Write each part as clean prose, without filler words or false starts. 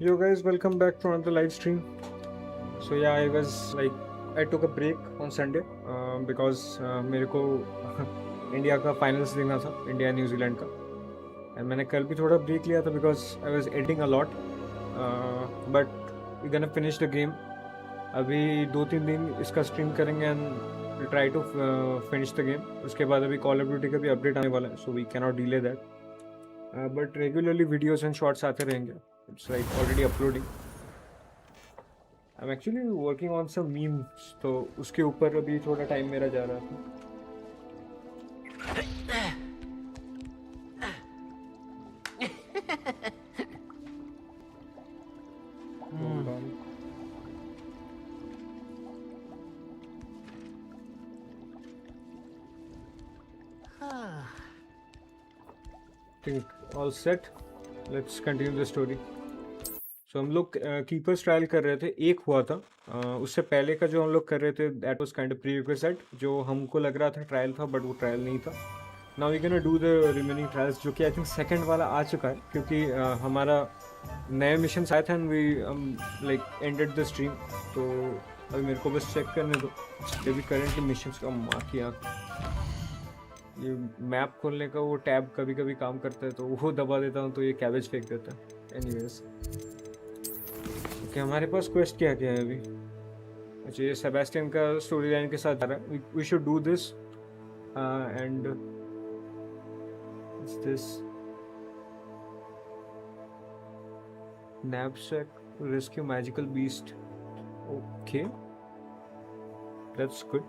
Yo guys, welcome back to another live stream. So yeah, I took a break on Sunday because मेरे को India का finals देखना था, India New Zealand का, and मैंने कल भी थोड़ा ब्रेक लिया था because I was editing a lot, but we gonna finish the game. अभी 2-3 दिन इसका स्ट्रीम करेंगे and try to finish the game. उसके बाद अभी कॉल ऑफ ड्यूटी का भी अपडेट आने वाला है, so we cannot delay that, but regularly videos and shorts आते रहेंगे. It's like already uploading. I'm actually working on some memes, तो उसके ऊपर अभी थोड़ा टाइम मेरा जा रहा था. think all set. Let's continue the story. So हम लोग कीपर्स ट्रायल कर रहे थे, एक हुआ था. उससे पहले का जो हम लोग कर रहे थे that was kind of prerequisite, जो हमको लग रहा था ट्रायल था बट वो ट्रायल नहीं था. Now we gonna do the remaining trials, जो कि आई थिंक सेकंड वाला आ चुका है क्योंकि हमारा नए मिशन आए थे and we like ended the stream. तो अभी मेरे को बस चेक करने दो ये भी करेंटली मिशन का. माँ की आँख, ये मैप खोलने का वो टैब कभी कभी काम करता है तो वो दबा देता हूँ तो ये कैबेज फेंक देता है. एनीवेज ओके, हमारे पास क्वेस्ट क्या क्या है अभी. अच्छा, ये सेबेस्टियन का स्टोरी लाइन के साथ आ रहा है. We should do this and this knapsack to rescue magical beast. Okay, that's good.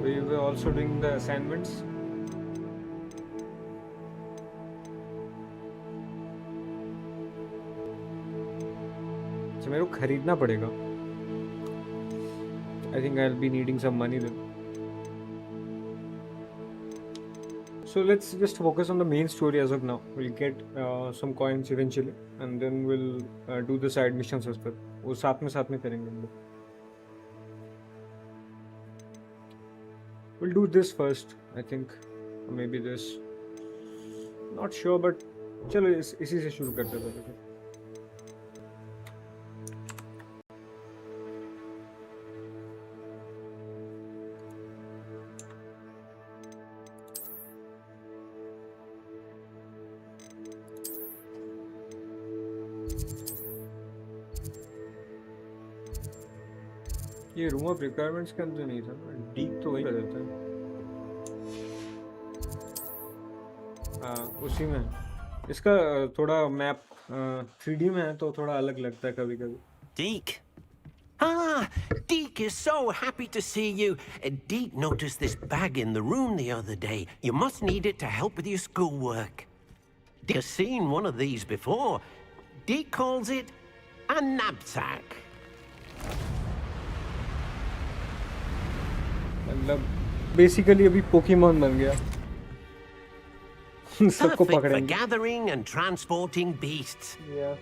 We were also doing the assignments. अच्छा, मेरे को खरीदना पड़ेगा. I think I'll be needing some money then. So let's just focus on the main story as of now. We'll get some coins eventually and then we'll do the side missions as well. वो साथ में करेंगे हम लोग. We'll do this first, I think. Or maybe this. Not sure, but चलो इसी से शुरू करते हैं. ये रूम ऑफ रिक्वायरमेंट्स के अंदर नहीं था, डीक तो वही कर देता है. उसी में इसका थोड़ा मैप 3D में है तो थोड़ा अलग लगता है कभी कभी. Deke. Ah, Deke is so happy to see you. Deke noticed this bag in the room the other day. You must need it to help with your schoolwork. Deke has seen one of these before. Deke calls it a knapsack. मतलब basically अभी Pokemon बन गया. सबको Perfect for पकड़ेंगे. gathering and transporting beasts. Yeah.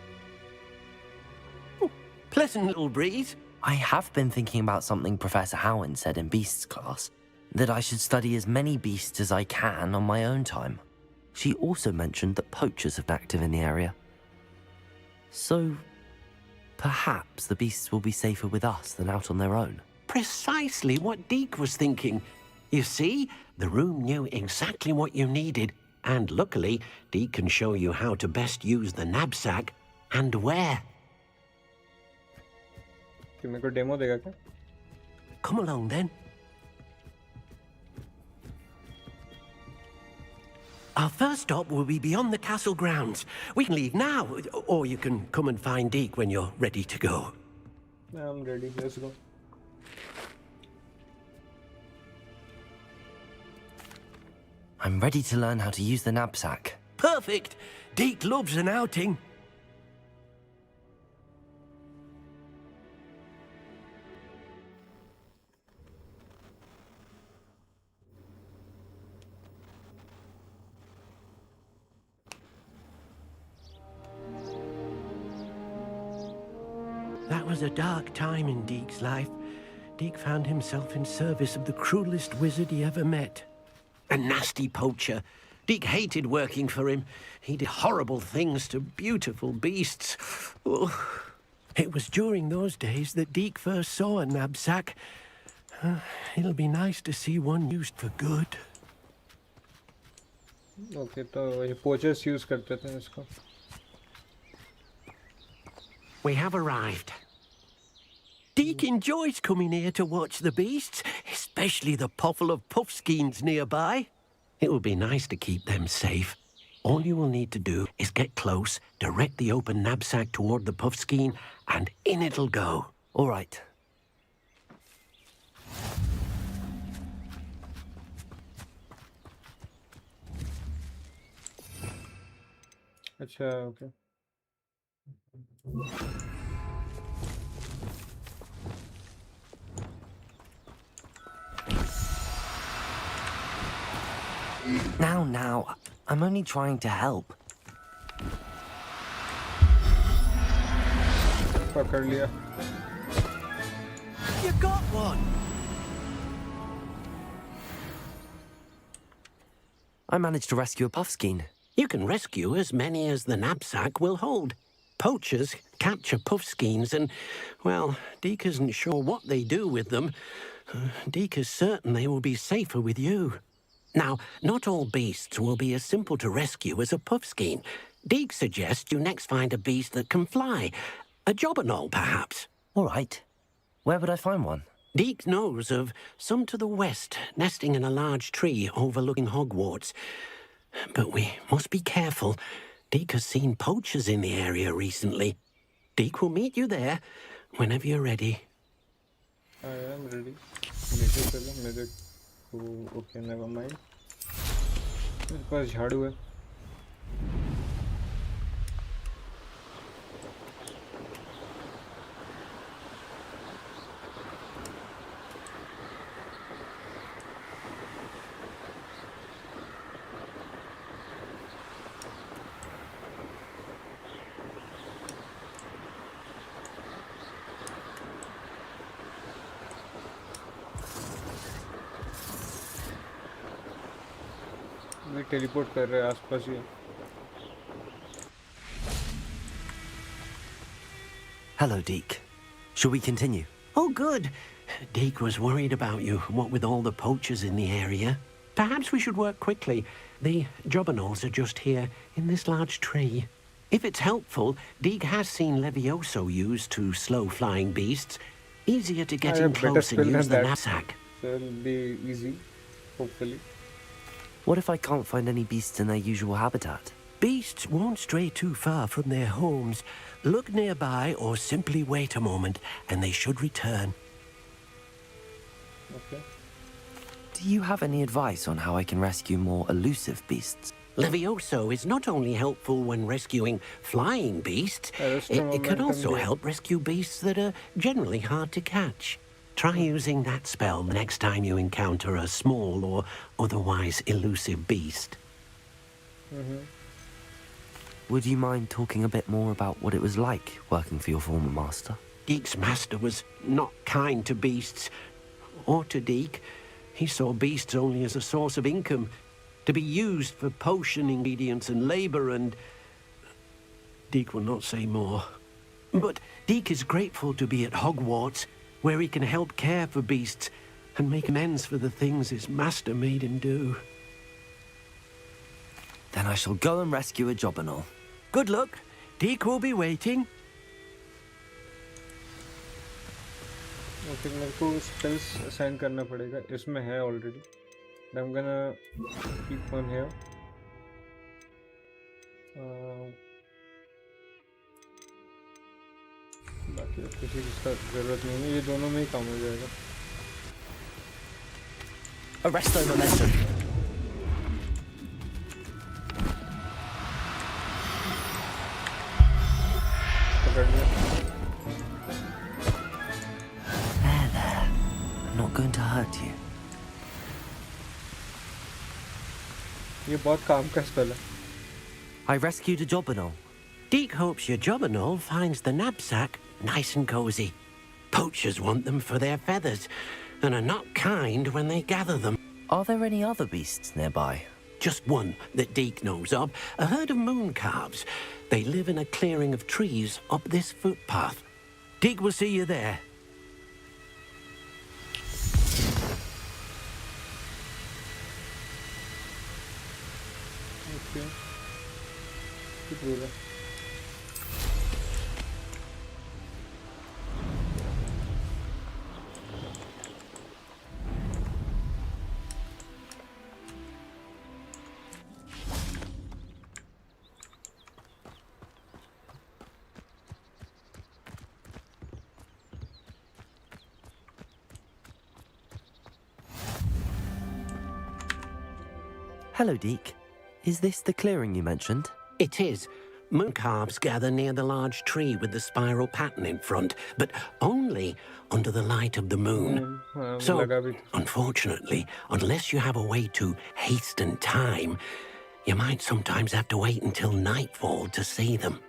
Pleasant little breeze. I have been thinking about something Professor Howard said in Beasts class, that I should study as many beasts as I can on my own time. She also mentioned that poachers have been active in the area. So, perhaps the beasts will be safer with us than out on their own. Precisely what Deke was thinking. You see, the room knew exactly what you needed, and luckily, Deke can show you how to best use the knapsack and where. कि मेरे को demo देगा क्या? Come along then. Our first stop will be beyond the castle grounds. We can leave now, or you can come and find Deke when you're ready to go. I'm ready. Let's go. I'm ready to learn how to use the knapsack. Perfect! Deke loves an outing. That was a dark time in Deke's life. Deke found himself in service of the cruelest wizard he ever met. A nasty poacher. Deke hated working for him. He did horrible things to beautiful beasts. Oh. It was during those days that Deke first saw a knapsack. It'll be nice to see one used for good. Okay, तो ये poachers use करते थे इसको. We have arrived. Deke enjoys coming here to watch the beasts, especially the potful of puffskeins nearby. It will be nice to keep them safe. All you will need to do is get close, direct the open knapsack toward the puffskein, and in it'll go. All right. अच्छा, okay. Now, I'm only trying to help. पकड़ लिया. You got one! I managed to rescue a puffskein. You can rescue as many as the knapsack will hold. Poachers capture puffskeins and, well, Deke isn't sure what they do with them. Deke is certain they will be safer with you. Now, not all beasts will be as simple to rescue as a puffskein. Deke suggests you next find a beast that can fly. A jobberknoll, perhaps. All right. Where would I find one? Deke knows of some to the west, nesting in a large tree overlooking Hogwarts. But we must be careful. Deke has seen poachers in the area recently. Deke will meet you there whenever you're ready. I am ready. मेरे चलो मेरे को okay never mind. मेरे पास झाड़ू है. मैं teleport कर रहे हैं आसपास ही. Hello, Deke. Shall we continue? Oh, good. Deke was worried about you, what with all the poachers in the area. Perhaps we should work quickly. The jobberknolls are just here, in this large tree. If it's helpful, Deke has seen Levioso used to slow flying beasts. Easier to get I in have better close and skill than use the that. knapsack. So it'll be easy, hopefully. What if I can't find any beasts in their usual habitat? Beasts won't stray too far from their homes. Look nearby or simply wait a moment, and they should return. Okay. Do you have any advice on how I can rescue more elusive beasts? Levioso is not only helpful when rescuing flying beasts, it can also help rescue beasts that are generally hard to catch. Try using that spell the next time you encounter a small or otherwise elusive beast. Would you mind talking a bit more about what it was like working for your former master? Deke's master was not kind to beasts, or to Deke. He saw beasts only as a source of income, to be used for potion ingredients and labor, and Deke will not say more. But Deke is grateful to be at Hogwarts, where he can help care for beasts and make amends for the things his master made him do. Then I shall go and rescue a jobberknoll. Good luck. Deke will be waiting. Okay, मेरे को spells assign करना पड़ेगा. इसमें है already. I'm gonna keep one here. बाकी अब किसी चीज़ का ज़रूरत नहीं है, ये दोनों में ही काम हो जाएगा। Arresto momentum. पकड़ लिया। There. I'm not going to hurt you. ये बहुत काम का स्पेल है। I rescued a Jobberknoll. Deke hopes your Jobberknoll finds the knapsack nice and cozy. Poachers want them for their feathers, and are not kind when they gather them. Are there any other beasts nearby? Just one that Deke knows of, a herd of moon calves. They live in a clearing of trees up this footpath. Deke will see you there. Okay. Good ruler. Hello, Deke. Is this the clearing you mentioned? It is. Moon calves gather near the large tree with the spiral pattern in front, but only under the light of the moon. So, unfortunately, unless you have a way to hasten time, you might sometimes have to wait until nightfall to see them.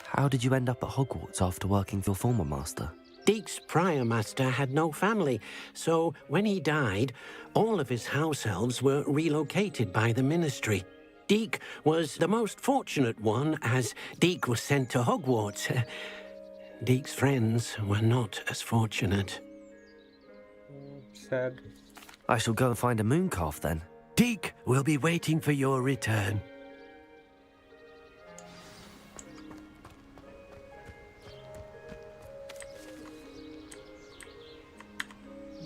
How did you end up at Hogwarts after working for your former master? Deke's prior master had no family, so when he died, all of his house elves were relocated by the ministry. Deke was the most fortunate one, as Deke was sent to Hogwarts. Deke's friends were not as fortunate. Sad. I shall go and find a moon calf then. Deke will be waiting for your return.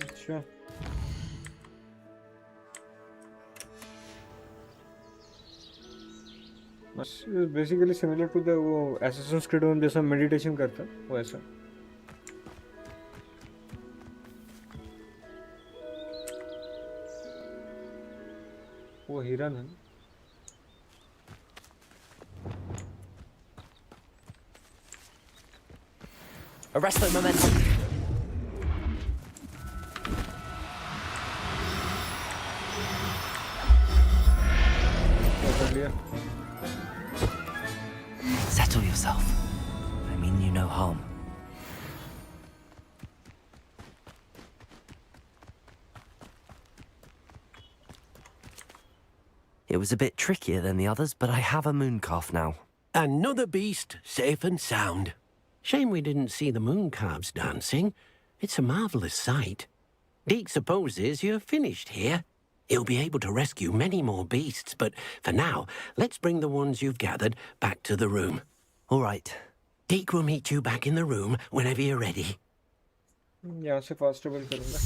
अच्छा basically similar to the वो Assassin's Creed में जैसा meditation करता वो ऐसा वो हिरन है Arresto momentum. Settle yourself. I mean you no harm. It was a bit trickier than the others, but I have a moon calf now. Another beast, safe and sound. Shame we didn't see the moon calves dancing. It's a marvelous sight. Deke supposes you're finished here. He'll be able to rescue many more beasts, but for now, let's bring the ones you've gathered back to the room. All right. Deke will meet you back in the room whenever you're ready. यहाँ से fast travel करूँगा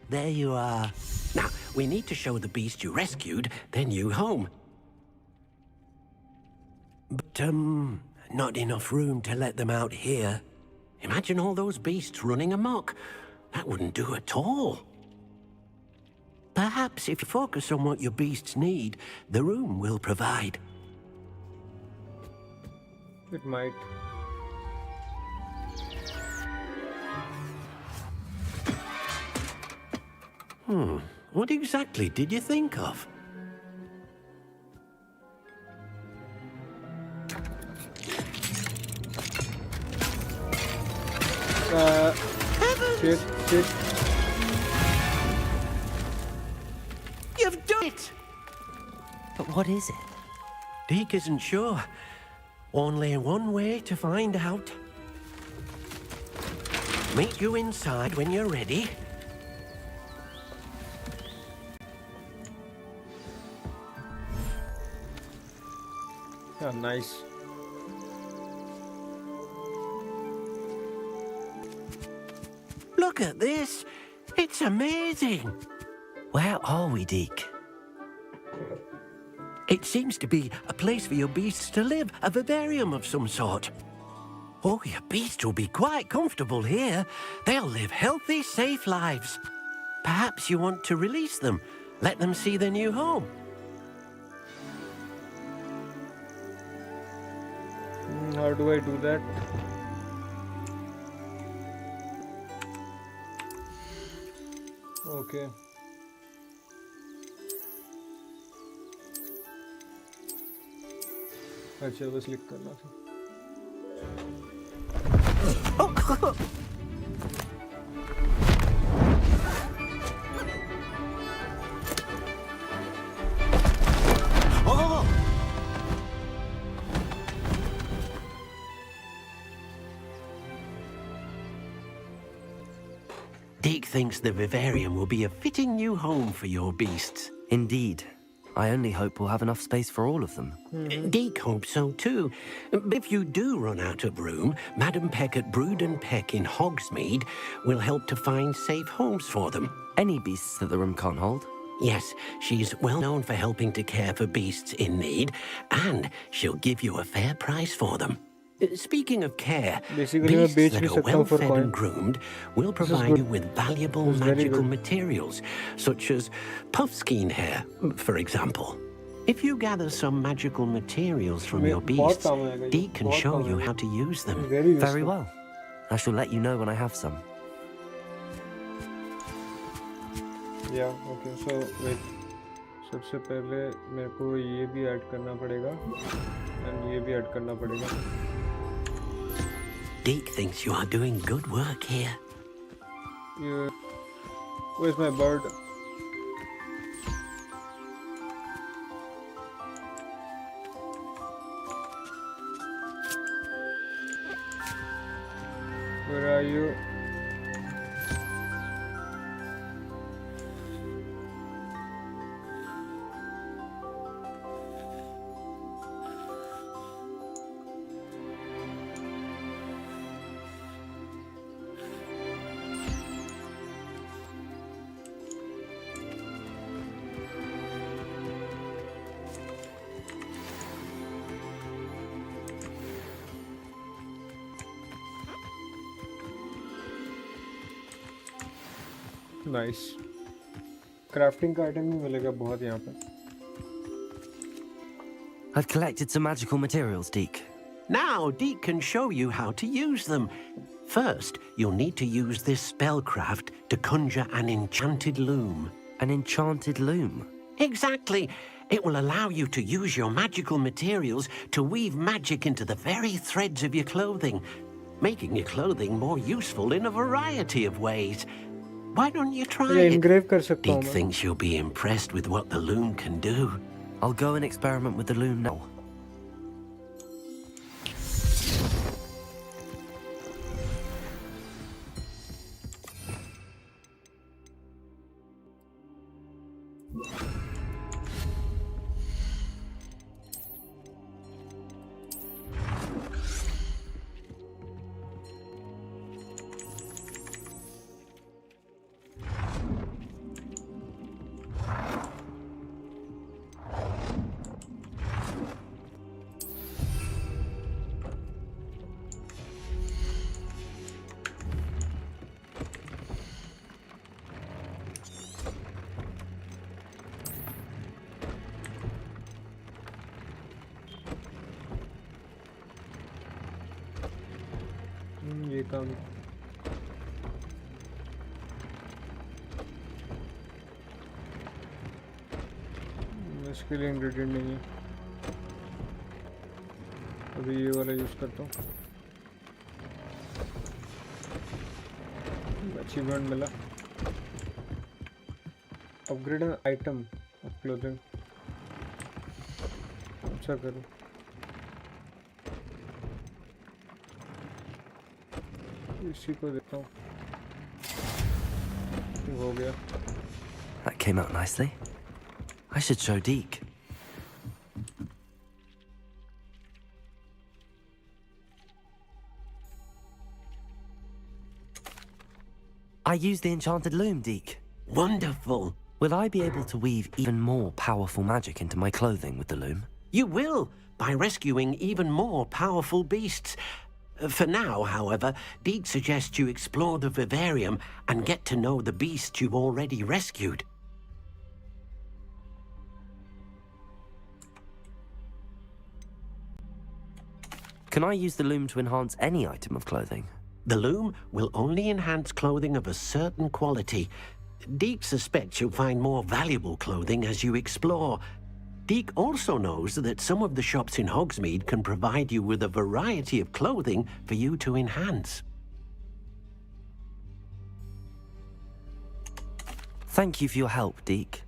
There you are. Now, we need to show the beast you rescued their new home. But, not enough room to let them out here. Imagine all those beasts running amok. That wouldn't do at all. Perhaps if you focus on what your beasts need, the room will provide. It might. What exactly did you think of? Shit. You've done it! But what is it? Deke isn't sure. Only one way to find out. Meet you inside when you're ready. Nice. Look at this. It's amazing. Where are we, Deke? It seems to be a place for your beasts to live, a vivarium of some sort. Oh, your beasts will be quite comfortable here. They'll live healthy, safe lives. Perhaps you want to release them, let them see their new home. How do I do that? Okay. अच्छा बस click करना था। Deke thinks the vivarium will be a fitting new home for your beasts. Indeed. I only hope we'll have enough space for all of them. Deke hopes so too. But if you do run out of room, Madam Peck at Brood and Peck in Hogsmeade will help to find safe homes for them. Any beasts that the room can't hold? Yes, she's well known for helping to care for beasts in need, and she'll give you a fair price for them. Speaking of care, Basically, मैं beasts बेच that भी are सकता well हूँ for fed coin. and groomed will provide good. you with valuable This is very magical good. materials, such as puffskein hair, for example. If you gather some magical materials from मैं your बहुत beasts, काम आएगा ये, Deke can बहुत show काम you आएगा। how to use them. Very useful. Very well. I shall let you know when I have some. Yeah, okay, so wait. सबसे पहले मेरे को ये भी ऐड करना पड़ेगा and ये भी ऐड करना पड़ेगा। Deke thinks you are doing good work here. ये where's my bird? Where are you? Nice. Crafting का आइटम भी मिलेगा बहुत यहाँ पे। I've collected some magical materials, Deke. Now, Deke can show you how to use them. First, you'll need to use this spellcraft to conjure an enchanted loom. An enchanted loom. Exactly. It will allow you to use your magical materials to weave magic into the very threads of your clothing, making your clothing more useful in a variety of ways. Why don't you try ये it? engrave कर सकता हूँ Deke मैं। thinks you'll be impressed with what the loom can do. I'll go and experiment with the loom now. ये काम इसके लिए ingredient नहीं है। अभी ये वाला यूज करता हूँ। अचीवमेंट मिला। Upgrade an item of clothing. अच्छा करो। इसी को देता हूँ। हो गया। That came out nicely. I should show Deke. I used the enchanted loom, Deke. Wonderful. Will I be able to weave even more powerful magic into my clothing with the loom? You will, by rescuing even more powerful beasts. For now, however, Deke suggests you explore the vivarium and get to know the beasts you've already rescued. Can I use the loom to enhance any item of clothing? The loom will only enhance clothing of a certain quality. Deke suspects you'll find more valuable clothing as you explore. Deke also knows that some of the shops in Hogsmeade can provide you with a variety of clothing for you to enhance. Thank you for your help, Deke.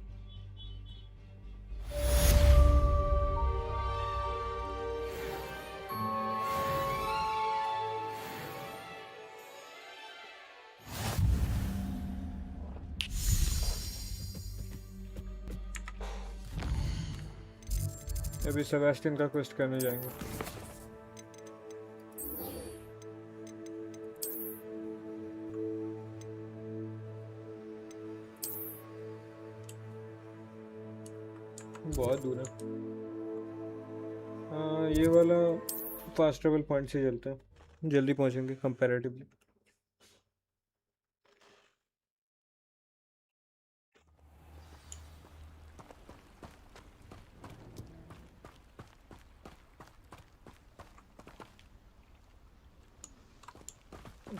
अभी Sebastian का quest करने जाएंगे। बहुत दूर है। हाँ, ये वाला फास्ट ट्रेवल पॉइंट से चलता है, जल्दी पहुंचेंगे comparatively.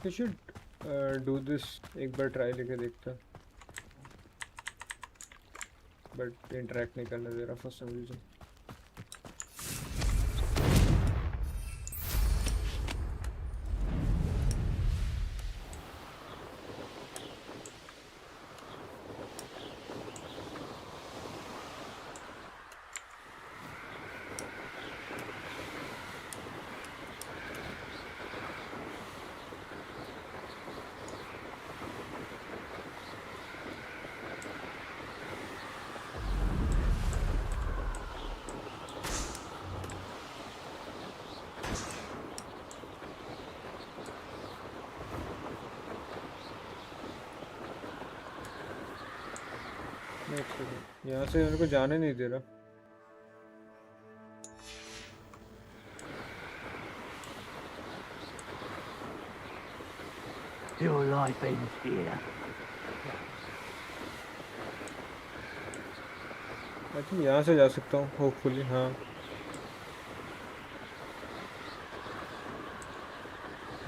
We should do this एक बार ट्राई लेके देखता है, बट इंटरेक्ट नहीं करने दे रहा फॉर सम रीजन। यहाँ से उनको जाने नहीं दे रहा। Your life ends here. I think यहाँ से जा सकता हूँ होपफुली। हाँ,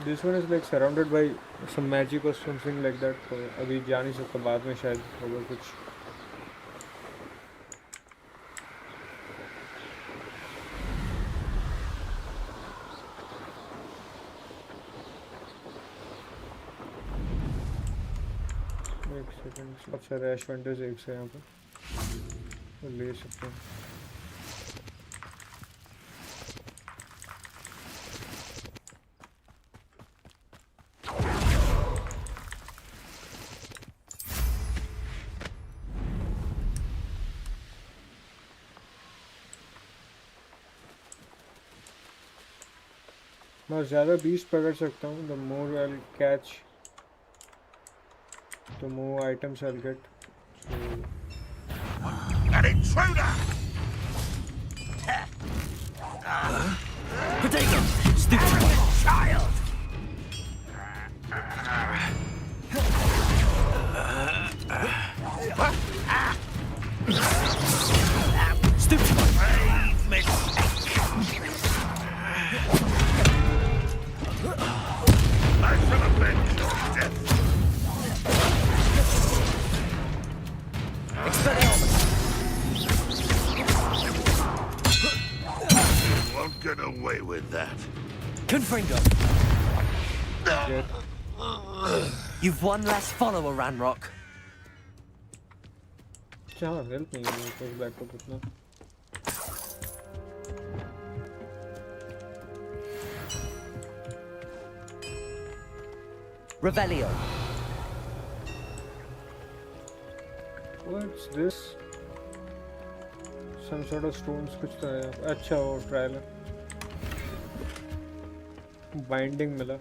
this one is like surrounded by some magic और समथिंग लाइक दैट, तो अभी जा नहीं सकता, बाद में शायद होगा कुछ। एक सेकंड, बहुत सारे एडवेंचर्स एक से यहाँ पे तो ले सकते हैं। मैं ज़्यादा 20 पकड़ सकता हूँ। The more I catch the more items I'll get. So An intruder! Potato! Stupid Child! Stupid one! Brave mistake! I shall avenge your death! You won't get away with that. Confringo! get You've one less follower, Ranrock. हाँ, help नहीं है कुछ backup उतना। Revelio. What's this? Some sort of stones कुछ तो है। अच्छा, वो ट्रायल है। बाइंडिंग मिला।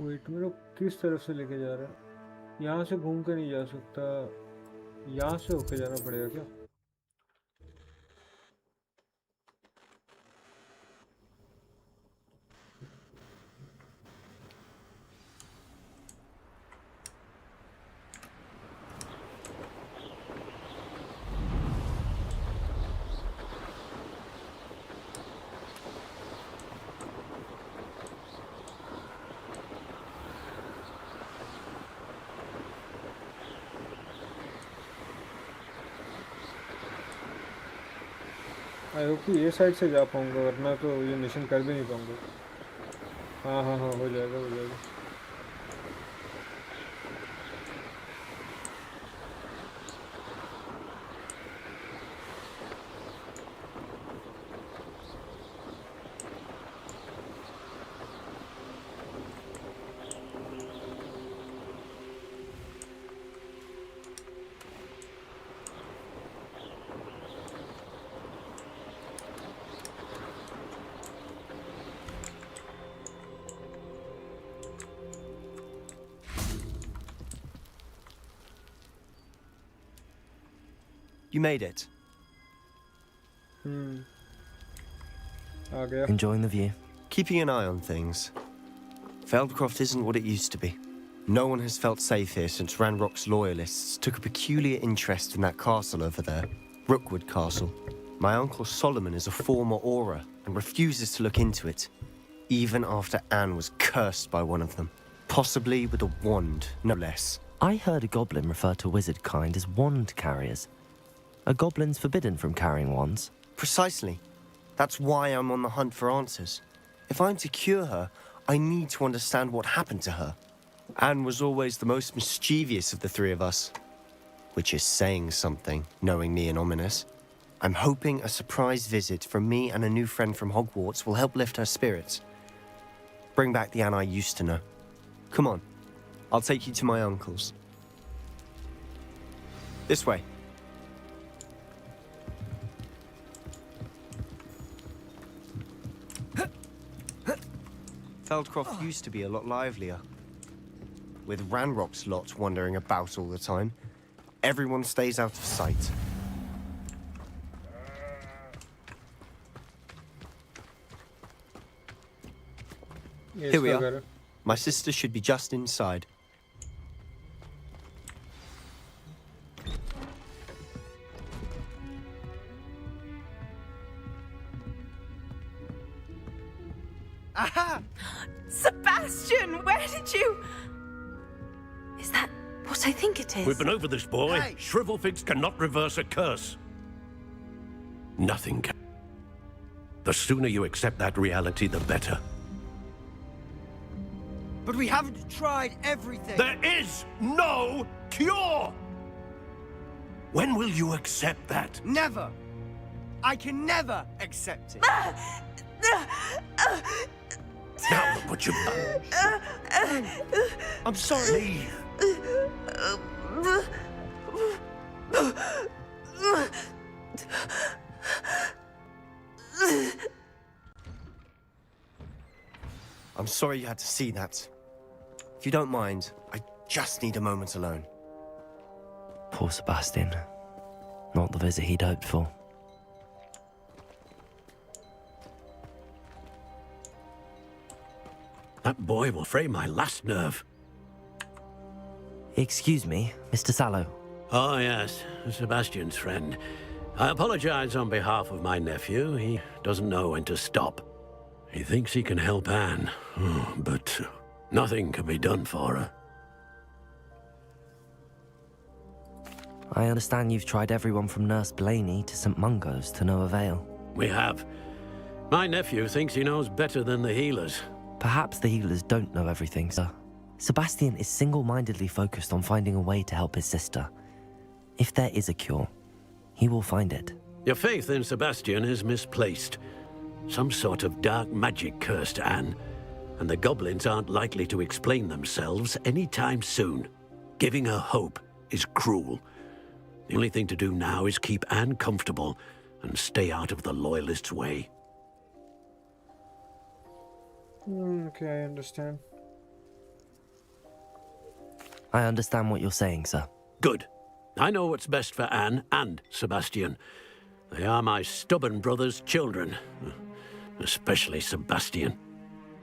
वेट मेरे को किस तरफ से लेके जा रहा है? यहाँ से घूम कर नहीं जा सकता, यहाँ से होके जाना पड़ेगा क्या? आई होप कि ये साइड से जा पाऊंगा, वरना तो ये मिशन कर भी नहीं पाऊंगा। हाँ हाँ हाँ, हो जाएगा हो जाएगा। You made it. आ गया। Enjoying the view? Keeping an eye on things. Feldcroft isn't what it used to be. No one has felt safe here since Ranrock's loyalists took a peculiar interest in that castle over there, Rookwood Castle. My uncle Solomon is a former Auror and refuses to look into it, even after Anne was cursed by one of them, possibly with a wand, no less. I heard a goblin refer to wizard kind as wand carriers. Are goblins forbidden from carrying wands? Precisely. That's why I'm on the hunt for answers. If I'm to cure her, I need to understand what happened to her. Anne was always the most mischievous of the three of us. Which is saying something, knowing me and ominous. I'm hoping a surprise visit from me and a new friend from Hogwarts will help lift her spirits. Bring back the Anne I used to know. Come on, I'll take you to my uncle's. This way. Feldcroft used to be a lot livelier. With Ranrock's lot wandering about all the time, everyone stays out of sight. Here we are. My sister should be just inside. Aha! Sebastian, where did you... Is that what I think it is? We've been over this, boy. Hey! Shrivelfigs cannot reverse a curse. Nothing can. The sooner you accept that reality, the better. But we haven't tried everything. There is no cure! When will you accept that? Never. I can never accept it. Now look what you've done. I'm sorry. Leave. I'm sorry you had to see that. If you don't mind, I just need a moment alone. Poor Sebastian. Not the visit he'd hoped for. That boy will fray my last nerve. Excuse me, Mr. Sallow. Oh, yes, Sebastian's friend. I apologize on behalf of my nephew. He doesn't know when to stop. He thinks he can help Anne, but nothing can be done for her. I understand you've tried everyone from Nurse Blaney to St. Mungo's to no avail. We have. My nephew thinks he knows better than the healers. Perhaps the healers don't know everything, sir. Sebastian is single-mindedly focused on finding a way to help his sister. If there is a cure, he will find it. Your faith in Sebastian is misplaced. Some sort of dark magic cursed Anne, and the goblins aren't likely to explain themselves anytime soon. Giving her hope is cruel. The only thing to do now is keep Anne comfortable and stay out of the Loyalists' way. Okay, I understand. I understand what you're saying, sir. Good. I know what's best for Anne and Sebastian. They are my stubborn brother's children. Especially Sebastian.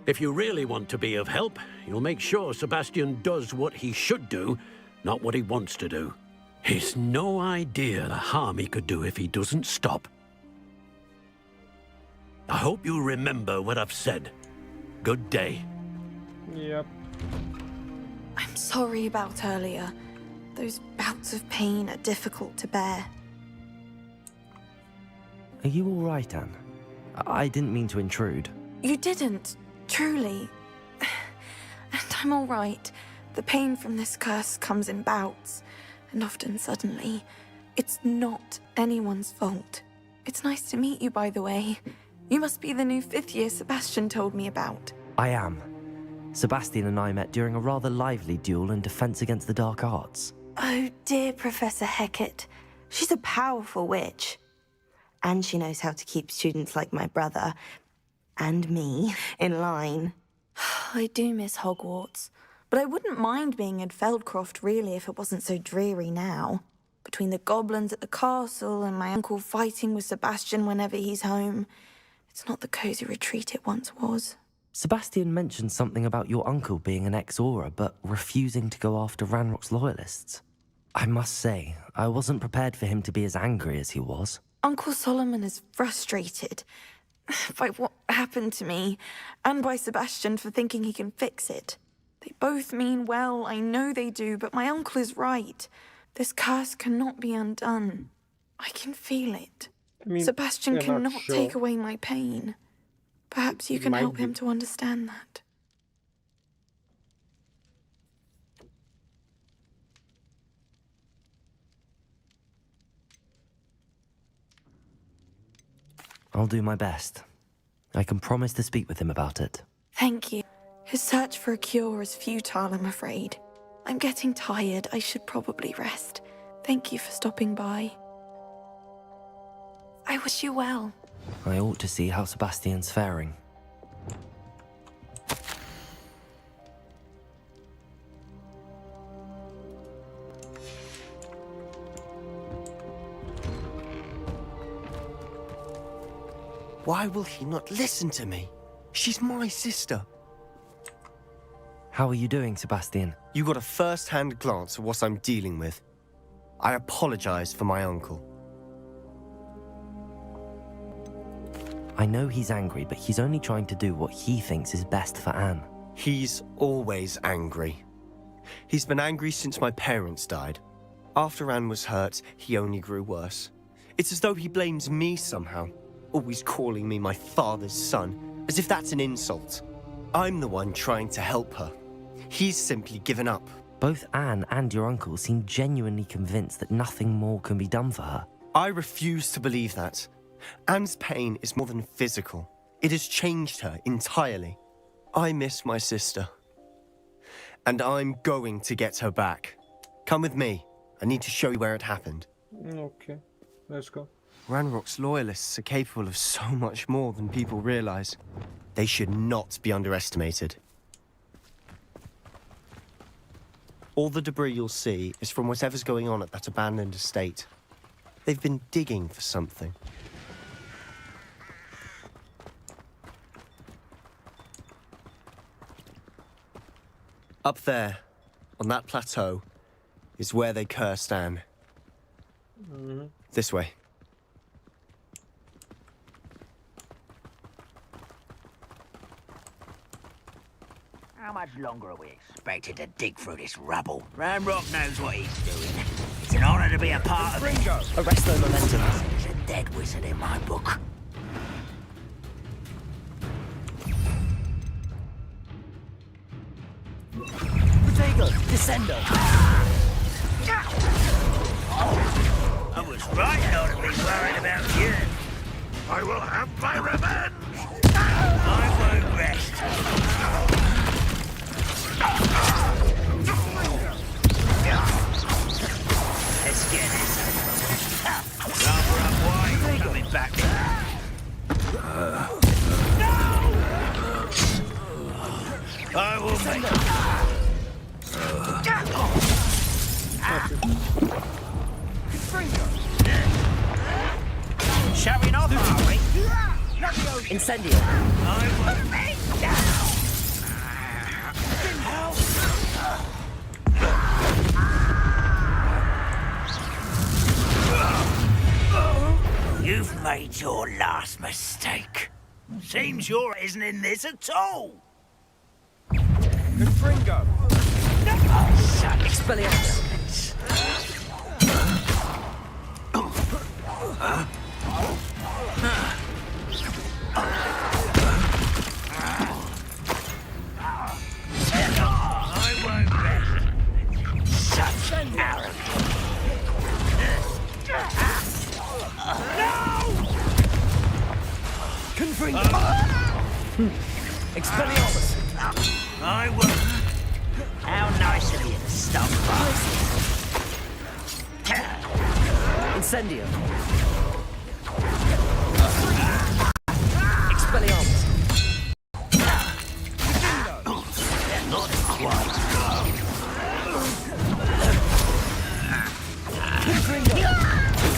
If you really want to be of help, you'll make sure Sebastian does what he should do, not what he wants to do. He's no idea the harm he could do if he doesn't stop. I hope you remember what I've said. Good day. Yep. I'm sorry about earlier. Those bouts of pain are difficult to bear. Are you all right, Anne? I didn't mean to intrude. You didn't, truly. And I'm all right. The pain from this curse comes in bouts, and often suddenly. It's not anyone's fault. It's nice to meet you, by the way. You must be the new 5th year Sebastian told me about. I am. Sebastian and I met during a rather lively duel in Defense Against the Dark Arts. Oh dear, Professor Hecat. She's a powerful witch. And she knows how to keep students like my brother, and me, in line. I do miss Hogwarts, but I wouldn't mind being in Feldcroft, really, if it wasn't so dreary now. Between the goblins at the castle and my uncle fighting with Sebastian whenever he's home, it's not the cozy retreat it once was. Sebastian mentioned something about your uncle being an ex-Auror, but refusing to go after Ranrock's loyalists. I must say, I wasn't prepared for him to be as angry as he was. Uncle Solomon is frustrated by what happened to me, and by Sebastian for thinking he can fix it. They both mean well, I know they do, but my uncle is right. This curse cannot be undone. I can feel it. I mean, Sebastian we're not cannot sure. take away my pain. Perhaps you can Might help be. him to understand that. I'll do my best. I can promise to speak with him about it. Thank you. His search for a cure is futile, I'm afraid. I'm getting tired. I should probably rest. Thank you for stopping by. I wish you well. I ought to see how Sebastian's faring. Why will he not listen to me? She's my sister. How are you doing, Sebastian? You got a first-hand glance at what I'm dealing with. I apologize for my uncle. I know he's angry, but he's only trying to do what he thinks is best for Anne. He's always angry. He's been angry since my parents died. After Anne was hurt, he only grew worse. It's as though he blames me somehow, always calling me my father's son, as if that's an insult. I'm the one trying to help her. He's simply given up. Both Anne and your uncle seem genuinely convinced that nothing more can be done for her. I refuse to believe that. Anne's pain is more than physical. It has changed her entirely. I miss my sister. And I'm going to get her back. Come with me. I need to show you where it happened. Okay, let's go. Ranrock's loyalists are capable of so much more than people realize. They should not be underestimated. All the debris you'll see is from whatever's going on at that abandoned estate. They've been digging for something. Up there, on that plateau, is where they cursed Anne. This way. How much longer are we expected to dig through this rubble? Ranrock knows what he's doing. It's an honor to be a part of it. Arrest their momentum. There's a dead wizard in my book. Potato, descendo. I was right not to be worried about you. I will have my revenge! I won't rest. Let's get this. Rather up wide, coming back. No! I will make Showing off, are we? Incendio. You've made your last mistake. Seems your isn't in this at all. Confringo. Expelliarmus. I won't rest. Such arrogance. Expelliarmus. I won't. How nice of you to stop by. Incendio. Expelliarmus.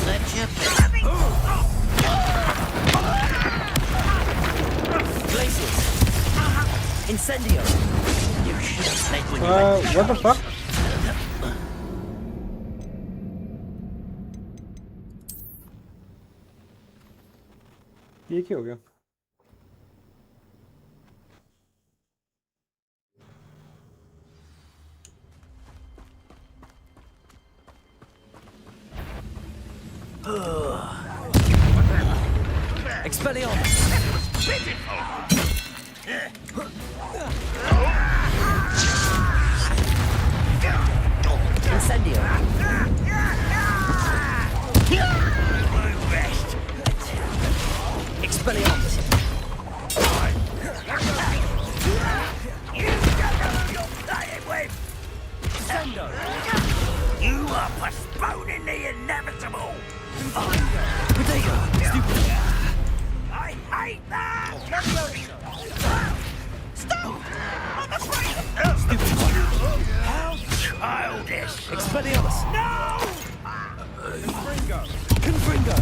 Let you be. Glacius. Incendio. You should have said when you went what the fuck? ये क्या हो गया? Expelliarmus. Incendio. Expelliarmus. You are postponing the inevitable. I hate that. Stop! I'm afraid. Stupid. How childish. Expelliarmus. No! Confringo.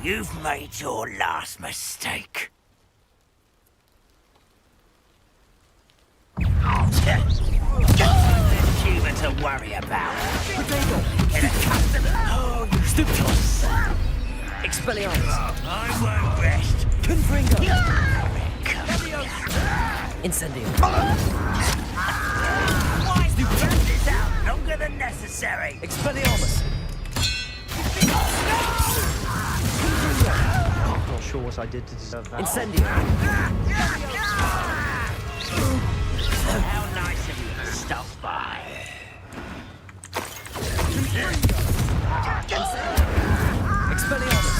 You've made your last mistake. Human to worry about. Get accustomed. Oh, you Stupid. Expelliarmus. I won't rest. Confringo. Incendio. Why do you drag this out longer than necessary? Expelliarmus. Not sure what I did to deserve that. Incendio. How nice of you to stop by. Expelliarmus.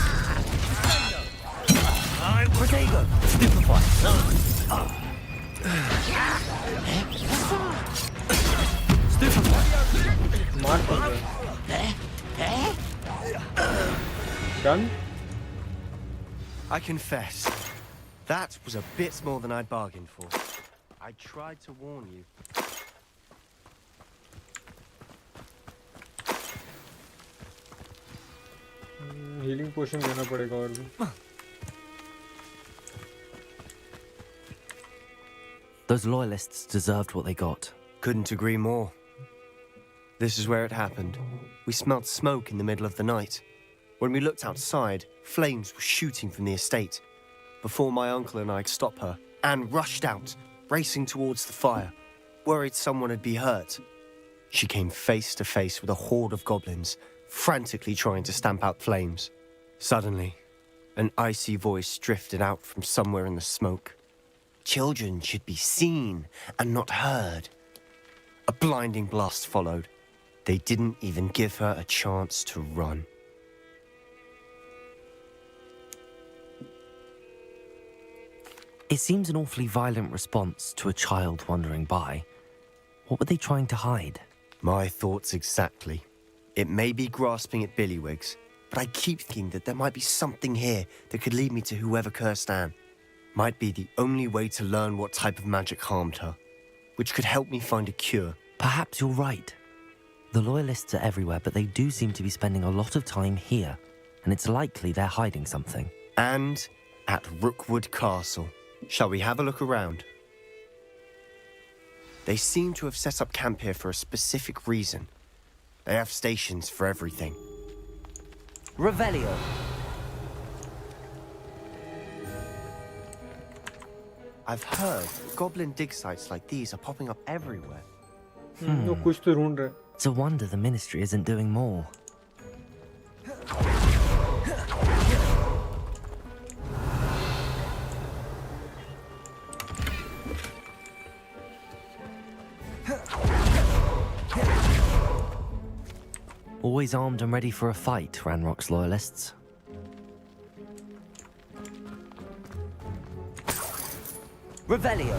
I will Protego. Stupefy. Stupefy. मार पड़ गया. Done? I confess, that was a bit more than I'd bargained for. I tried to warn you. Healing potion लेना पड़ेगा और भी. Those loyalists deserved what they got. Couldn't agree more. This is where it happened. We smelled smoke in the middle of the night. When we looked outside, flames were shooting from the estate. Before my uncle and I could stop her, Anne rushed out, racing towards the fire, worried someone had been hurt. She came face to face with a horde of goblins, frantically trying to stamp out flames. Suddenly, an icy voice drifted out from somewhere in the smoke. Children should be seen and not heard. A blinding blast followed. They didn't even give her a chance to run. It seems an awfully violent response to a child wandering by. What were they trying to hide? My thoughts exactly. It may be grasping at billywhigs, but I keep thinking that there might be something here that could lead me to whoever cursed Anne. might be the only way to learn what type of magic harmed her, which could help me find a cure. Perhaps you're right. The Loyalists are everywhere, but they do seem to be spending a lot of time here, and it's likely they're hiding something. And at Rookwood Castle. Shall we have a look around? They seem to have set up camp here for a specific reason. They have stations for everything. Revelio. I've heard goblin dig sites like these are popping up everywhere. वो कुछ तो ढूंढ रहा है. It's a wonder the Ministry isn't doing more. Always armed and ready for a fight, Ranrock's Loyalists. Revelio.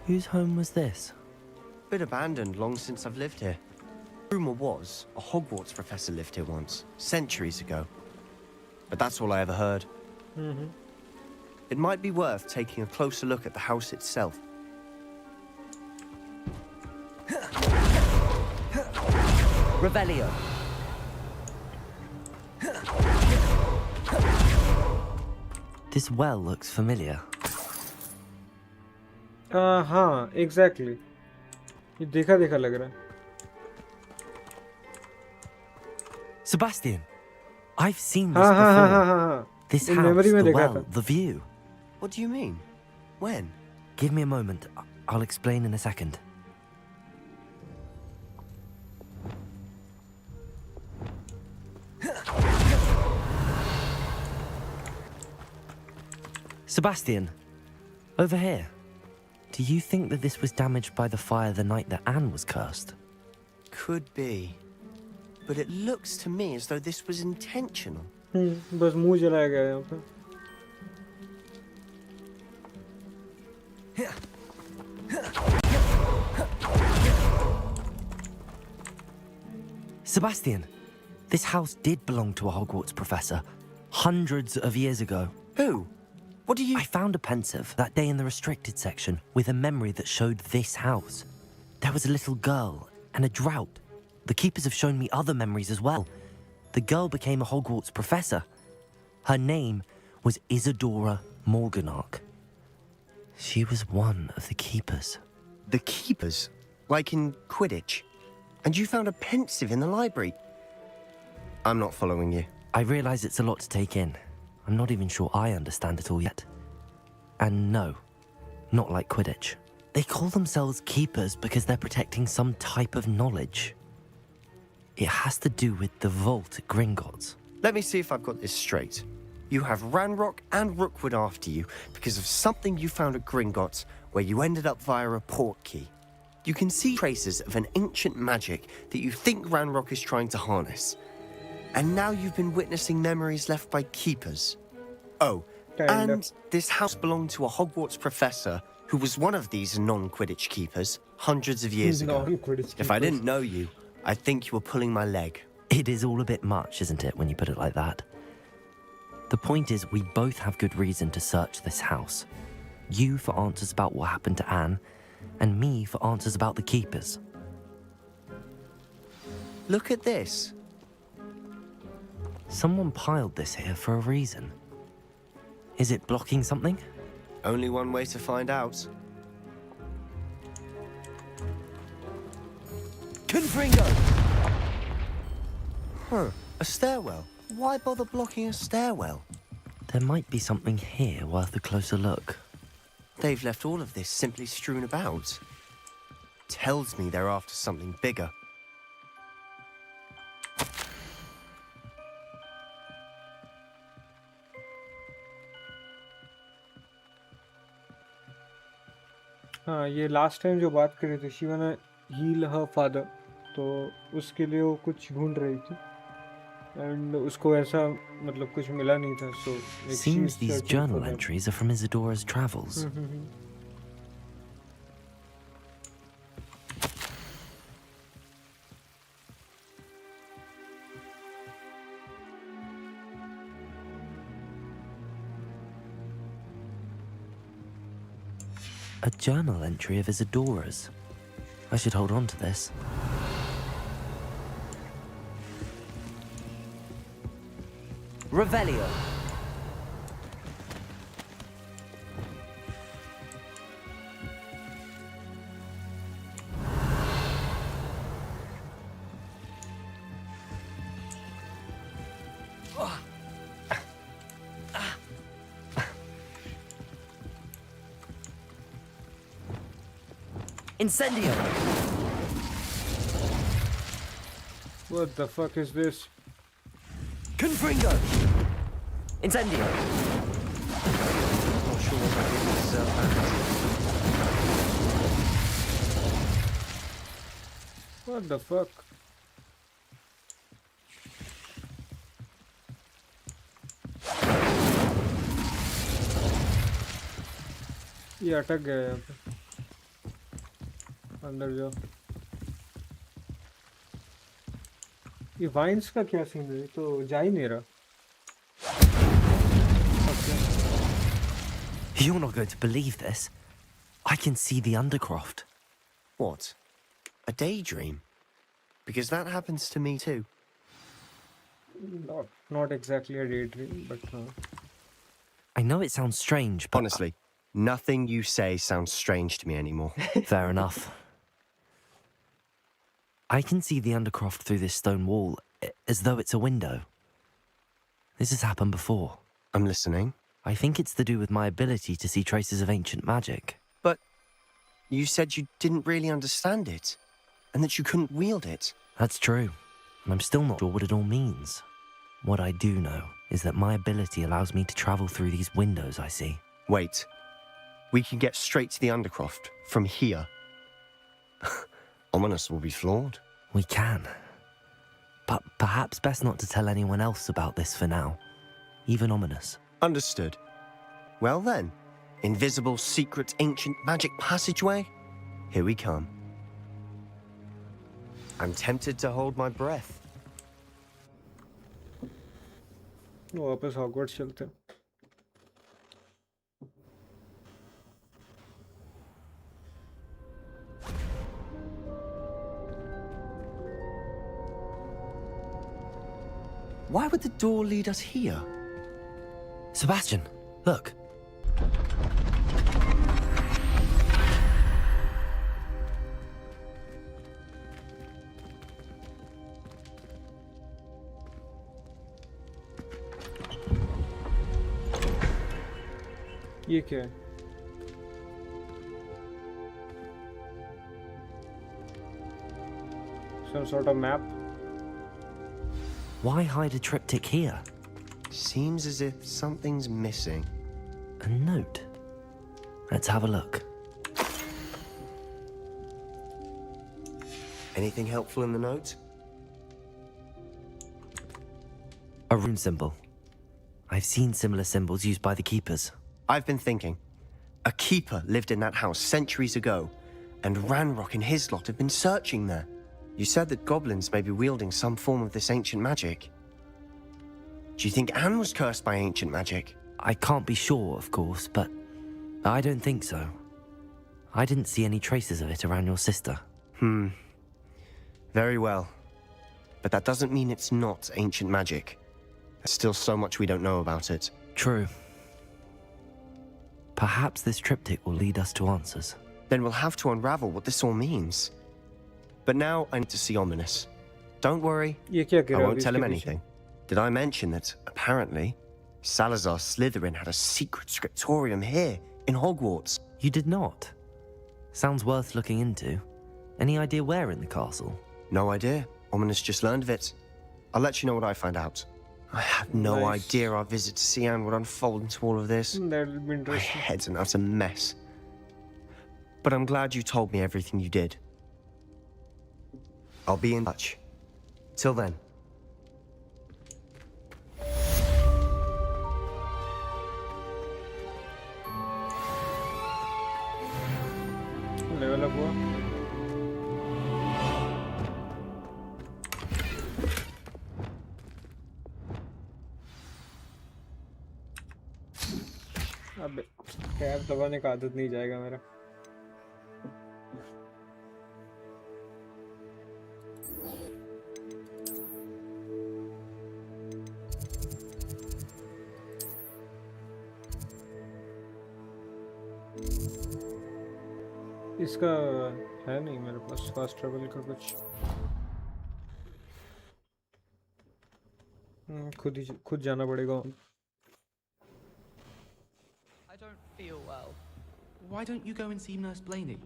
Whose home was this? Been abandoned long since I've lived here. Rumor was a Hogwarts professor lived here once, centuries ago. But that's all I ever heard. It might be worth taking a closer look at the house itself. Revelio. This well looks familiar. हाँ, exactly. ये देखा देखा लग रहा है. Sebastian, I've seen this हाँ हाँ हाँ before. हाँ हाँ. This In house, memory में the देखा well, था. the view. What do you mean? When? Give me a moment. I'll explain in a second. Sebastian, over here. Do you think that this was damaged by the fire the night that Anne was cursed? Could be. But it looks to me as though this was intentional. बस मुंह जलाया गया है यहाँ पे. Sebastian, this house did belong to a Hogwarts professor hundreds of years ago. Who? What do you... I found a pensive that day in the restricted section with a memory that showed this house. There was a little girl and a drought. The keepers have shown me other memories as well. The girl became a Hogwarts professor. Her name was Isidora Morganach. She was one of the keepers. The keepers? Like in Quidditch? And you found a pensive in the library? I'm not following you. I realize it's a lot to take in. I'm not even sure I understand it all yet. And no, not like Quidditch. They call themselves keepers because they're protecting some type of knowledge. It has to do with the vault at Gringotts. Let me see if I've got this straight. You have Ranrock and Rookwood after you because of something you found at Gringotts where you ended up via a portkey. You can see traces of an ancient magic that you think Ranrock is trying to harness. And now you've been witnessing memories left by keepers. Oh, and this house belonged to a Hogwarts professor who was one of these non-Quidditch keepers hundreds of years ago. If I didn't know you, I'd think you were pulling my leg. It is all a bit much, isn't it, when you put it like that? The point is, we both have good reason to search this house. You for answers about what happened to Anne, and me for answers about the keepers. Look at this. Someone piled this here for a reason. Is it blocking something? Only one way to find out. Confringo! Huh, a stairwell. Why bother blocking a stairwell? There might be something here worth a closer look. They've left all of this simply strewn about. Tells me they're after something bigger. हाँ, ये last time जो बात कर रहे थे, she वाना heal her father, तो उसके लिए वो कुछ ढूंढ रही थी. and उसको ऐसा मतलब कुछ मिला नहीं था, so like Seems she's these searching for journal them. entries are from Isidora's travels. A journal entry of Isidora's. I should hold on to this. Revelio. Incendio. What the fuck is this? Confringo. Incendio. Not sure what I did to deserve that. What the fuck? ये अटक गया यहाँ पे, अंदर जाओ। ये wines का क्या सीन है? तो जा ही नहीं रहा। You're not going to believe this. I can see the Undercroft. What? A daydream? Because that happens to me too. Not exactly a daydream, but I know it sounds strange, but Honestly, nothing you say sounds strange to me anymore. fair enough. I can see the Undercroft through this stone wall, as though it's a window. This has happened before. I'm listening. I think it's to do with my ability to see traces of ancient magic. But you said you didn't really understand it, and that you couldn't wield it. That's true, and I'm still not sure what it all means. What I do know is that my ability allows me to travel through these windows I see. Wait. We can get straight to the Undercroft from here. Ominous will be floored. We can. But perhaps best not to tell anyone else about this for now. Even Ominous. Understood. Well then, invisible, secret, ancient magic passageway? Here we come. I'm tempted to hold my breath. वापस Hogwarts चलते हैं। Why would the door lead us here? Sebastian, look. ये क्या है? Some sort of map? Why hide a triptych here? Seems as if something's missing. A note. Let's have a look. Anything helpful in the note? A rune symbol. I've seen similar symbols used by the keepers. I've been thinking. A keeper lived in that house centuries ago, and Ranrock and his lot have been searching there. You said that goblins may be wielding some form of this ancient magic. Do you think Anne was cursed by ancient magic? I can't be sure, of course, but I don't think so. I didn't see any traces of it around your sister. Very well. But that doesn't mean it's not ancient magic. There's still so much we don't know about it. True. Perhaps this triptych will lead us to answers. Then we'll have to unravel what this all means. But now I need to see Ominous. Don't worry, ये क्या I गिरा won't अभी tell him इसके पीछे? anything. Did I mention that, apparently, Salazar Slytherin had a secret scriptorium here, in Hogwarts? You did not. Sounds worth looking into. Any idea where in the castle? No idea. Ominous just learned of it. I'll let you know what I find out. I had no Nice. idea our visit to Sian would unfold into all of this. That'll be My interesting. head's an utter mess. But I'm glad you told me everything you did. I'll be in touch. Till then. अब tab दबाने का आदत नहीं जाएगा मेरा। इसका है नहीं मेरे पास फास्ट ट्रैवल का कुछ। खुद जाना पड़ेगा। I don't feel well. Why don't you go and see Nurse Blaney?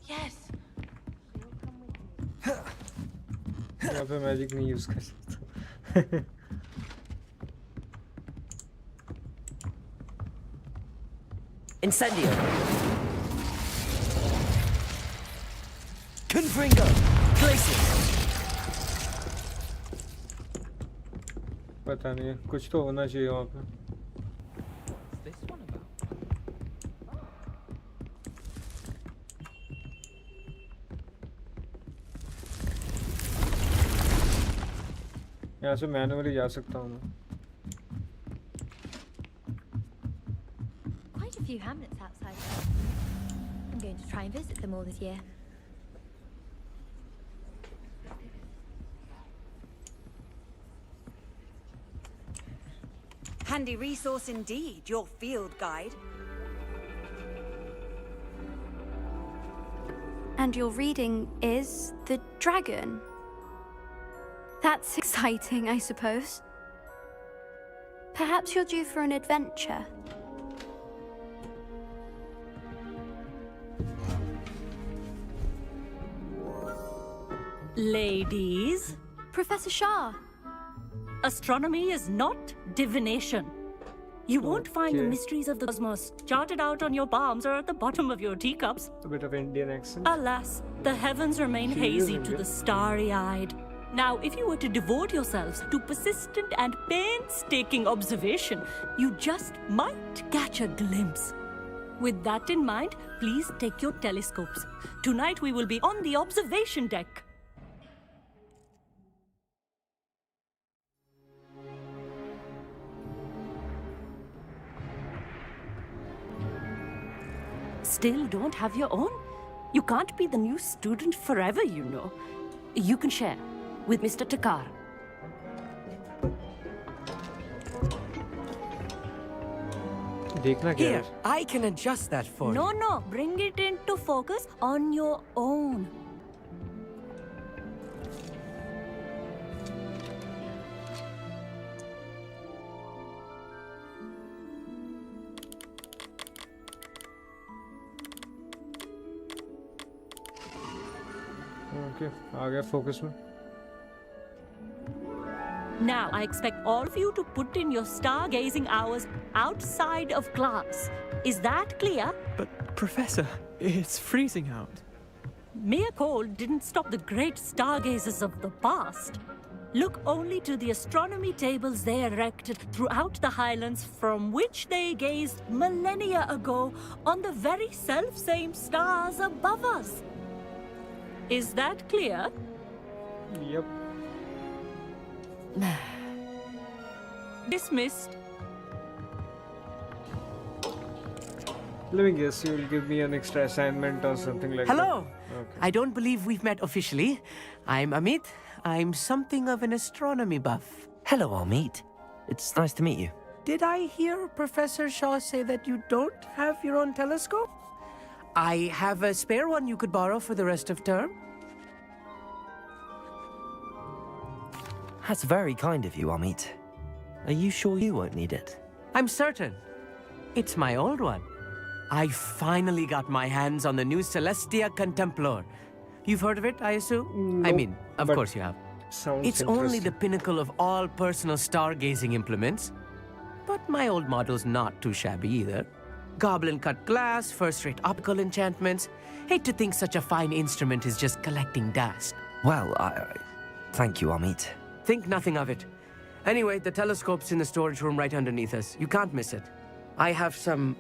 Yes. यहाँ पे मैजिक नहीं यूज कर सकता। Incendio. Confringo. Glacius. पता नहीं है, कुछ तो होना चाहिए वहाँ पे। What's this one about? यहाँ से मैनुअली जा सकता हूँ मैं। Quite a few hamlets outside there. I'm going to try and visit them all this year. Handy resource indeed, your field guide. And your reading is The Dragon. That's exciting, I suppose. Perhaps you're due for an adventure. Ladies, Professor Shah. astronomy is not divination. You won't find the Okay. mysteries of the cosmos charted out on your palms or at the bottom of your teacups. A bit of Indian accent. Alas, the heavens remain She is hazy to Indian. the starry-eyed. Now, if you were to devote yourselves to persistent and painstaking observation, you just might catch a glimpse. With that in mind, please take your telescopes. Tonight we will be on the observation deck. Still don't have your own? You can't be the new student forever, you know. You can share with Mr. Takar. देखना क्या Here, है? I can adjust that for No, you. no, bring it into focus on your own. Okay, आ गया focus में। Now, I expect all of you to put in your stargazing hours outside of class. Is that clear? But, Professor, it's freezing out. Mere cold didn't stop the great stargazers of the past. Look only to the astronomy tables they erected throughout the highlands from which they gazed millennia ago on the very self-same stars above us. Is that clear? Yep. Dismissed. Let me guess, you will give me an extra assignment or something like Hello. that. Okay. I don't believe we've met officially. I'm Amit. I'm something of an astronomy buff. Hello, Amit. It's nice to meet you. Did I hear Professor Shaw say that you don't have your own telescope? I have a spare one you could borrow for the rest of term. That's very kind of you, Amit. Are you sure you won't need it? I'm certain. It's my old one. I finally got my hands on the new Celestia Contemplar. You've heard of it, I assume? I Nope, mean, of but course you have. Sounds It's only the interesting. pinnacle of all personal stargazing implements. But my old model's not too shabby either. Goblin-cut glass, first-rate optical enchantments. Hate to think such a fine instrument is just collecting dust. Well, thank you, Amit. Think nothing of it. Anyway, the telescope's in the storage room right underneath us. You can't miss it. I have some,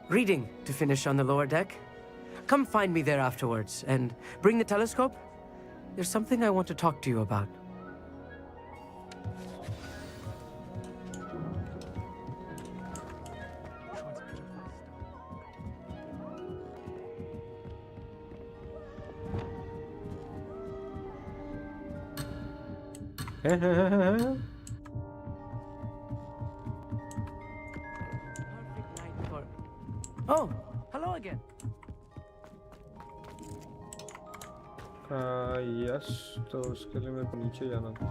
reading to finish on the lower deck. Come find me there afterwards, and bring the telescope. There's something I want to talk to you about. Oh, hello again. Yes तो उसके लिए मेरे को नीचे जाना था.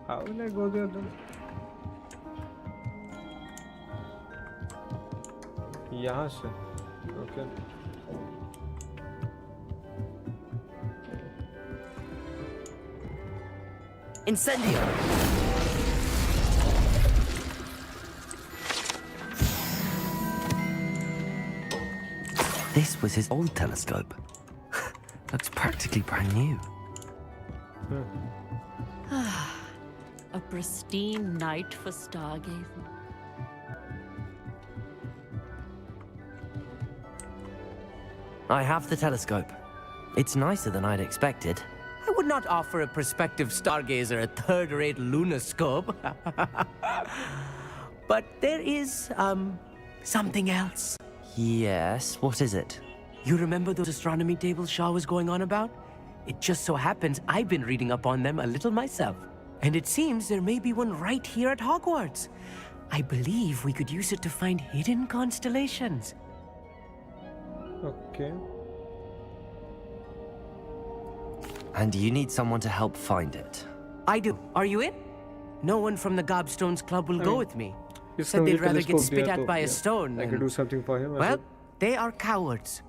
How will I go there then? यहाँ से. Okay. Incendio! This was his old telescope. Looks practically brand new. A pristine night for stargazing. I have the telescope. It's nicer than I'd expected. I would not offer a prospective stargazer a third-rate lunoscope. But there is, something else. Yes, what is it? You remember those astronomy tables Shaw was going on about? It just so happens I've been reading up on them a little myself. And it seems there may be one right here at Hogwarts. I believe we could use it to find hidden constellations. Okay. And you need someone to help find it. I do. Are you in? No one from the Gobstones Club will go with me. Said मुझे they'd rather get telescope spit दिया at तो, by a yeah, stone. I could do something for him. Well, they are cowards.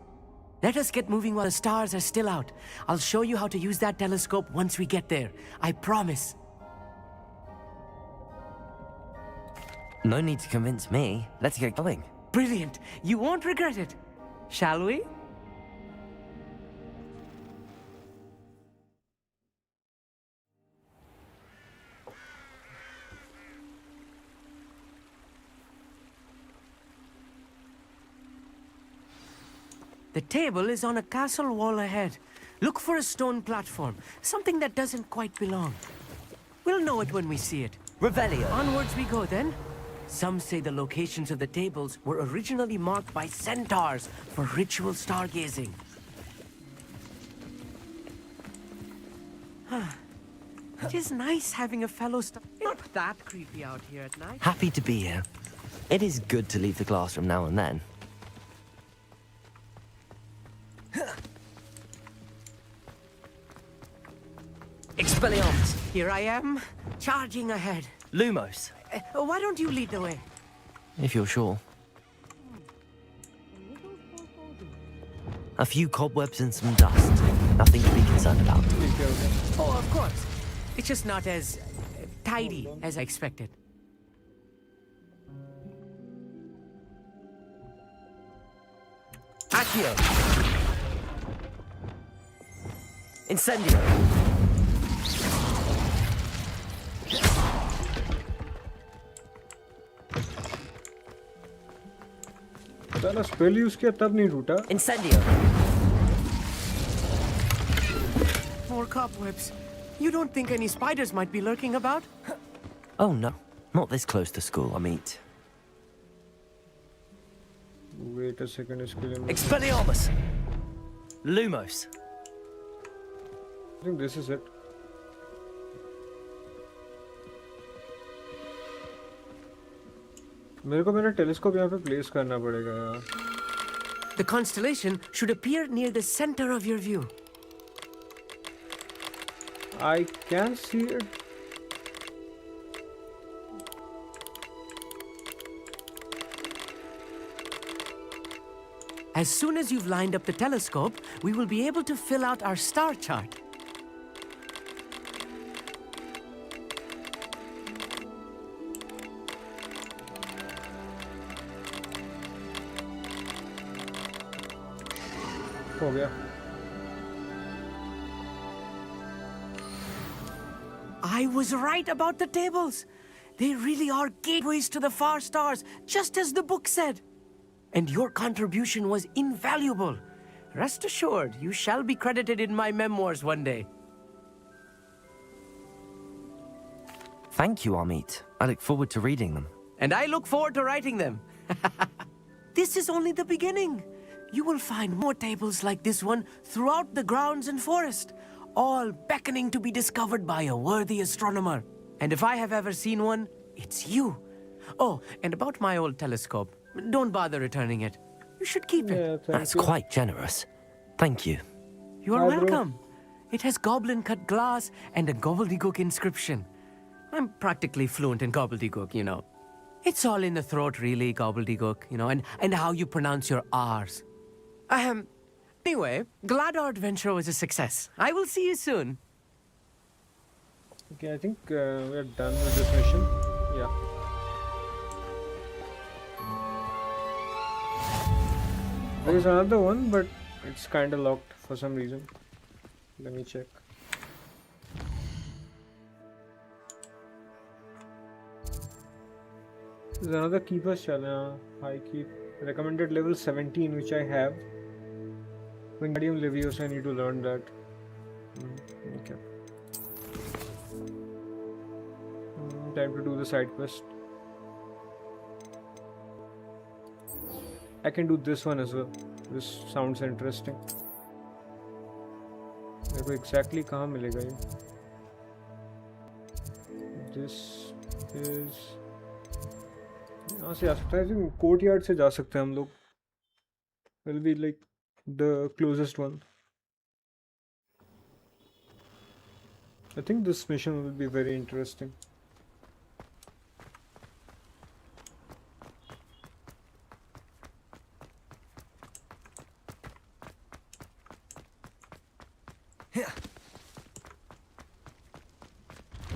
Let us get moving while the stars are still out. I'll show you how to use that telescope once we get there. I promise. No need to convince me. Let's get going. Brilliant. You won't regret it. Shall we? The table is on a castle wall ahead. Look for a stone platform, something that doesn't quite belong. We'll know it when we see it. Revelio. Onwards we go then. Some say the locations of the tables were originally marked by centaurs for ritual stargazing. It is nice having a fellow star. Not that creepy out here at night. Happy to be here. It is good to leave the classroom now and then. Expelliarmus! Here I am, charging ahead. Lumos! Why don't you lead the way? If you're sure. A few cobwebs and some dust. Nothing to be concerned about. Oh, of course. It's just not as tidy as I expected. Accio! Incendio! साला spell use किया तब नहीं टूटा. Incendio! More cobwebs. You don't think any spiders might be lurking about? Oh no, not this close to school, I mean. Wait a second, इसके लिए. Expelliarmus! Lumos! I think this is it. मेरे को मेरा telescope यहाँ पे place करना पड़ेगा यार. The constellation should appear near the center of your view. I can see it. As soon as you've lined up the telescope, we will be able to fill out our star chart. हो गया. I was right about the tables. They really are gateways to the far stars, just as the book said. And your contribution was invaluable. Rest assured, you shall be credited in my memoirs one day. Thank you, Amit. I look forward to reading them. And I look forward to writing them. This is only the beginning. you will find more tables like this one throughout the grounds and forest, all beckoning to be discovered by a worthy astronomer. And if I have ever seen one, it's you. Oh, and about my old telescope, don't bother returning it. You should keep it. That's quite generous. Thank you. You are welcome. It has goblin-cut glass and a gobbledygook inscription. I'm practically fluent in gobbledygook, you know. It's all in the throat, really, gobbledygook, you know, and how you pronounce your R's. Anyway, glad our adventure was a success. I will see you soon. Okay, I think we're done with this mission. Yeah. There's another one, but it's kind of locked for some reason. Let me check. There's another keeper's challenge. High keep. Recommended level 17, which I have. Wingardium Leviosa, I need to learn that. Okay. Time to do the side quest. I can do this one as well. This sounds interesting. मेरे को exactly कहाँ मिलेगा ये? This is यहाँ से आ सकता है, I think courtyard से जा सकते हैं हम लोग. Will be like the closest one. I think this mission will be very interesting.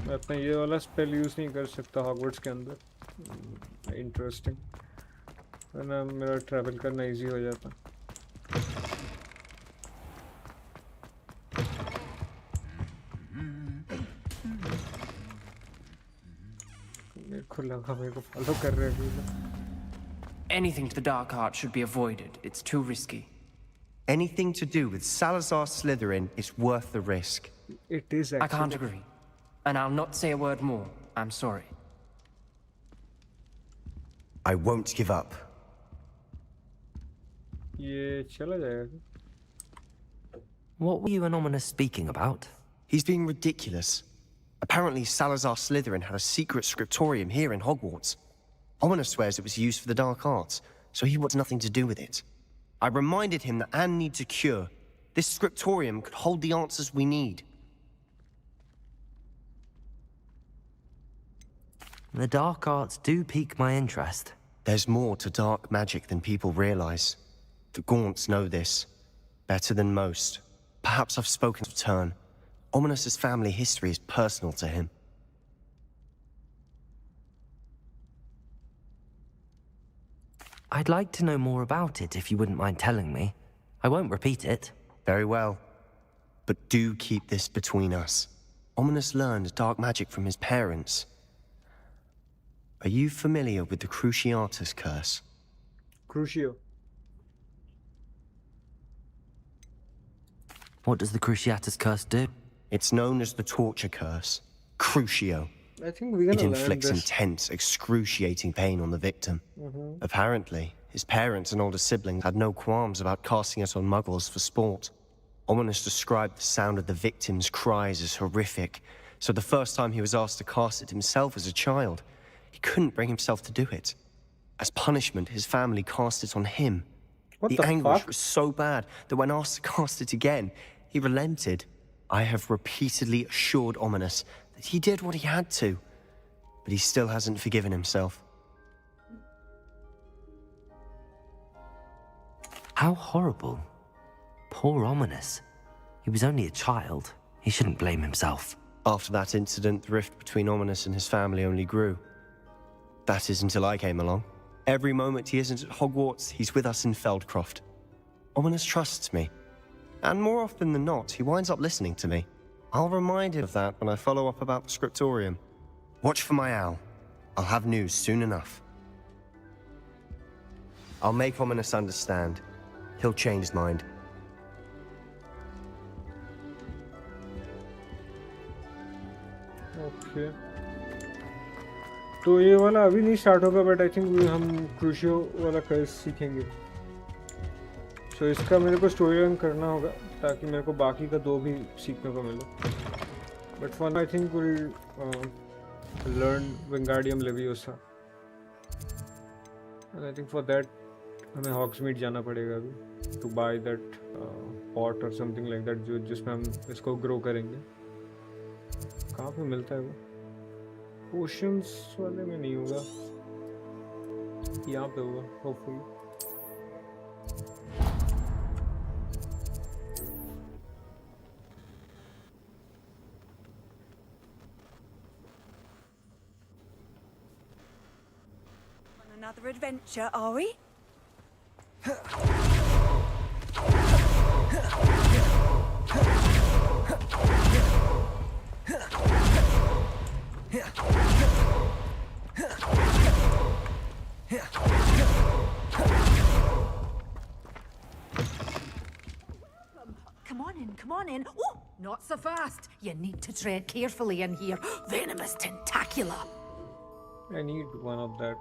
मैं अपना ये वाला स्पेल यूज नहीं कर सकता हॉगवर्ट्स के अंदर. इंटरेस्टिंग. वरना मेरा ट्रैवल करना इजी हो जाता. मेरे को लगा मेरे को फॉलो कर रहे हैं. Anything to the dark art should be avoided. It's too risky. Anything to do with Salazar Slytherin is worth the risk. It is actually. I can't agree. And I'll not say a word more. I'm sorry. I won't give up. ये चला जाएगा. What were you and Ominous speaking about? He's being ridiculous. Apparently Salazar Slytherin had a secret scriptorium here in Hogwarts. Ominous swears it was used for the dark arts, so he wants nothing to do with it. I reminded him that Anne needs a cure. This scriptorium could hold the answers we need. The dark arts do pique my interest. There's more to dark magic than people realize. The Gaunts know this better than most. Perhaps I've spoken of turn. Ominous's family history is personal to him. I'd like to know more about it if you wouldn't mind telling me. I won't repeat it. Very well. But do keep this between us. Ominous learned dark magic from his parents. Are you familiar with the Cruciatus curse? Crucio. What does the Cruciatus curse do? It's known as the torture curse. Crucio. I think we're gonna It learn inflicts this. intense, excruciating pain on the victim. Apparently, his parents and older siblings had no qualms about casting it on muggles for sport. Ominous described the sound of the victim's cries as horrific, so the first time he was asked to cast it himself as a child, he couldn't bring himself to do it. As punishment, his family cast it on him. What The the anguish fuck? was so bad that when asked to cast it again, he relented. I have repeatedly assured Ominous that he did what he had to, but he still hasn't forgiven himself. How horrible. Poor Ominous. He was only a child. He shouldn't blame himself. After that incident, the rift between Ominous and his family only grew. That is until I came along. Every moment he isn't at Hogwarts, he's with us in Feldcroft. Ominous trusts me. And more often than not, he winds up listening to me. I'll remind him of that when I follow up about the scriptorium. Watch for my owl. I'll have news soon enough. I'll make Ominous understand. He'll change his mind. Okay. तो ये वाला अभी नहीं start होगा, but I think हम क्रूशियो वाला कर्स सीखेंगे. So इसका मेरे को स्टोरी लाइन करना होगा ताकि मेरे को बाकी का 2 भी सीखने को मिले. But for now, I think we'll learn Wingardium Leviosa. And I think for that हमें Hogsmeade जाना पड़ेगा अभी to buy that pot or something like that जो जिसमें हम इसको grow करेंगे. कहाँ पे मिलता है वो? Potions वाले में नहीं होगा. यहाँ पे होगा hopefully. Another adventure, are we? Come on in. Oh, not so fast. You need to tread carefully in here. Venomous tentacula. I need one of that.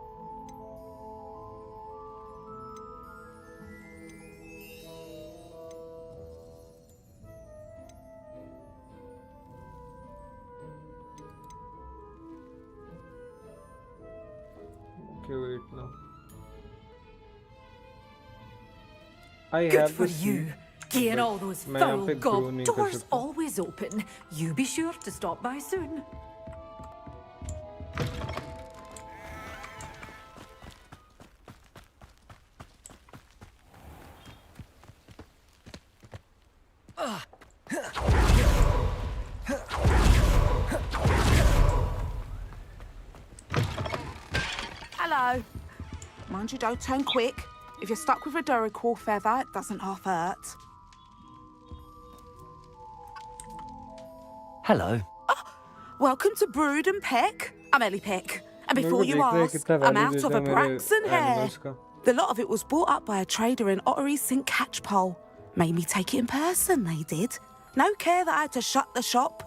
Okay, wait now. I Good have for the you. seed, Getting but all those मैं यहाँ foul पे grow gob. नहीं कर Doors सकता. always open. You be sure to stop by soon. Hello. Mind you, don't turn quick. If you're stuck with a Duracell feather, it doesn't half hurt. Hello. Welcome to Brood and Peck. I'm Ellie Peck. And मेरे before को you देखना है ask, कितना I'm value out देता of है a मेरे Braxton hair. animals का. The lot of it was bought up by a trader in Ottery St. Catchpole. Made me take it in person, they did. No care that I had to shut the shop.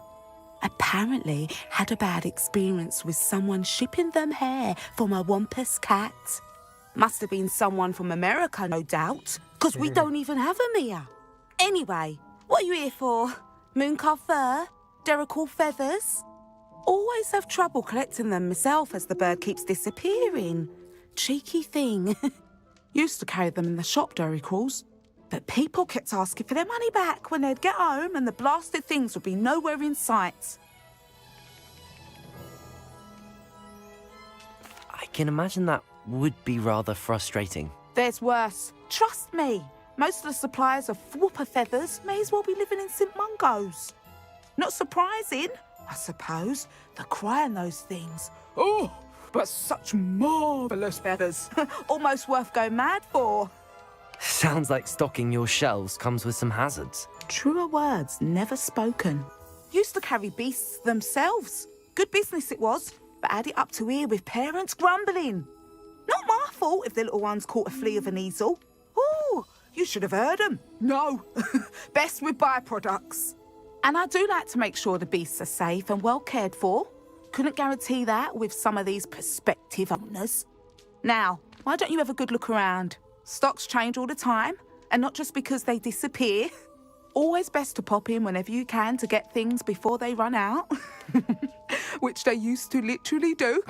Apparently had a bad experience with someone shipping them hair for my Wampus cat. Must have been someone from America, no doubt, because we don't even have them here. Anyway, what are you here for? Mooncar fur? Duracell feathers? Always have trouble collecting them myself as the bird keeps disappearing. Cheeky thing. Used to carry them in the shop, Duracells. But people kept asking for their money back when they'd get home and the blasted things would be nowhere in sight. I can imagine that would be rather frustrating. There's worse. Trust me. Most of the suppliers of whooper feathers may as well be living in St. Mungo's. Not surprising, I suppose, the cry on those things. Oh, but such marvellous feathers. Almost worth going mad for. Sounds like stocking your shelves comes with some hazards. Truer words never spoken. Used to carry beasts themselves. Good business it was, but had it up to here with parents grumbling. Not my fault if the little ones caught a flea of an easel. Ooh, you should have heard them. No, best with byproducts. And I do like to make sure the beasts are safe and well cared for. Couldn't guarantee that with some of these prospective owners. Now, why don't you have a good look around? Stocks change all the time, and not just because they disappear. Always best to pop in whenever you can to get things before they run out. Which they used to literally do.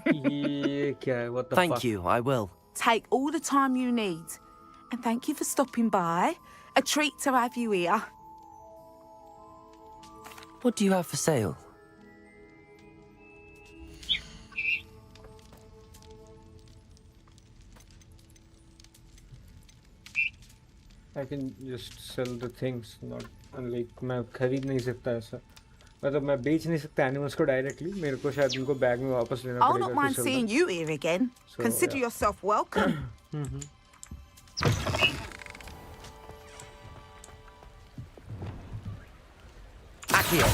ये क्या है? What the Thank fuck? you, I will. Take all the time you need. And thank you for stopping by. A treat to have you here. What do you have for sale? I can just sell the things, not like मैं खरीद नहीं सकता ऐसा. मतलब मैं बेच नहीं सकता एनिमल्स को डायरेक्टली. मेरे को शायद उनको बैग में वापस लेना I'll पड़ेगा. not mind seeing you here again. So, Consider yeah. yourself welcome. Accio!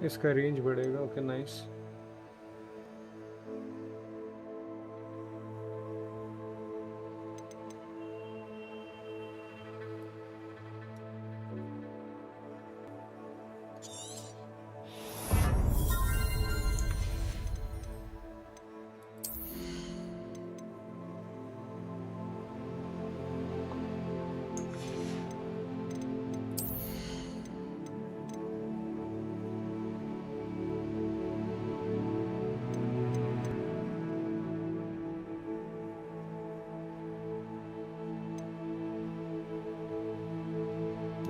इसका रेंज बढ़ेगा. Okay nice.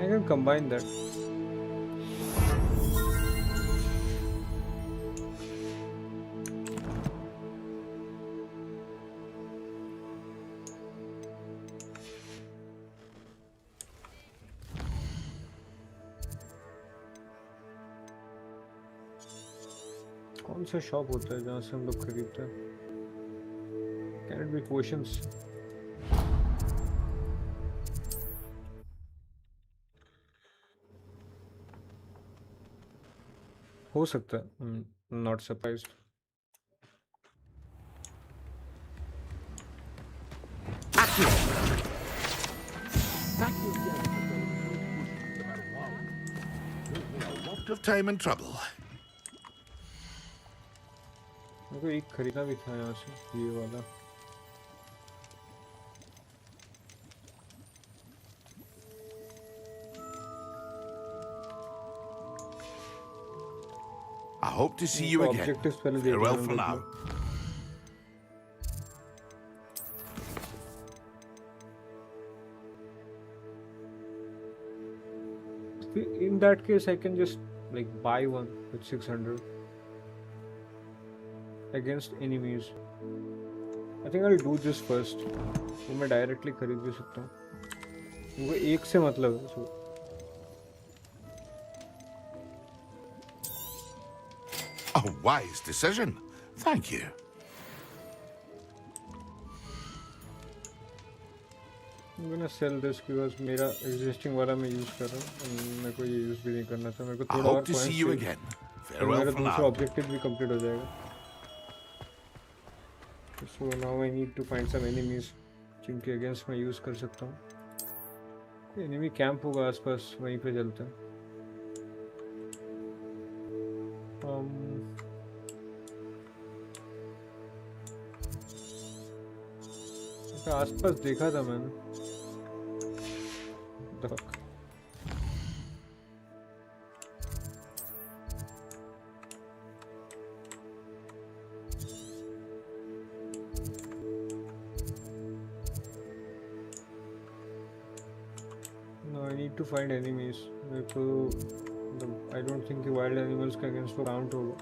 I can combine that. कौन सा शॉप होता है जहाँ से हम लोग खरीदते हैं? Can it be potions? हो सकता है. I'm not surprised. Lot of time and trouble. मेरे को एक खरीदना भी था यहाँ से, ये वाला. I hope to see you again. Farewell for now. In that case, I can just like buy one with 600 against enemies. I think I'll do this first. वो मैं directly खरीद भी सकता हूँ. वो एक से मतलब है. So A wise decision. Thank you. I'm gonna sell this because मेरा existing वाला मैं use कर रहा हूँ. मेरे को ये use भी नहीं करना था. मेरे को थोड़ा और coins चाहिए. मेरा दूसरा objective भी complete हो जाएगा. So now I need to find some enemies जिनके against मैं use कर सकता हूँ. कोई enemy camp होगा आसपास, वहीं पे चलते हैं. आसपास देखा था मैंने. No, I need to find enemies. मेरे को I don't think कि wild animals का against वो count होगा.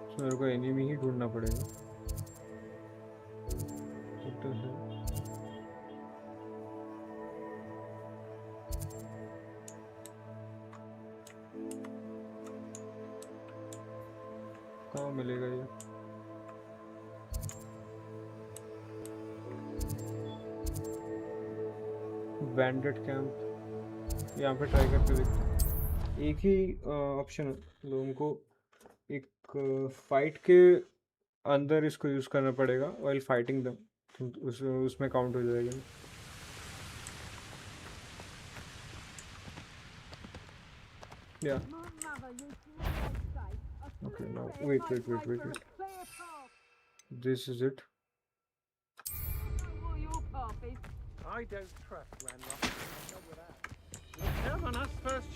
So मेरे को enemy ही ढूंढना पड़ेगा. कहाँ मिलेगा ये? बैंडेड कैंप. यहाँ पे ट्राई करके देखते हैं. एक ही ऑप्शन है लोगों को. एक फाइट के अंदर इसको यूज करना पड़ेगा while fighting them. उसमें काउंट हो जाएगा. Yeah. Okay, now wait. This is it. I don't trust Ranrock. Come on us first.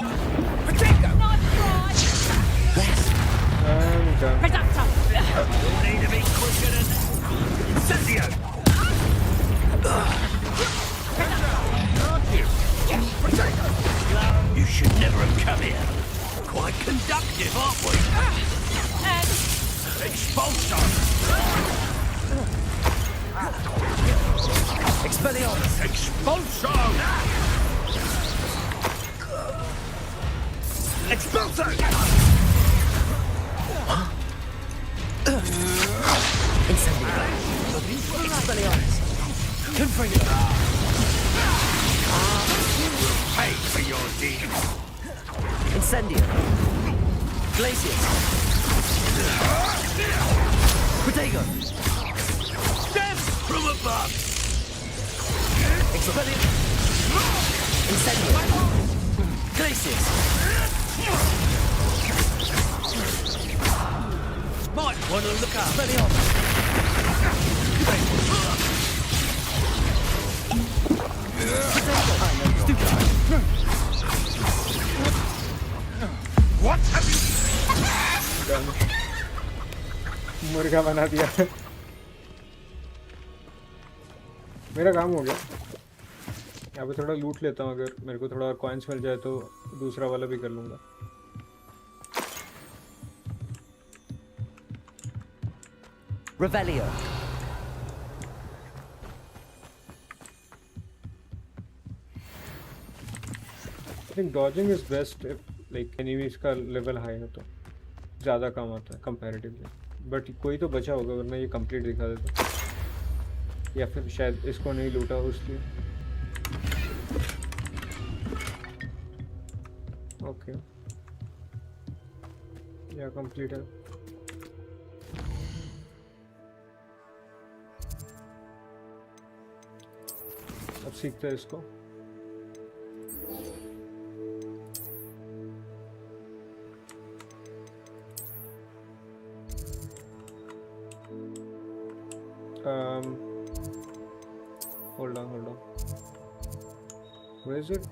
And done. You'll need to be quicker than Incendio. You should never have come here. Quite conductive, aren't we? Expulso! Expelliarmus! Expulso! Expulso! Incendio! Expelliarmus! Confringo! Pay for your deeds! Incendio! Glacius. Protego. Death from above. Expellium. Incendio. Glacius. Might want to look out. Expellium. What have you... मुर्गा बना दिया। मेरा काम हो गया। यहाँ पे थोड़ा लूट लेता हूँ, अगर मेरे को थोड़ा और कॉइन्स मिल जाए तो दूसरा वाला भी कर लूँगा। Revelio. I think dodging is best if like enemies का level high है तो ज़्यादा काम आता है comparatively. But कोई तो बचा होगा वरना ये complete दिखा देता, या फिर शायद इसको नहीं लूटा उसलिए। Okay. या complete है। अब सीखते हैं इसको। Hold on. Where is it?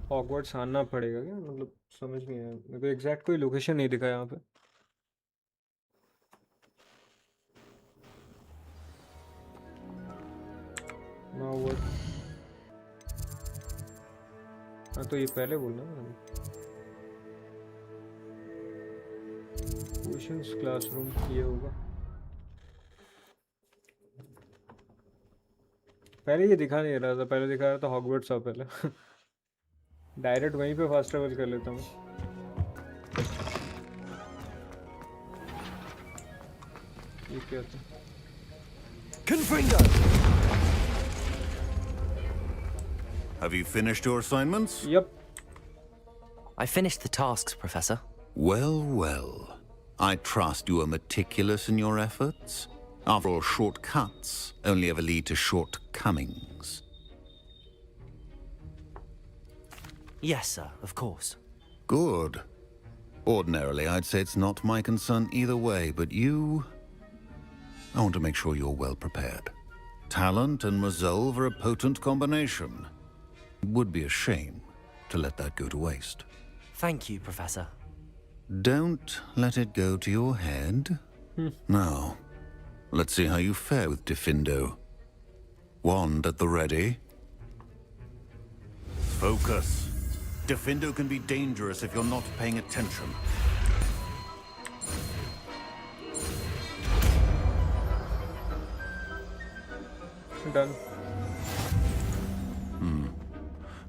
Hogwarts आना पड़ेगा क्या? मतलब समझ नहीं आया मेरे को, एग्जैक्ट कोई लोकेशन नहीं दिखा यहाँ पे। Now what? हाँ तो ये पहले बोलना ना। Ocean's क्लासरूम ये होगा। पहले ये दिखा नहीं रहा था, पहले दिखा रहा था हॉगवर्ट्स था पहले। डायरेक्ट वहीं पे फास्ट ट्रैवल कर लेता हूँ। ये क्या था? Confringo. Have you finished your assignments? Yep. I finished the tasks, Professor. Well. I trust you are meticulous in your efforts. After all, shortcuts only ever lead to shortcomings. Yes, sir, of course. Good. Ordinarily, I'd say it's not my concern either way, but you... I want to make sure you're well prepared. Talent and resolve are a potent combination. It would be a shame to let that go to waste. Thank you, Professor. Don't let it go to your head. Now, let's see how you fare with Diffindo. Wand at the ready. Focus. Diffindo can be dangerous if you're not paying attention. Done.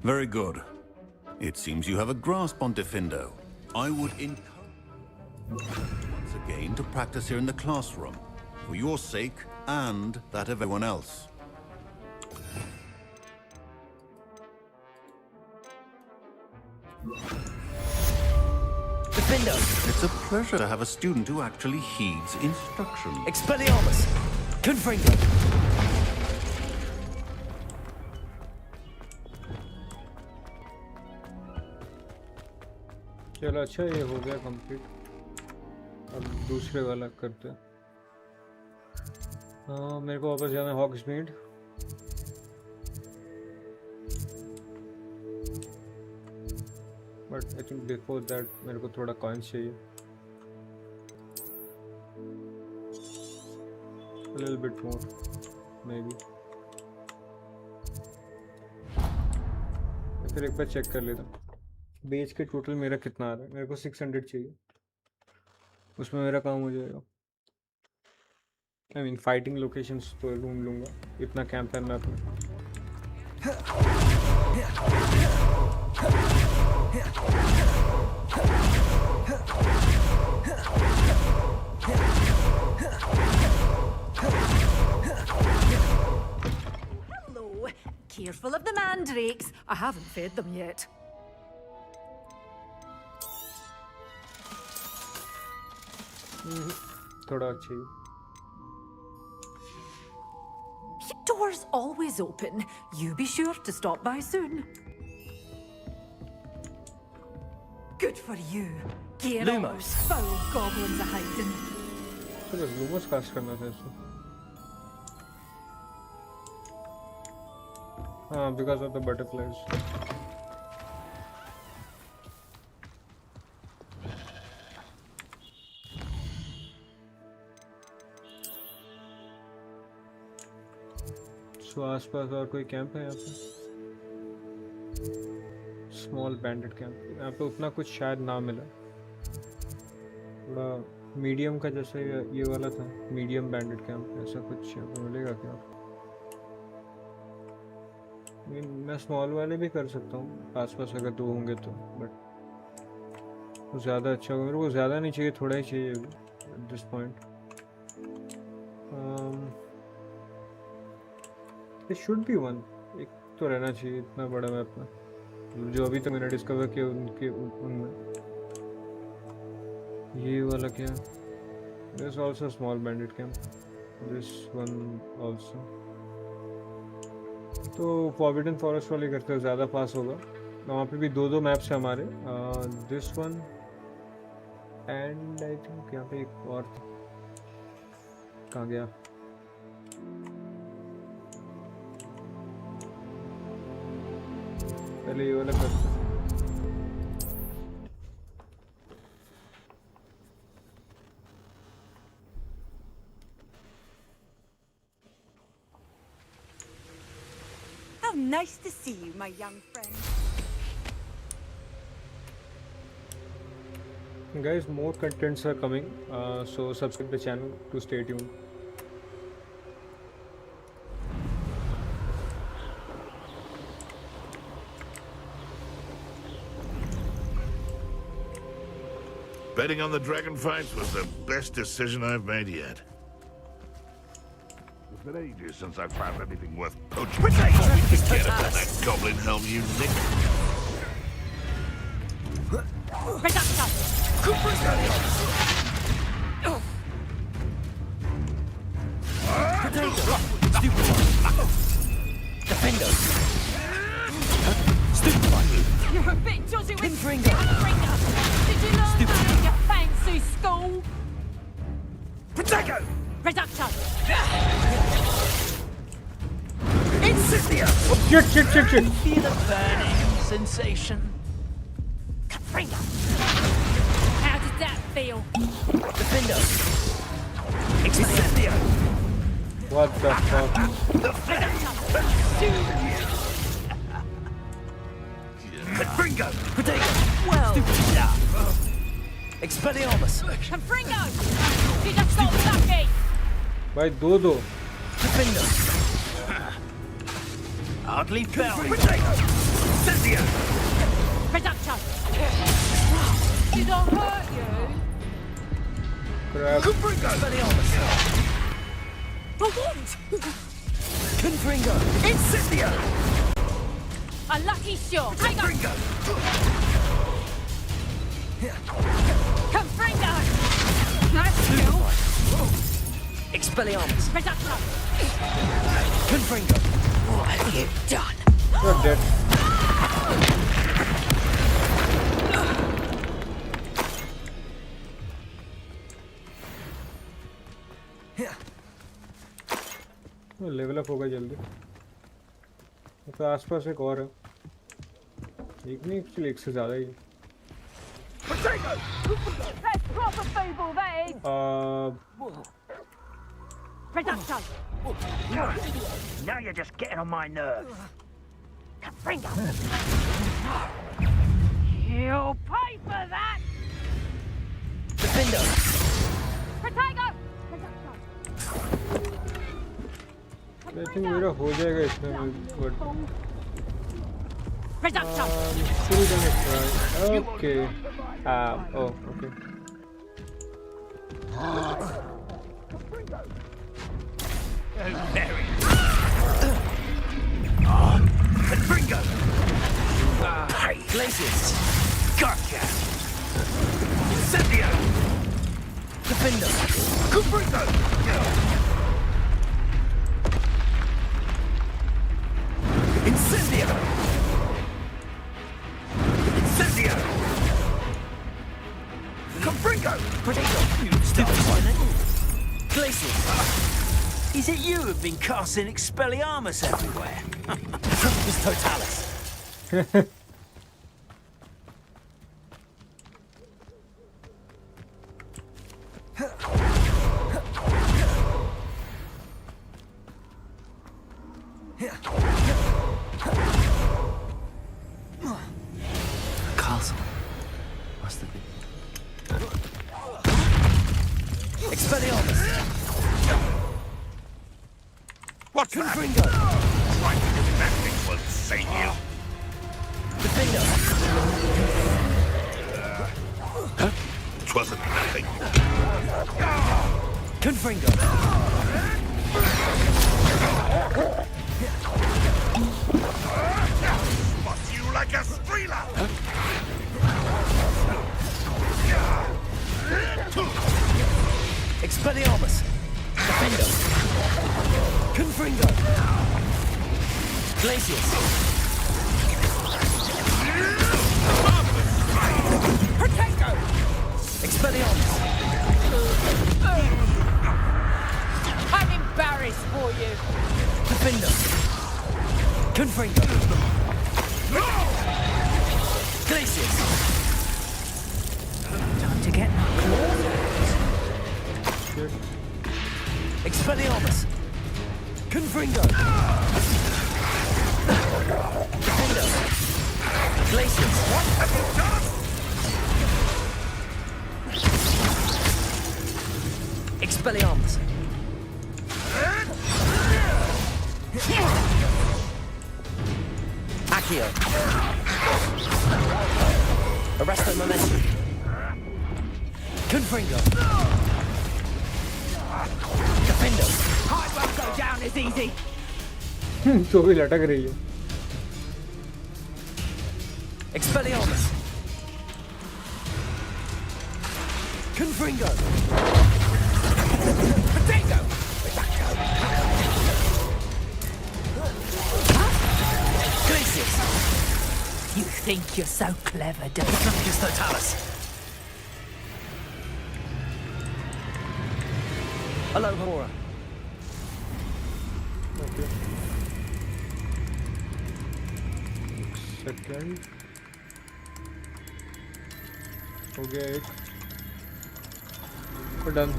Very good. It seems you have a grasp on Diffindo. I would encourage you once again to practice here in the classroom, for your sake and that of everyone else. Diffindo. It's a pleasure to have a student who actually heeds instruction. Expelliarmus. Confringo. चलो अच्छा, ये हो गया complete. अब दूसरे वाला करते हैं। हाँ, मेरे को वापस जाना है Hogsmeade. But I think before that मेरे को थोड़ा कॉइन्स चाहिए। A little bit more, maybe. फिर एक बार चेक कर लेता हूँ बेच के टोटल मेरा कितना आ रहा है। मेरे को 600 चाहिए, उसमें मेरा काम हो जाएगा। आई मीन फाइटिंग लोकेशंस तो ढूंढ लूँगा, इतना कैंप करना अपने। Hello. Careful all of the mandrakes. I haven't fed them yet. थोड़ा अच्छी. Your door's always open. You be sure to stop by soon. Good for you. Get Lumos. Foul goblins are hiding. So बस Lumos cast करना था इसको. हाँ, because of the butterflies. So आसपास और कोई कैंप है यहाँ पे? Small banded camp. यहाँ पे उतना कुछ शायद ना मिला. थोड़ा मीडियम का जैसे ये वाला था, मीडियम बैंडेड कैंप, ऐसा कुछ यहाँ पे मिलेगा क्या? मैं स्मॉल वाले भी कर सकता हूँ आसपास अगर 2 होंगे तो, बट वो ज़्यादा अच्छा होगा. मेरे को ज़्यादा नहीं चाहिए, थोड़ा ही चाहिए at this point. There should be one. एक तो रहना चाहिए इतना बड़ा मैप में, जो अभी तक मैंने डिस्कवर किया उनके उनमें. ये वाला क्या? There's also a small bandit camp. This one also. तो Forbidden Forest वाले करते हो, ज़्यादा पास होगा. वहाँ पे भी 2 मैप्स हैं हमारे. This one and I think यहाँ पे एक और कहाँ गया? पहले ये वाला करते हैं. How nice to see you, my young friend. Guys, more contents are coming, so subscribe the channel to stay tuned. Betting on the dragon fights was the best decision I've made yet. It's been ages since I've found anything worth poaching. Forget about that goblin helm, you nick. Defender. Stupid one. You're a bit jolly with Finger. Did you learn that in your fancy school? Protego! Reduction. Incendio! Shit! Feel a burning sensation. Finger. How did that feel? Defender! Incendio! What the fuck? Confringo! Protego. Well. Stupid stuff. Expelliarmus. Confringo! You just got lucky! भाई 2. Defender. Hardly fell. Incendio! Reduction! Did I hurt you? Crap. Expelliarmus. For what? Confringo. Incendio! A lucky shot! Confringo! Confringo! Nice skill! Expelliarmus. Reduction! Confringo. What have you done? You're dead. Level up होगा जल्दी. तो आसपास एक और है, एक नहीं actually एक से ज़्यादा ही. That's proper feeble, that is! Reduction! Now you're just getting on my nerves. Confringo! You'll pay for that! Defender. Protego! I think मेरा हो जाएगा इसमें, but Reduction! still gonna try. Okay. Oh, okay. Confringo! Glacius! Gotcha! Incendio! Defender! Confringo! Incendio! Incendio! Confringo! Protego! You stupid one! Glacius! Is it you who've been casting Expelliarmus everywhere? Patrificus Totalis! Castle. Must have been. Expelliarmus! What Confringo? Right, tactics won't save you. Defender! It wasn't nothing. Confringo! Spot you like a streeler! Expelliarmus! Defender! Confringo! Glacius! Protego! Expelliarmus! I'm embarrassed for you. Defender! Confringo! Glacius! Time to get close. Expelliarmus! Confringo! Defender! Glacius! What have you done? Expelliarmus! Accio! Arresto momentum! Confringo! Defender! I won't go down as easy. तो भी लटक रही है. Expelliarmus! Confringo! Protego! Glacius! You think you're so clever, don't you? Patrificus Totalis! Hello, Hora. Okay. Second. हो गया एक. We're done.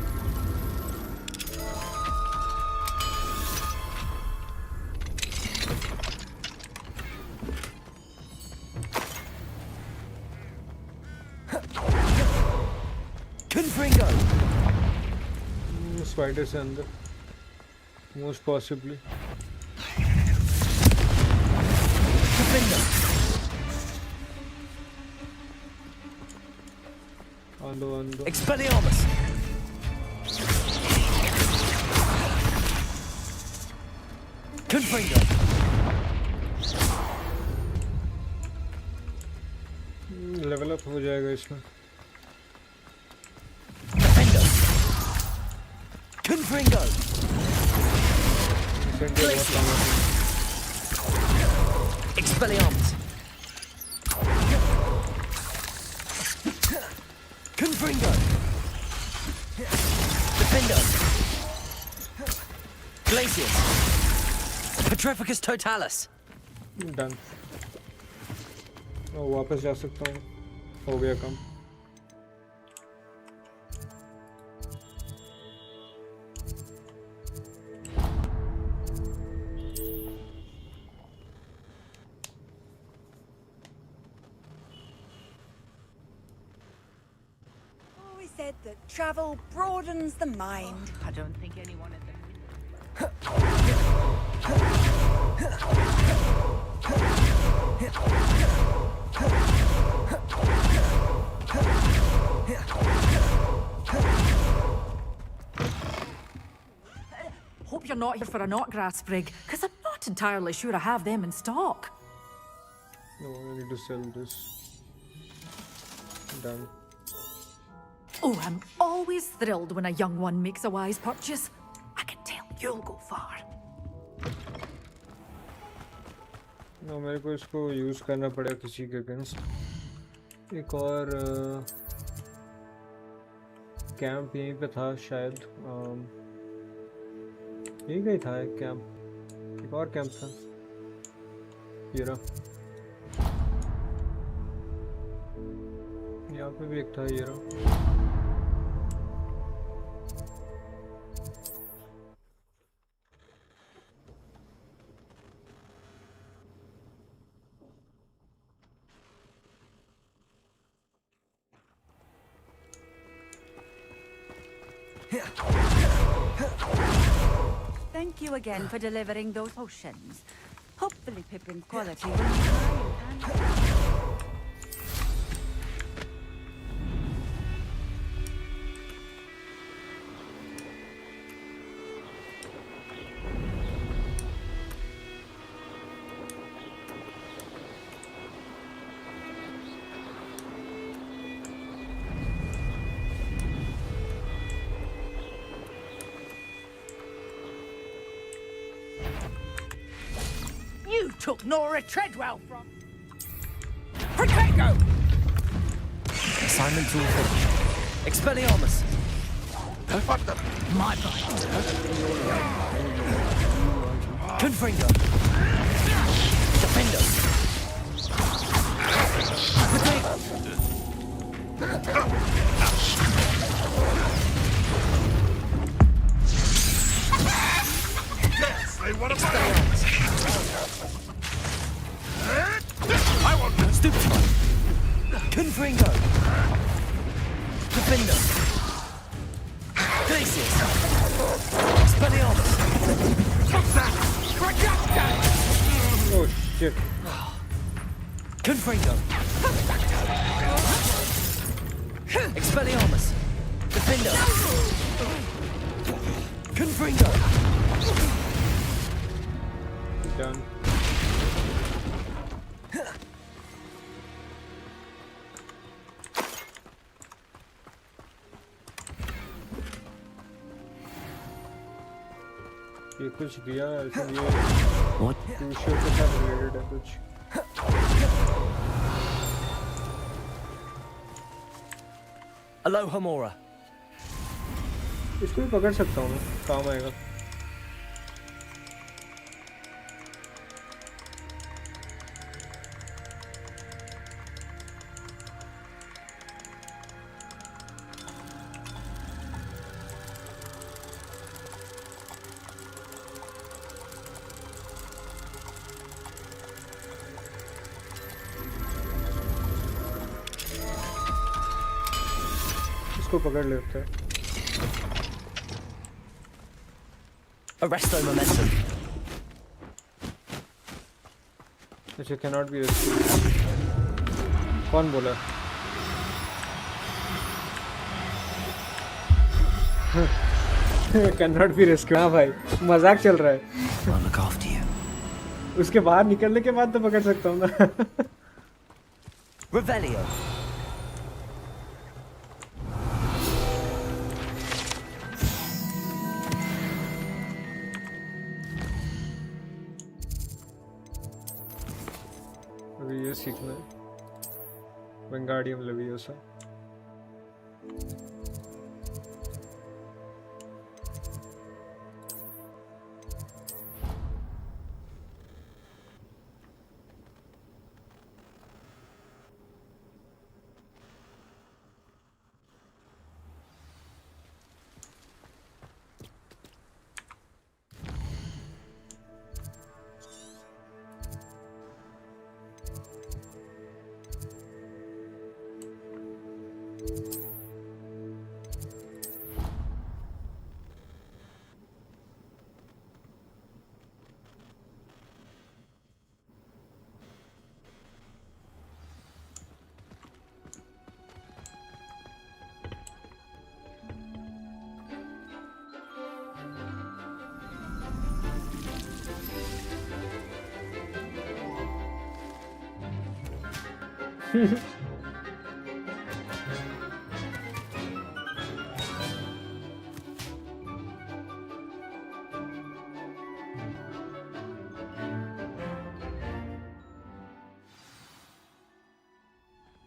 Confringo! Spider से अंदर. Most possibly. Defender! Ando. Expelliarmus! Confringo! Level up हो जाएगा इसमें. Defender! Confringo! Expelliarmus! Confringo! Defender! Glacius! Patrificus Totalis! Done. मैं वापस जा सकता हूँ. हो गया काम. Always said that travel broadens the mind. I don't think anyone at the Hope you're not here for an autograph sprig, because I'm not entirely sure I have them in stock. No, I need to sell this. Done. Oh, I'm always thrilled when a young one makes a wise purchase. I can tell you'll go far. No, मेरे को इसको use करना पड़ेगा किसी के against. एक और camp यहीं पे था शायद। यहीं कहीं था एक कैंप, एक और कैंप था ये रहा, यहाँ पे भी एक था ये रहा। Thank you again for delivering those potions. Hopefully Pippin's quality will be high and... You took Nora Treadwell from... Protego! Assignment's all finished. Expelliarmus! My bite. Confringo! Defender! Yes, they want to buy. I want to Stupefy! Confringo! Defender! Glacius! Expelliarmus! Oh shit! Confringo! Expelliarmus! Defender! Confringo! Done. ये कुछ दिया है, I think ये What? crucial के साथ related है कुछ। Aloha Mora. इसको भी पकड़ सकता हूँ मैं, काम आएगा। इसको पकड़ लेते हैं। Arresto momentum. अच्छा, cannot be rescued. कौन बोला? cannot be rescued. हाँ भाई, मजाक चल रहा है। I'll look after you. उसके बाहर निकलने के बाद तो पकड़ सकता हूँ ना। Revelio. अभी ये सीखना है। Wingardium Leviosa.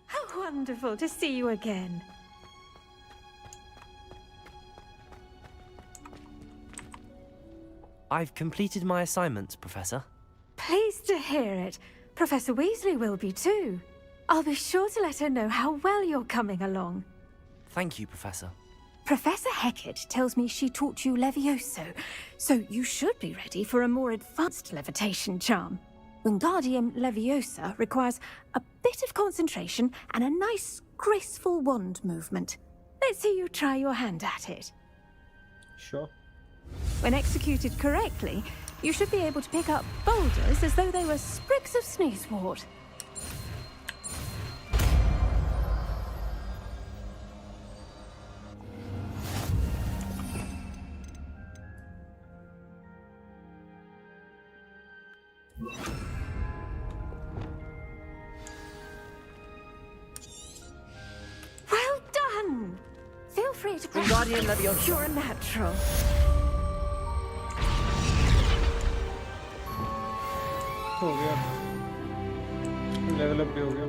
How wonderful to see you again. I've completed my assignments, Professor. Pleased to hear it. Professor Weasley will be too. I'll be sure to let her know how well you're coming along. Thank you, Professor. Professor Hecat tells me she taught you Levioso, so you should be ready for a more advanced levitation charm. Wingardium Leviosa requires a bit of concentration and a nice, graceful wand movement. Let's see you try your hand at it. Sure. When executed correctly, you should be able to pick up boulders as though they were sprigs of sneezewort. Well done! Feel free to practice. Wingardium Leviosa. You're a natural. हो गया level up भी हो गया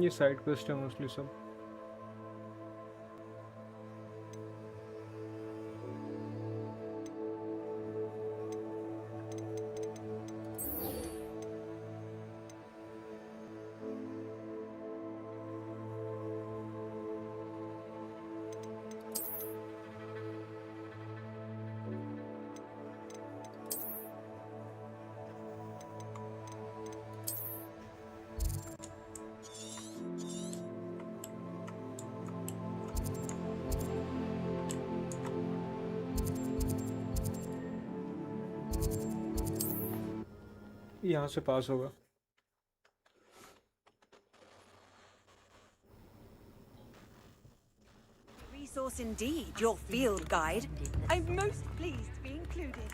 ये side quest है mostly सब यहाँ से पास होगा Resource indeed, your field guide. I'm most pleased to be included.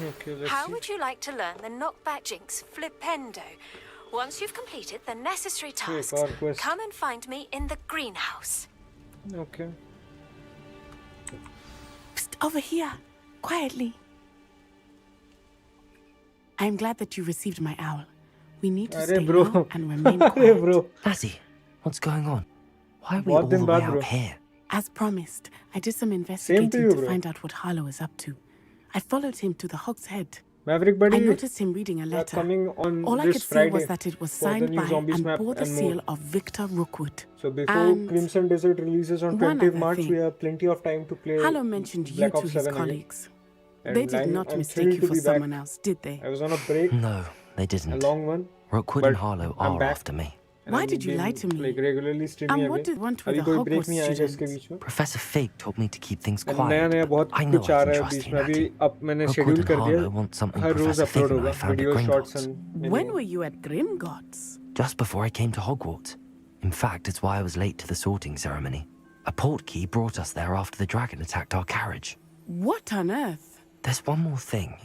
Okay, let's How see. would you like to learn the knockback jinx Flipendo? Once you've completed the necessary tasks, और quest. come and find me in the greenhouse. Okay. Psst, over here, quietly. I'm glad that you received my owl. We need to stay low and remain quiet. bro. Lazzy, what's going on? Why are we बहुत all दिन the way बाद, out bro. here? As promised, I did some investigating you, to bro. find out what Harlow is up to. I followed him to the Hog's Head. Maverick buddy, I noticed him reading a we are letter. coming on All I this could see Friday was that it was for the signed new by Zombies and map bore the and seal more. of Victor Rookwood. So before And Crimson Desert releases on one 20th other March, thing. we have plenty of time to play Harlow mentioned you Black to Ops his 7 again. colleagues. And They did not I'm mistake thrilled you to for be someone back. else, did they? I was on a break, No, they a didn't. long one, Rookwood but and Harlow I'm are back. after me. Why did you lie to me? Like regularly streaming And what again. do you want with अभी a कोई break Hogwarts नहीं आएगा इसके student? बीच में. Professor Fig told me to keep things नया quiet. नया बहुत I know कुछ I आ can रहा है trust बीच in में. अभी that. अब मैंने Rookwood schedule and कर दिया. Harlow want something her rose Professor Fig upload and होगा. I found at Video shorts Gringotts. and When were you at Grimgott's? Just before I came to Hogwarts. In fact, it's why I was late to the sorting ceremony. A portkey brought us there after the dragon attacked our carriage. What on earth? There's one more thing.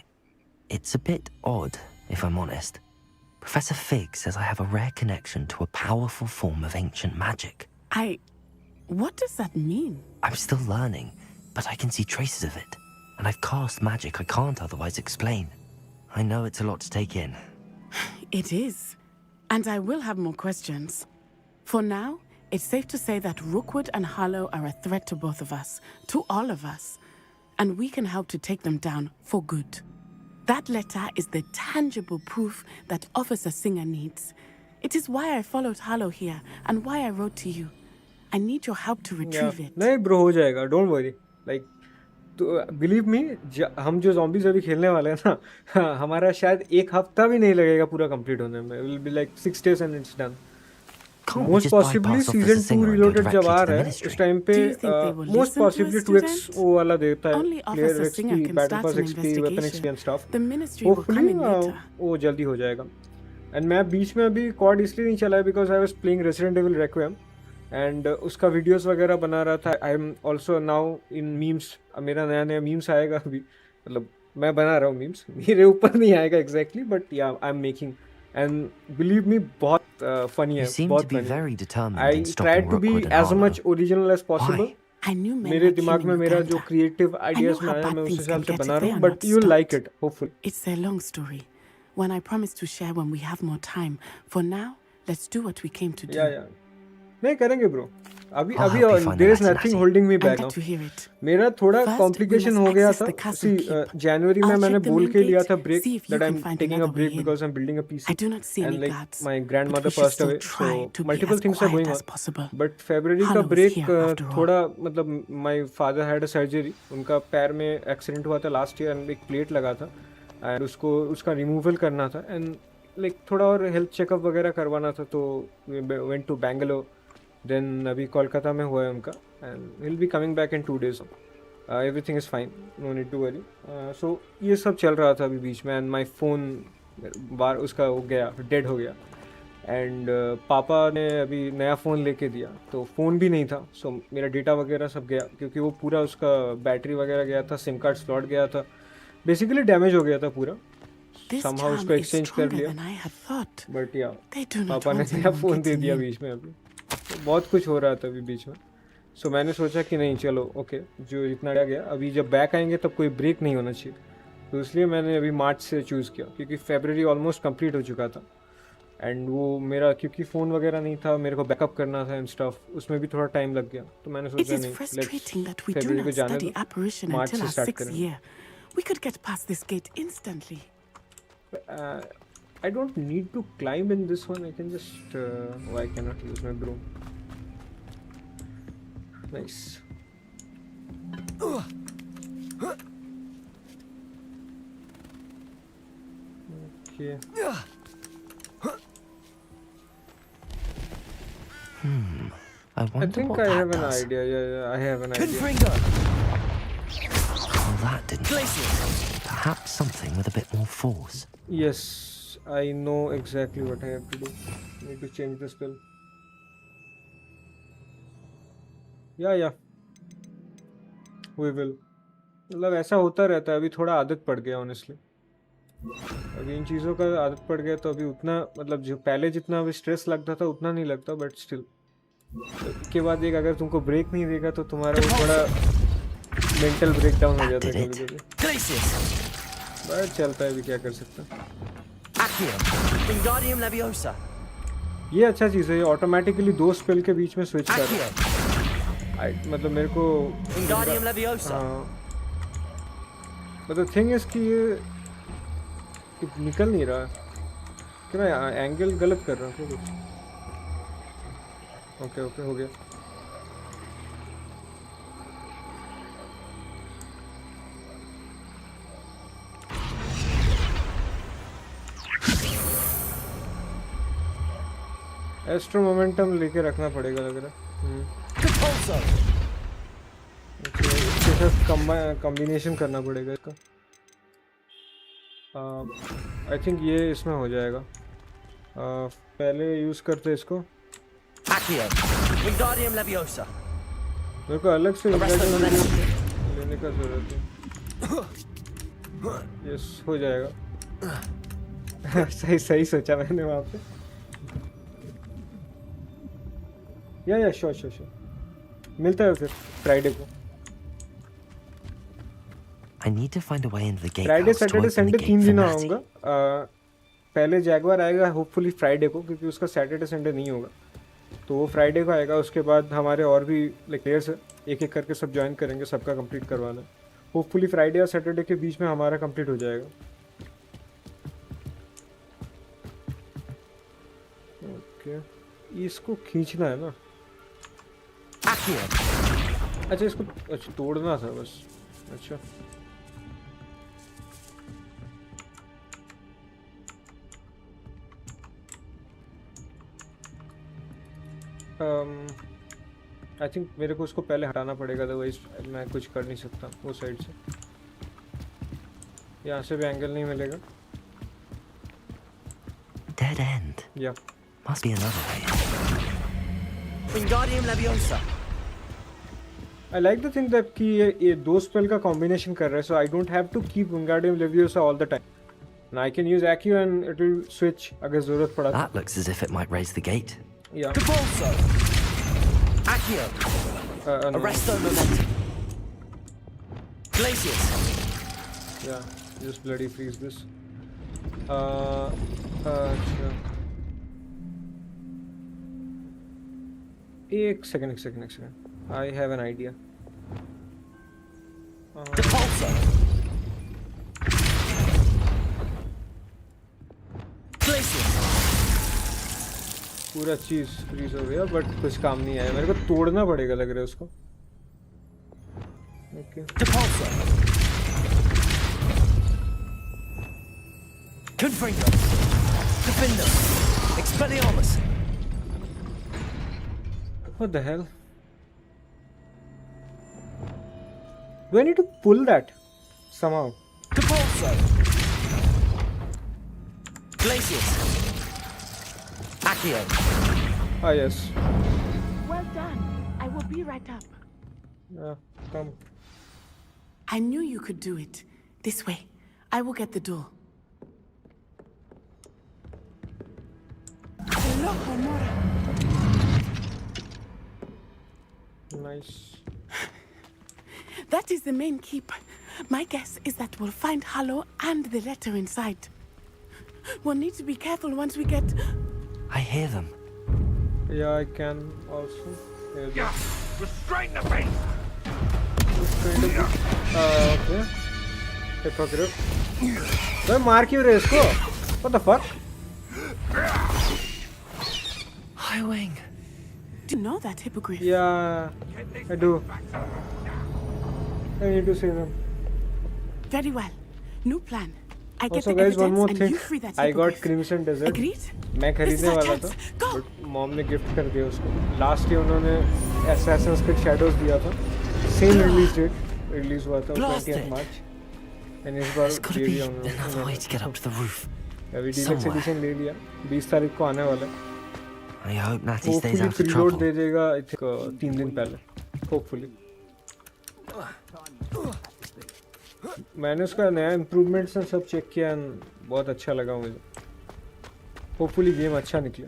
It's a bit odd, if I'm honest. Professor Fig says I have a rare connection to a powerful form of ancient magic. What does that mean? I'm still learning, but I can see traces of it. And I've cast magic I can't otherwise explain. I know it's a lot to take in. It is. And I will have more questions. For now, it's safe to say that Rookwood and Harlow are a threat to both of us, to all of us. And we can help to take them down for good. That letter is the tangible proof that Officer Singer needs. It is why I followed Harlow here and why I wrote to you. I need your help to retrieve it. नहीं bro हो जाएगा. Don't worry. Like तो believe me, हम जो zombies अभी खेलने वाले हैं ना, हमारा शायद एक हफ्ता भी नहीं लगेगा पूरा complete होने में. It will be like 6 days and it's done. Most possibly season 2 reloaded जब आ रहा है उस टाइम पे most possibly 2x वो वाला देता है player XP, battle pass XP, weapon XP and stuff. Hopefully वो जल्दी हो जाएगा. And मैं बीच में अभी COD इसलिए नहीं चला है because I was playing Resident Evil Requiem and उसका videos वगैरह बना रहा था. I am also now in memes. मेरा नया नया memes आएगा अभी, मतलब मैं बना रहा हूँ memes. मेरे ऊपर नहीं आएगा exactly but yeah I am making. And believe me, बहुत funny है, बहुत funny. I tried to be as much original as possible. मेरे दिमाग में मेरा जो creative ideas में आया मैं उस हिसाब से बना रहा हूँ, but you'll like it, hopefully. It's a long story, one I promise to share when we have more time. For now, let's do what we came to do. Yeah. नहीं करेंगे bro. अभी there is nothing holding me back now. मेरा थोड़ा complication हो गया था. See, January में मैंने बोल के लिया था break that I'm taking a break because I'm building a PC and like my grandmother passed away, so multiple things are going on. But February का break थोड़ा मतलब my father had a surgery. उनका पैर में accident हुआ था last year and एक plate लगा था and उसको उसका removal करना था and like थोड़ा और health checkup वगैरह करवाना था तो we went to Bangalore. Then अभी कोलकाता में हुआ है उनका and he'll be coming back in 2 days. Everything is fine, no need to worry. So ये सब चल रहा था अभी बीच में and my phone बार उसका हो गया dead हो गया and पापा ने अभी नया फ़ोन लेके दिया तो फ़ोन भी नहीं था so मेरा डेटा वगैरह सब गया क्योंकि वो पूरा उसका बैटरी वगैरह गया था सिम कार्ड स्लॉट गया था बेसिकली डैमेज हो गया था पूरा somehow उसको एक्सचेंज कर लिया बट या पापा ने नया फ़ोन दे दिया बीच में अभी तो बहुत कुछ हो रहा था अभी बीच में सो मैंने सोचा कि नहीं चलो ओके जो जितना गया अभी जब बैक आएंगे तब कोई ब्रेक नहीं होना चाहिए तो इसलिए मैंने अभी मार्च से चूज़ किया क्योंकि फरवरी ऑलमोस्ट कंप्लीट हो चुका था एंड वो मेरा क्योंकि फ़ोन वगैरह नहीं था मेरे को बैकअप करना था एंड स्टफ उसमें भी थोड़ा टाइम लग गया तो मैंने सोचा नहीं फरवरी को जाने दो मार्च से स्टार्ट करेंगे I don't need to climb in this one. I can just. Why cannot use my broom? Nice. Okay. I think I have an idea. Yeah, I have an idea. Well, that didn't. Perhaps something with a bit more force. Yes. I know exactly what I have to do. I need to change the spell. Yeah. We will. मतलब ऐसा होता रहता है अभी थोड़ा आदत पड़ गया ऑनेस्टली अभी इन चीज़ों का आदत पड़ गया तो अभी उतना मतलब जो पहले जितना अभी स्ट्रेस लगता था उतना नहीं लगता बट स्टिल के बाद एक अगर तुमको ब्रेक नहीं देगा तो तुम्हारा वो थोड़ा मेंटल ब्रेकडाउन हो जाता है कभी बट चलता है अभी क्या कर सकता ये अच्छा चीज़ है ये ऑटोमेटिकली 2 स्पेल के बीच में स्विच कर रहा है मतलब मेरे को मतलब थिंग इज कि ये निकल नहीं रहा कि मैं एंगल गलत कर रहा हूँ क्या कुछ ओके हो गया एस्ट्रो मोमेंटम लेके रखना पड़ेगा लग रहा है। इसके साथ कॉम्बिनेशन करना पड़ेगा इसका। आई थिंक ये इसमें हो जाएगा। पहले यूज करते इसको। मेरे को अलग से लेने का जरूरत है। यस हो जाएगा। सही सोचा मैंने वहाँ पे। या श्योर मिलता है फिर फ्राइडे को। I need to find a way into the gatehouse Friday to Saturday open the Sunday gate 3 for दिन Natty. आऊँगा। पहले जैगवार आएगा होपफुली फ्राइडे को, क्योंकि उसका सैटरडे संडे नहीं होगा, तो वो फ्राइडे को आएगा। उसके बाद हमारे और भी लाइक प्लेयर्स एक एक करके सब ज्वाइन करेंगे, सबका कंप्लीट करवाना है। होपफुली फ्राइडे और सैटरडे के बीच में हमारा कंप्लीट हो जाएगा। ओके इसको खींचना है ना। अच्छा इसको तोड़ना था बस। अच्छा आई थिंक मेरे को उसको पहले हटाना पड़ेगा, अदरवाइज मैं कुछ कर नहीं सकता वो साइड से। यहाँ से भी एंगल नहीं मिलेगा। Dead end. Yeah. Must be another way. Wingardium Leviosa. I like the thing that कि ये दो स्पेल का कॉम्बिनेशन कर रहा है, so I don't have to keep Wingardium Leviosa all the time. And I can use Accio and it will switch अगर ज़रूरत पड़ा। That looks as if it might raise the gate. Yeah. Depulso. Accio. No. Arresto Momentum. Glacius. Yeah, just bloody freeze this. अच्छा एक second I have an idea. Depulso. Glacius. पूरा चीज freeze हो गया but कुछ काम नहीं आया। मेरे को तोड़ना पड़ेगा लग रहा है उसको। Okay Depulso. Confringo. Defender. Expelliarmus. What the hell? Do I need to pull that somehow? Depulso. Glacius. Accio. Ah yes. Well done. I will be right up. Yeah, come. I knew you could do it. This way. I will get the door. Hello, Honora. Nice. That is the main keep. My guess is that we'll find Hallow and the letter inside. We'll need to be careful once we get... I hear them. Yeah, I can also hear them. Restrain the beast! Okay. Hippogriff. Why मार क्यों रहे इसको? What the fuck? Highwing. Do you know that hippogriff? Yeah, I do. I need to see them. Very well. New plan. I get Also the guys, one evidence more and thing. you free that I got hippogriff. Crimson Desert. Agreed? मैं खरीदने वाला था, but mom ने gift कर दिया उसको। Last year उन्होंने Assassin's Creed Shadows दिया था। सेम रिलीज डेट रिलीज हुआ था 20th मार्च। एंड इस बार Gotta be another way to get up to the roof. अभी डीलक्स एडिशन ले लिया। 20 तारीख को आने वाला है। I hope Natty stays out of preload trouble. दे देगा आई थिंक 3 दिन पहले होपफुली। मैंने उसका नया इम्प्रूवमेंट्स और सब चेक किया एंड बहुत अच्छा लगा मुझे। होपफुली गेम अच्छा निकले।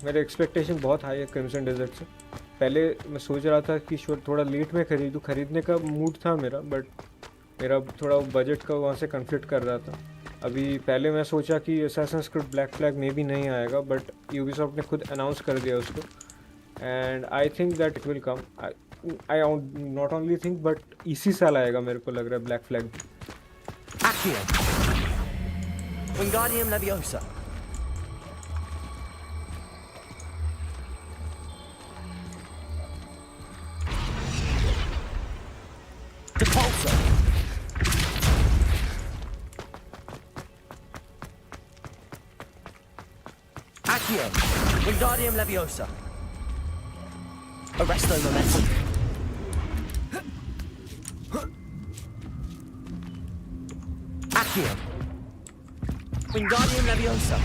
मेरे एक्सपेक्टेशन बहुत हाई है क्रिम्सन डेजर्ट से। पहले मैं सोच रहा था कि थोड़ा लेट में खरीदूँ, खरीदने का मूड था मेरा, बट मेरा थोड़ा बजट का वहाँ से कन्फ्लिक्ट कर रहा था। अभी पहले मैं सोचा कि Assassin's Creed ब्लैक फ्लैग में भी नहीं आएगा, बट यूबीसॉफ्ट ने खुद अनाउंस कर दिया उसको and I think that it will come. I not only think but इसी साल आएगा मेरे को लग रहा है black flag. Accio. Wingardium Leviosa. Depulso. Accio. Wingardium Leviosa. Arresto Momentum. Accio. Wingardium Leviosa.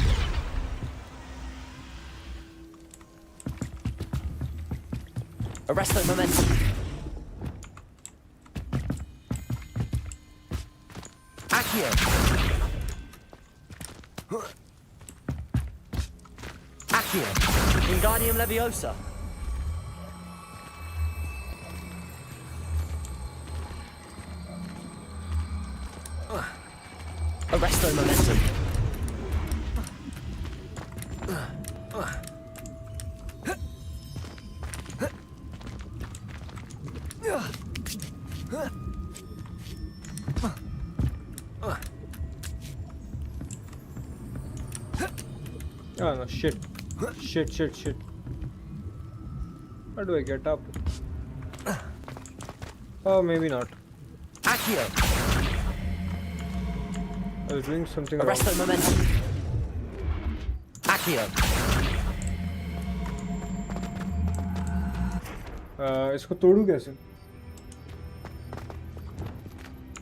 Arresto Momentum. Accio. Accio. Wingardium Leviosa. Arresto Momentum. Oh no, shit. Shit. How do I get up? Oh, maybe not. Accio. I was doing something wrong. Arresto Momentum. Accio. इसको तोड़ू कैसे?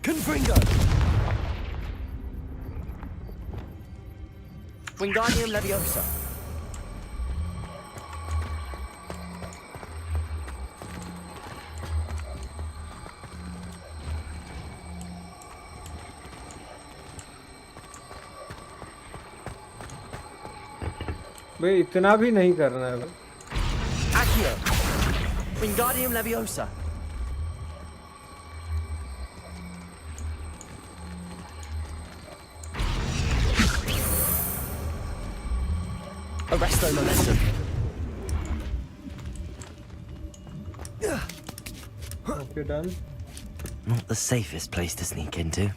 Confringo. Wingardium Leviosa. भाई इतना भी नहीं करना है भाई. Accio. Wingardium Leviosa. Arresto Momentum. Okay, done. Not the safest place to sneak into.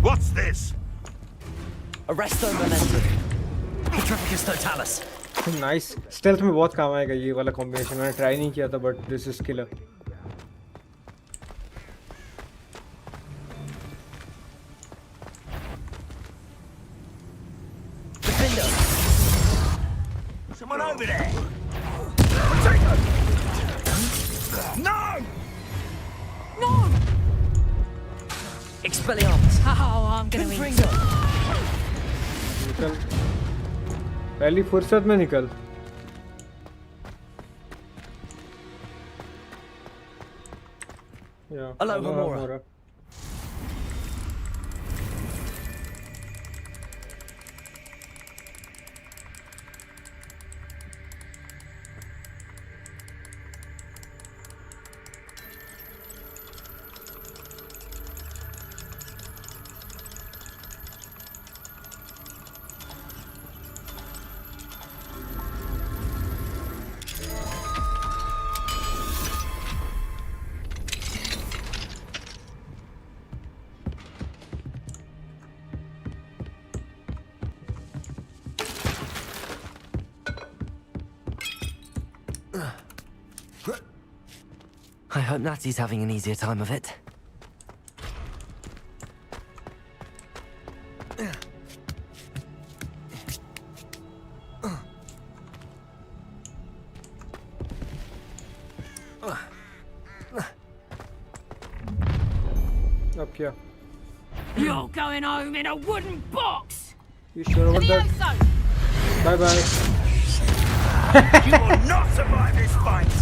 What's this? Arresto Momentum. Petrificus Totalis. Nice. Stealth में बहुत काम आएगा ये वाला combination. मैंने try नहीं किया था, but this is killer. Someone over there! No! No! Expelliarmus. Oh, I'm gonna win. निकल. पहली फुर्सत में निकल. Yeah. Alohomora. I hope Natty's having an easier time of it. अब क्या? You're going home in a wooden box! You sure about that? Bye bye. You will not survive this fight!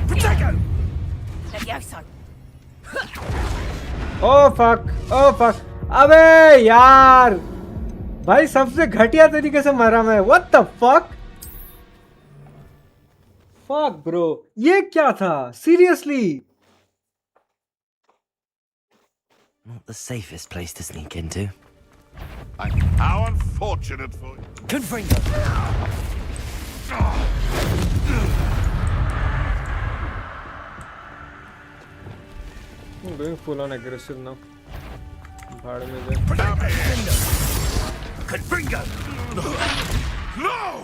Protego! Levioso! Oh fuck! Oh fuck! अबे यार! भाई सबसे घटिया तरीके से मरा मैं. What the fuck? Fuck bro! ये क्या था? Seriously? Not the safest place to sneak into. How unfortunate for you. Confringo. I'm going full on aggressive now. भाड़ में जाए. Confringo! No!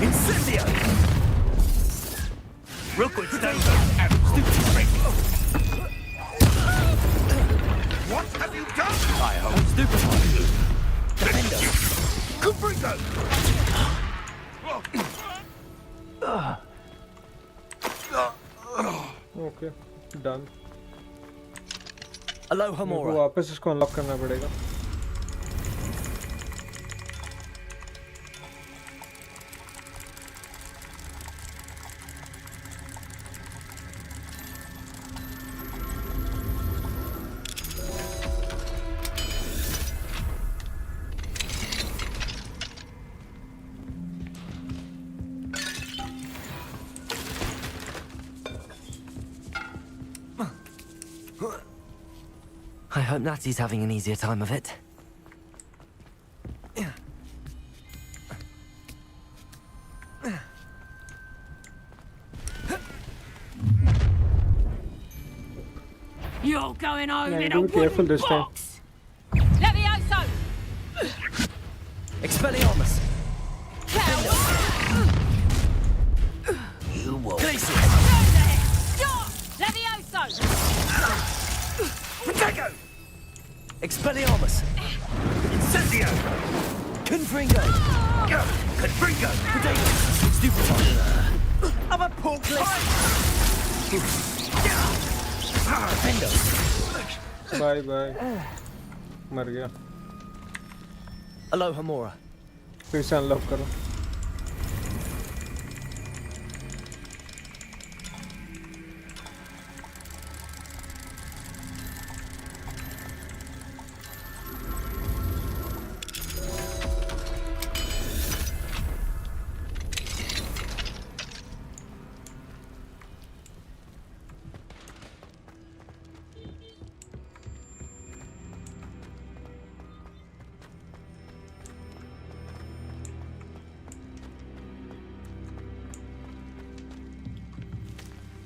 Incendio! Rookwood stays and stupid trick. What have you done? I hope stupefied. Confringo! Okay done. Aloha मेरे को Mora. वापस इसको unlock करना पड़ेगा। I hope Natty's having an easier time of it. You're going home Yeah, in do a be careful wooden this time. box! Levioso! Expelliarmus. You won't. Glacius. Stop! Levioso! Protego! Expelliarmus. Incendio! Confringo. Confringo! Stupefy. I'm a porkless. Bye bye. मर गया। Aloha Mora. फिर से unlock करो।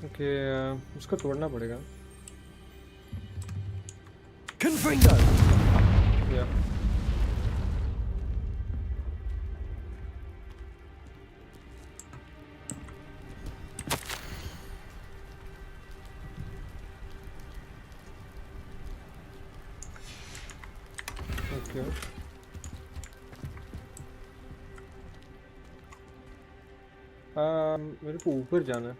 Okay उसको तोड़ना पड़ेगा। Confringo. या okay मेरे को ऊपर जाना है।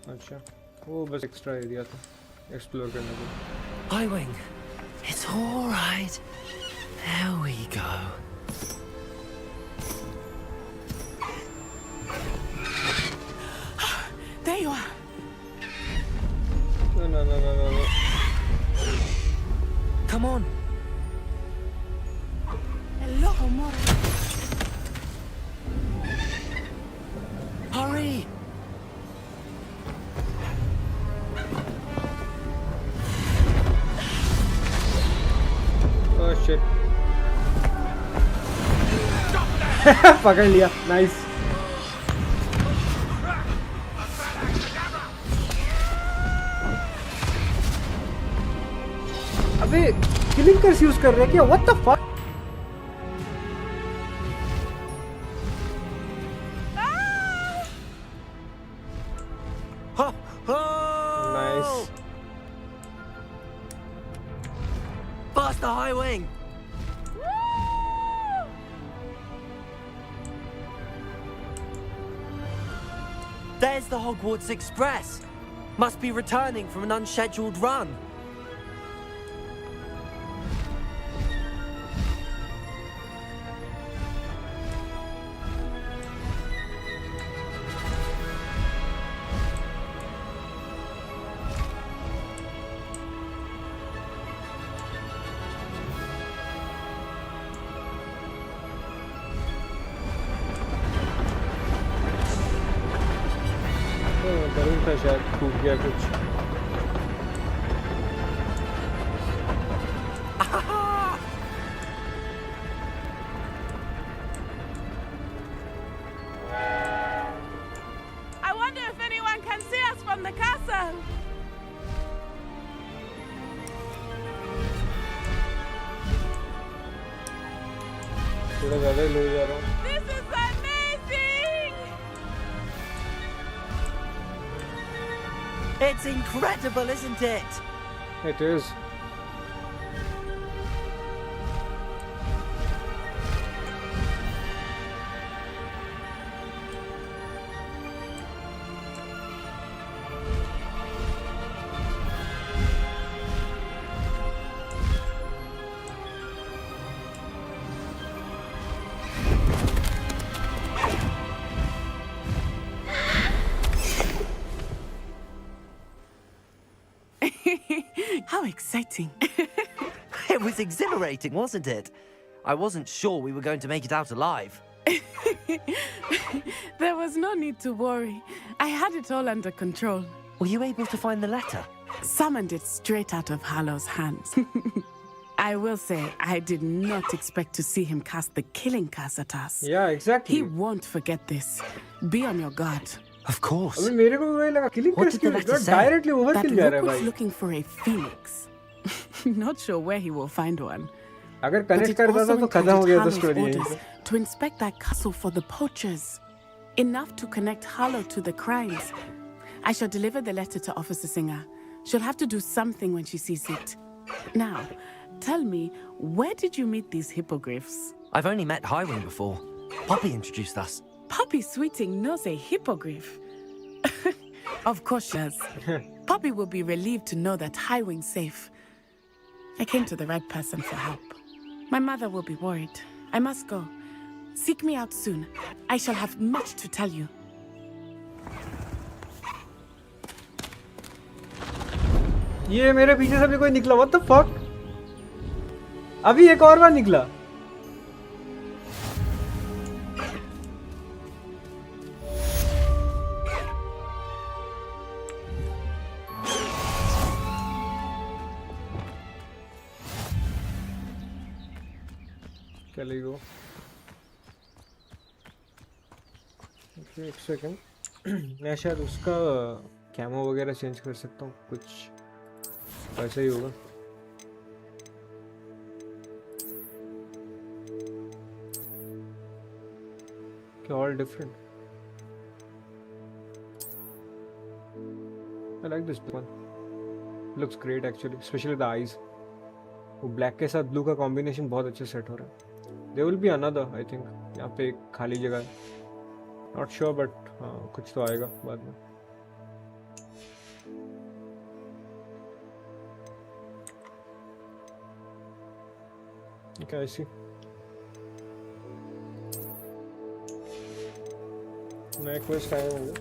अच्छा वो बस एक्स्ट्रा एरिया था एक्सप्लोर करने के लिए। Highwing. It's all right. There we go. There you are. No. Come on. Hello, Mora. Hurry. Oh shit. पकड़ लिया नाइस। अबे किलिंग कर्स यूज कर रहे हैं क्या? What the fuck? Nice. Faster, Highwing. There's the Hogwarts Express. Must be returning from an unscheduled run. Balloon था शायद टूट गया कुछ। I wonder if anyone can see us from the castle. थोड़ा ज़्यादा ही लो जा रहा हूँ। This is amazing! It's incredible, isn't it? It is. How exciting. It was exhilarating, wasn't it? I wasn't sure we were going to make it out alive. There was no need to worry. I had it all under control. Were you able to find the letter? Summoned it straight out of Hallow's hands. I will say, I did not expect to see him cast the killing curse at us. Yeah, exactly. He won't forget this. Be on your guard. Of course. अबे मेरे को वही लगा killing curse क्यों directly overkill जा रहा है That भाई. looking for a phoenix. Not sure where he will find one. अगर connect करता था तो खत्म हो गया था story यहीं पे. To inspect that castle for the poachers. Enough to connect Harlow to the crimes. I shall deliver the letter to Officer Singer. She'll have to do something when she sees it. Now, tell me, where did you meet these hippogriffs? I've only met Highwing before. Poppy introduced us. Poppy Sweeting knows a hippogriff. Of course she does. Poppy will be relieved to know that Highwing's safe. I came to the right person for help. My mother will be worried. I must go. Seek me out soon. I shall have much to tell you. ये मेरे पीछे से भी कोई निकला. What the fuck? अभी एक और बार निकला. चले गो. एक सेकंड. मैं शायद उसका कैमो वगैरह चेंज कर सकता हूँ. कुछ ऐसा ही होगा. क्या all different. I like this one. Looks great actually, especially the eyes. वो ब्लैक के साथ ब्लू का कॉम्बिनेशन बहुत अच्छे सेट हो रहा है. There will be another, I think. यहाँ पे एक खाली जगह है. Not sure, but कुछ तो आएगा बाद में. Okay, I see. नया क्वेस्ट आया होगा.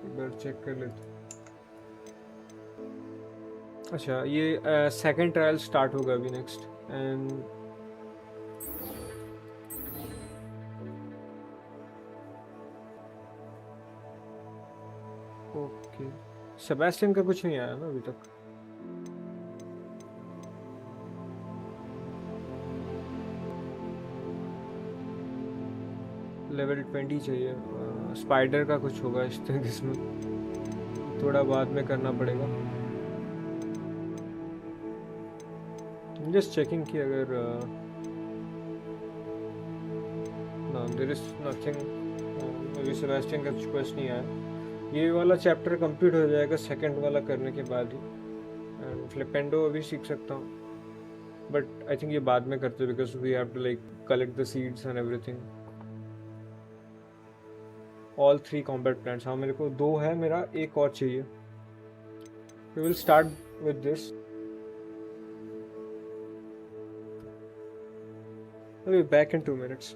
एक बार चेक कर लेते. अच्छा, ये सेकंड ट्रायल स्टार्ट होगा अभी नेक्स्ट. एंड ओके, सेबेस्टियन का कुछ नहीं आया ना अभी तक. लेवल 20 चाहिए. स्पाइडर का कुछ होगा इसमें. थोड़ा बाद में करना पड़ेगा. जस्ट चेकिंग कि अगर no, there is nothing. अभी सेबेस्टियन का कुछ क्वेश्चन नहीं आया. ये वाला चैप्टर कंप्लीट हो जाएगा सेकंड वाला करने के बाद ही. एंड फ्लिपेंडो अभी सीख सकता हूँ, बट आई थिंक ये बाद में करते because we have to like collect the seeds and everything. All 3 combat plants. हाँ, मेरे को 2 है. मेरा एक और चाहिए. We will start with this. I'll be back in 2 minutes.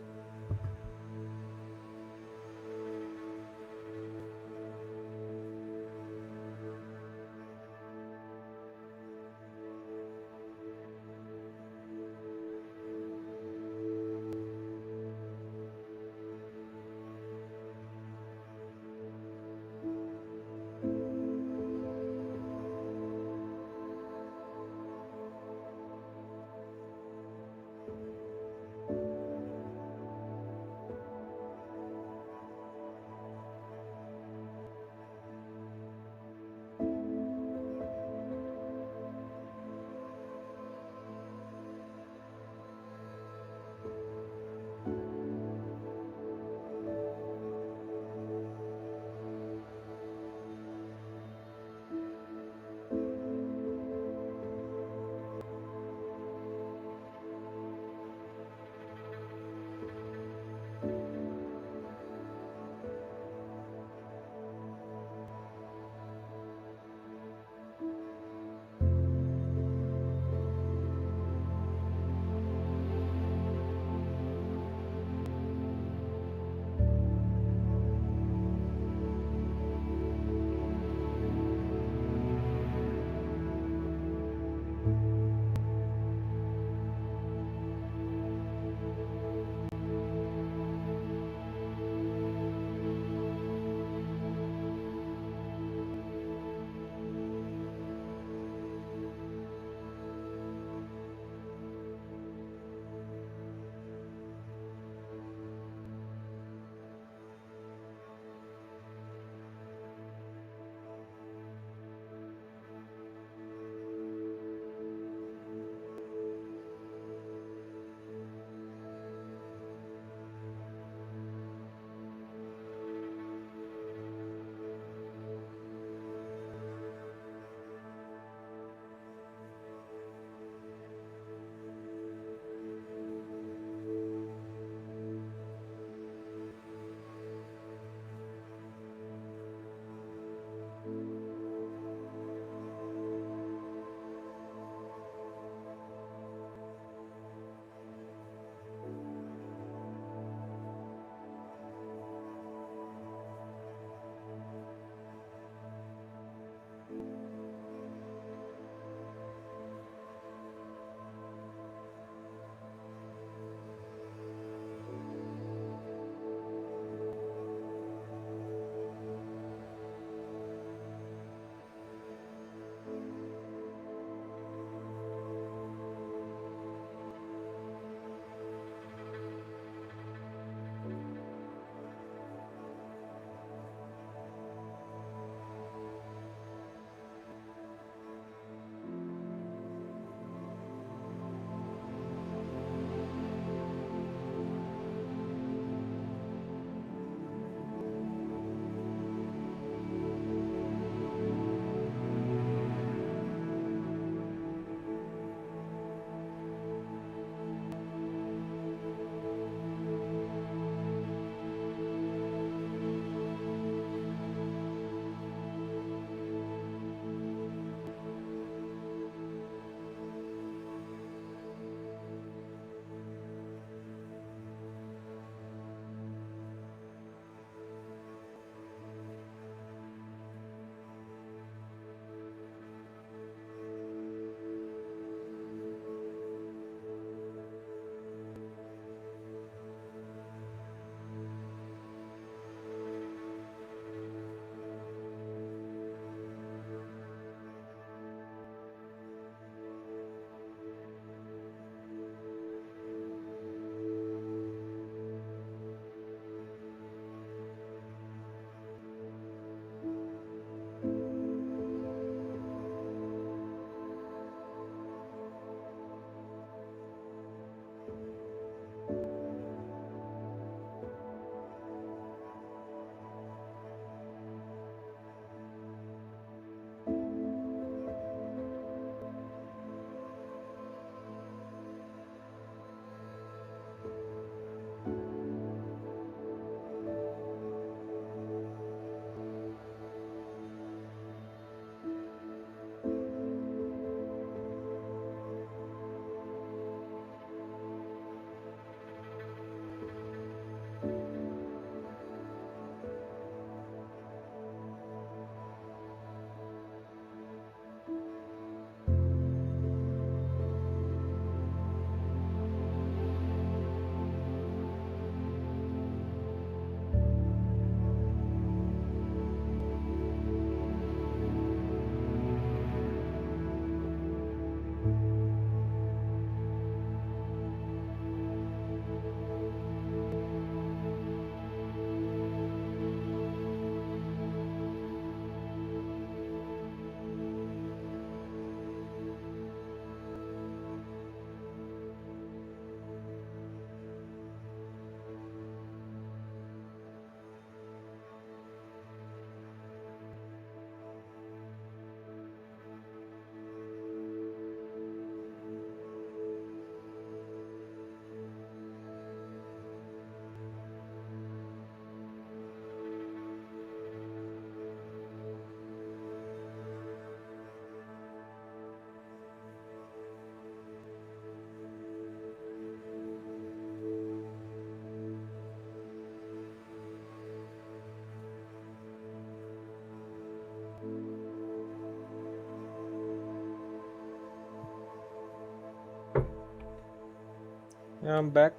I am back.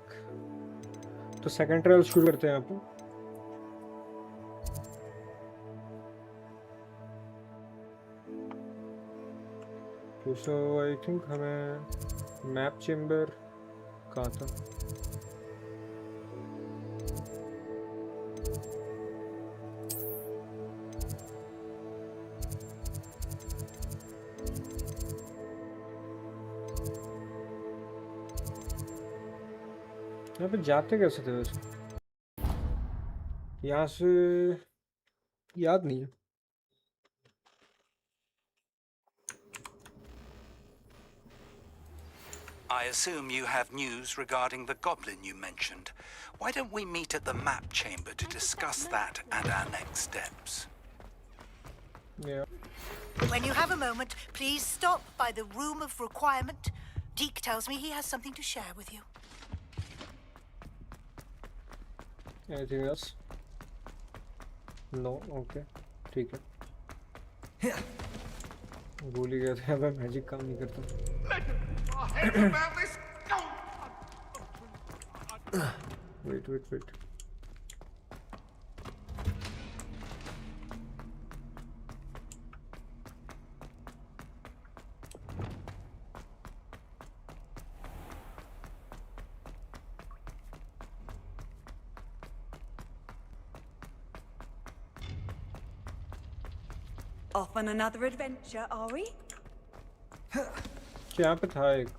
तो सेकंड ट्रायल शुरू करते हैं यहाँ पे। सो आई थिंक हमें मैप चेम्बर कहाँ था? यहाँ पे जाते कैसे थे वैसे? यहाँ से याद नहीं है। I assume you have news regarding the goblin you mentioned. Why don't we meet at the map chamber to discuss that and our next steps? Yeah. When you have a moment, please stop by the room of requirement. Deke tells me he has something to share with you. Anything else? No. Okay. ठीक है। भूल ही गया था मैं magic काम नहीं करता। Wait. Off on another adventure, are we? यहाँ पे था एक।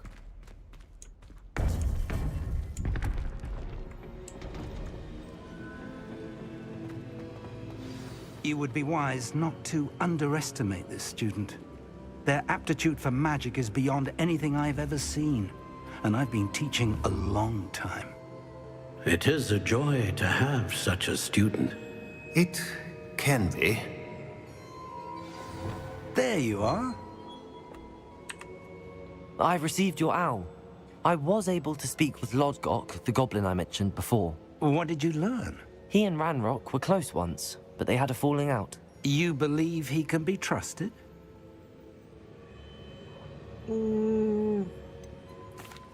You would be wise not to underestimate this student. Their aptitude for magic is beyond anything I've ever seen, and I've been teaching a long time. It is a joy to have such a student. It can be. There you are. I've received your owl. I was able to speak with Lodgok, the goblin I mentioned before. What did you learn? He and Ranrock were close once, but they had a falling out. You believe he can be trusted?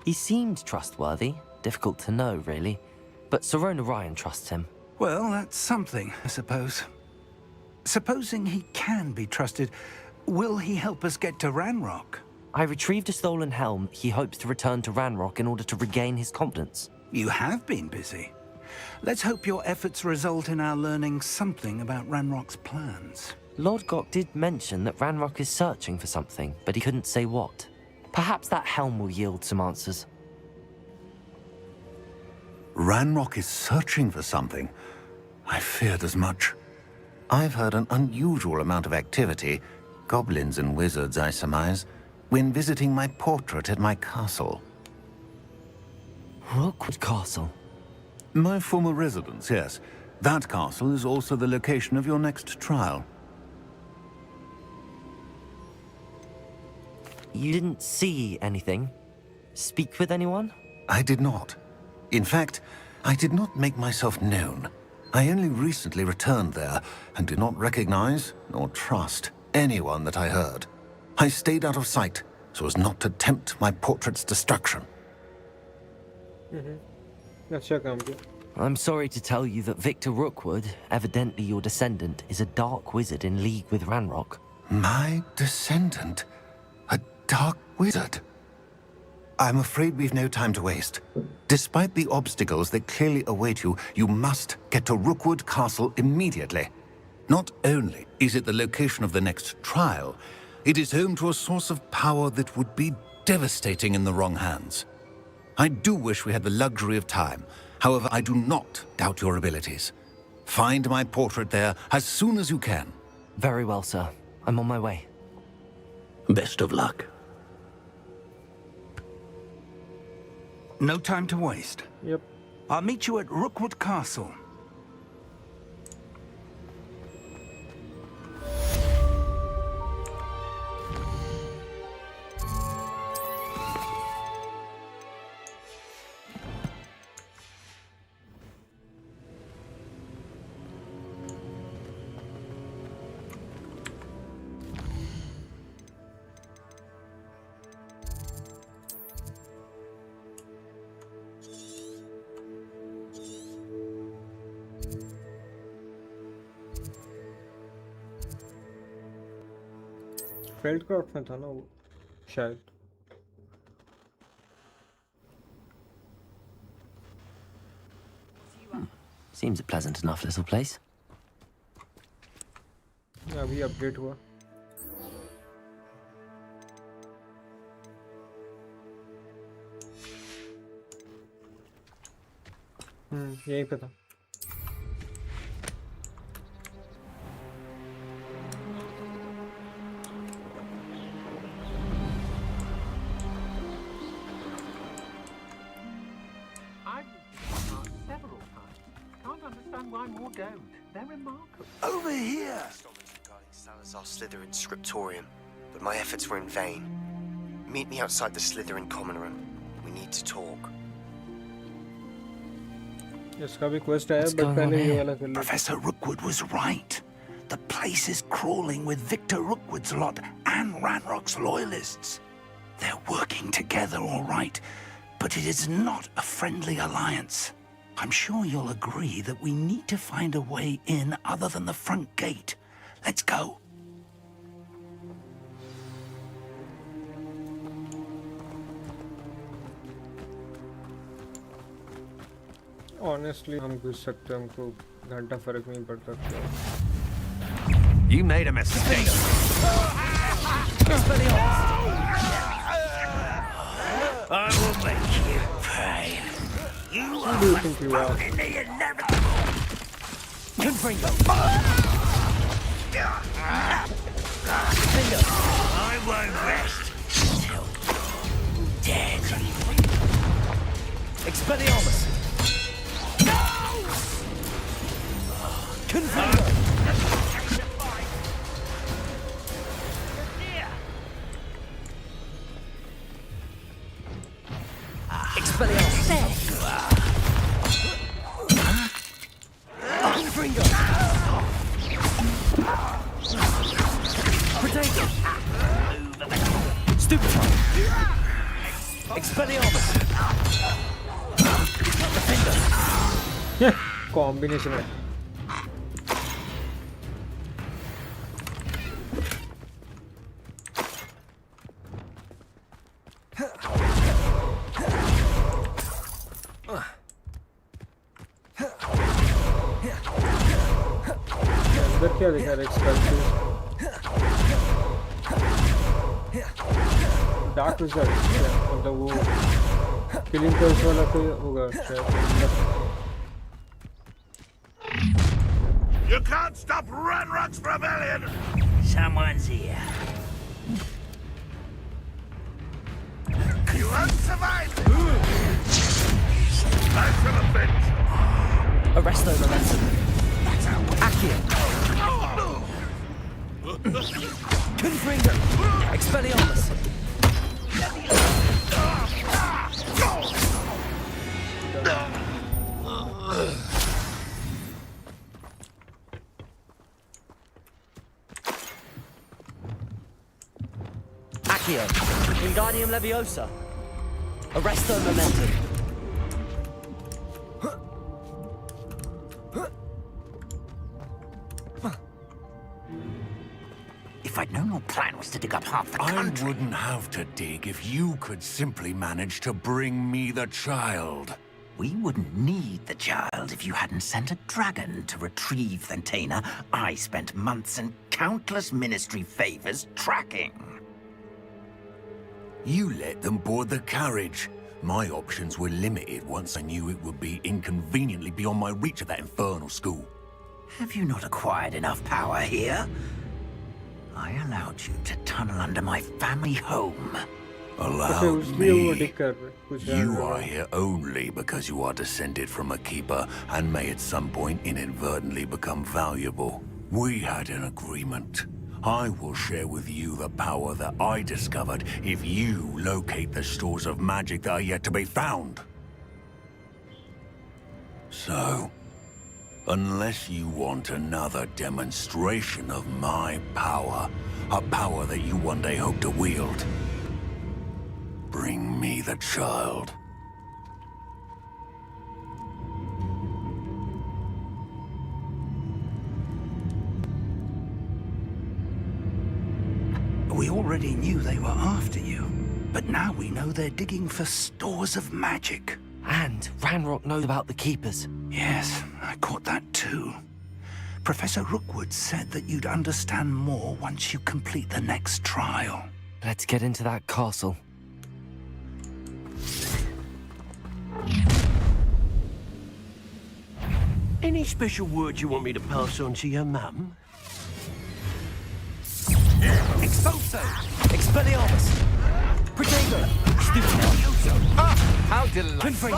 He seemed trustworthy. Difficult to know, really. But Sirona Ryan trusts him. Well, that's something, I suppose. Supposing he can be trusted, will he help us get to Ranrock? I retrieved a stolen helm. He hopes to return to Ranrock in order to regain his confidence. You have been busy. Let's hope your efforts result in our learning something about Ranrock's plans. Lodgok did mention that Ranrock is searching for something, but he couldn't say what. Perhaps that helm will yield some answers. Ranrock is searching for something. I feared as much. I've heard an unusual amount of activity, goblins and wizards, I surmise, when visiting my portrait at my castle. Rookwood Castle? My former residence, yes. That castle is also the location of your next trial. You didn't see anything? Speak with anyone? I did not. In fact, I did not make myself known. I only recently returned there and did not recognize nor trust anyone that I heard. I stayed out of sight so as not to tempt my portrait's destruction. I'm sorry to tell you that Victor Rookwood, evidently your descendant, is a dark wizard in league with Ranrock. My descendant? A dark wizard? I'm afraid we've no time to waste. Despite the obstacles that clearly await you, you must get to Rookwood Castle immediately. Not only is it the location of the next trial, it is home to a source of power that would be devastating in the wrong hands. I do wish we had the luxury of time. However, I do not doubt your abilities. Find my portrait there as soon as you can. Very well, sir. I'm on my way. Best of luck. No time to waste. Yep. I'll meet you at Rookwood Castle. फेल्डक्राफ्ट में था ना वो शायद। Seems a pleasant enough little place. अभी update हुआ। यहीं पे था। Over here! Regarding Salazar Slytherin's scriptorium, but my efforts were in vain. Meet me outside the Slytherin common room. We need to talk. इसका भी quest आया, but पहले ये वाला कर लेते। Professor Rookwood was right. The place is crawling with Victor Rookwood's lot and Ranrock's loyalists. They're working together, all right, but it is not a friendly alliance. I'm sure you'll agree that we need to find a way in other than the front gate. Let's go. Honestly, हम घुस सकते हैं, हमको घंटा फर्क नहीं पड़ता। You made a mistake. I will make you pay. You are do you think you are? in the inevitable. Confringo. I won't rest till dead. Expelliarmus. Confringo. Expelliarmus. Confringo. Potato. Stupid. Expelliarmus. Combination है। अंदर क्या दिखा रहा है? Dark wizard मतलब वो killing कर्स वाला कोई होगा शायद। You can't stop Ranrock's rebellion! Someone's here. You won't survive! Time for the bench! Arresto momentum. Accio. Confringo. Expelliarmus. Accio. Wingardium Leviosa. Arresto momentum. If I'd known your plan was to dig up half the country... I wouldn't have to dig if you could simply manage to bring me the child. We wouldn't need the child if you hadn't sent a dragon to retrieve Thentana. I spent months and countless ministry favors tracking. You let them board the carriage. My options were limited once I knew it would be inconveniently beyond my reach at that infernal school. Have you not acquired enough power here? I allowed you to tunnel under my family home. Allowed me? You are here only because you are descended from a keeper and may at some point inadvertently become valuable. We had an agreement. I will share with you the power that I discovered if you locate the stores of magic that are yet to be found. So, unless you want another demonstration of my power, a power that you one day hope to wield, bring me the child. We already knew they were after you. But now we know they're digging for stores of magic. And Ranrock knows about the Keepers. Yes, I caught that too. Professor Rookwood said that you'd understand more once you complete the next trial. Let's get into that castle. Any special word you want me to pass on to your mum? Expulso! Expelliarmus! Protego! Stupid! Ah, how delightful!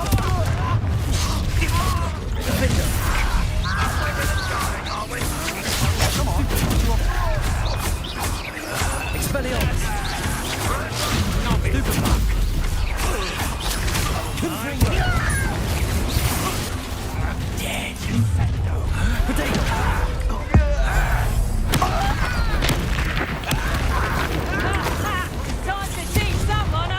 Defender! Come on! Expelliarmus! Supermark! Confringo! Dead! Protego! Time to teach someone a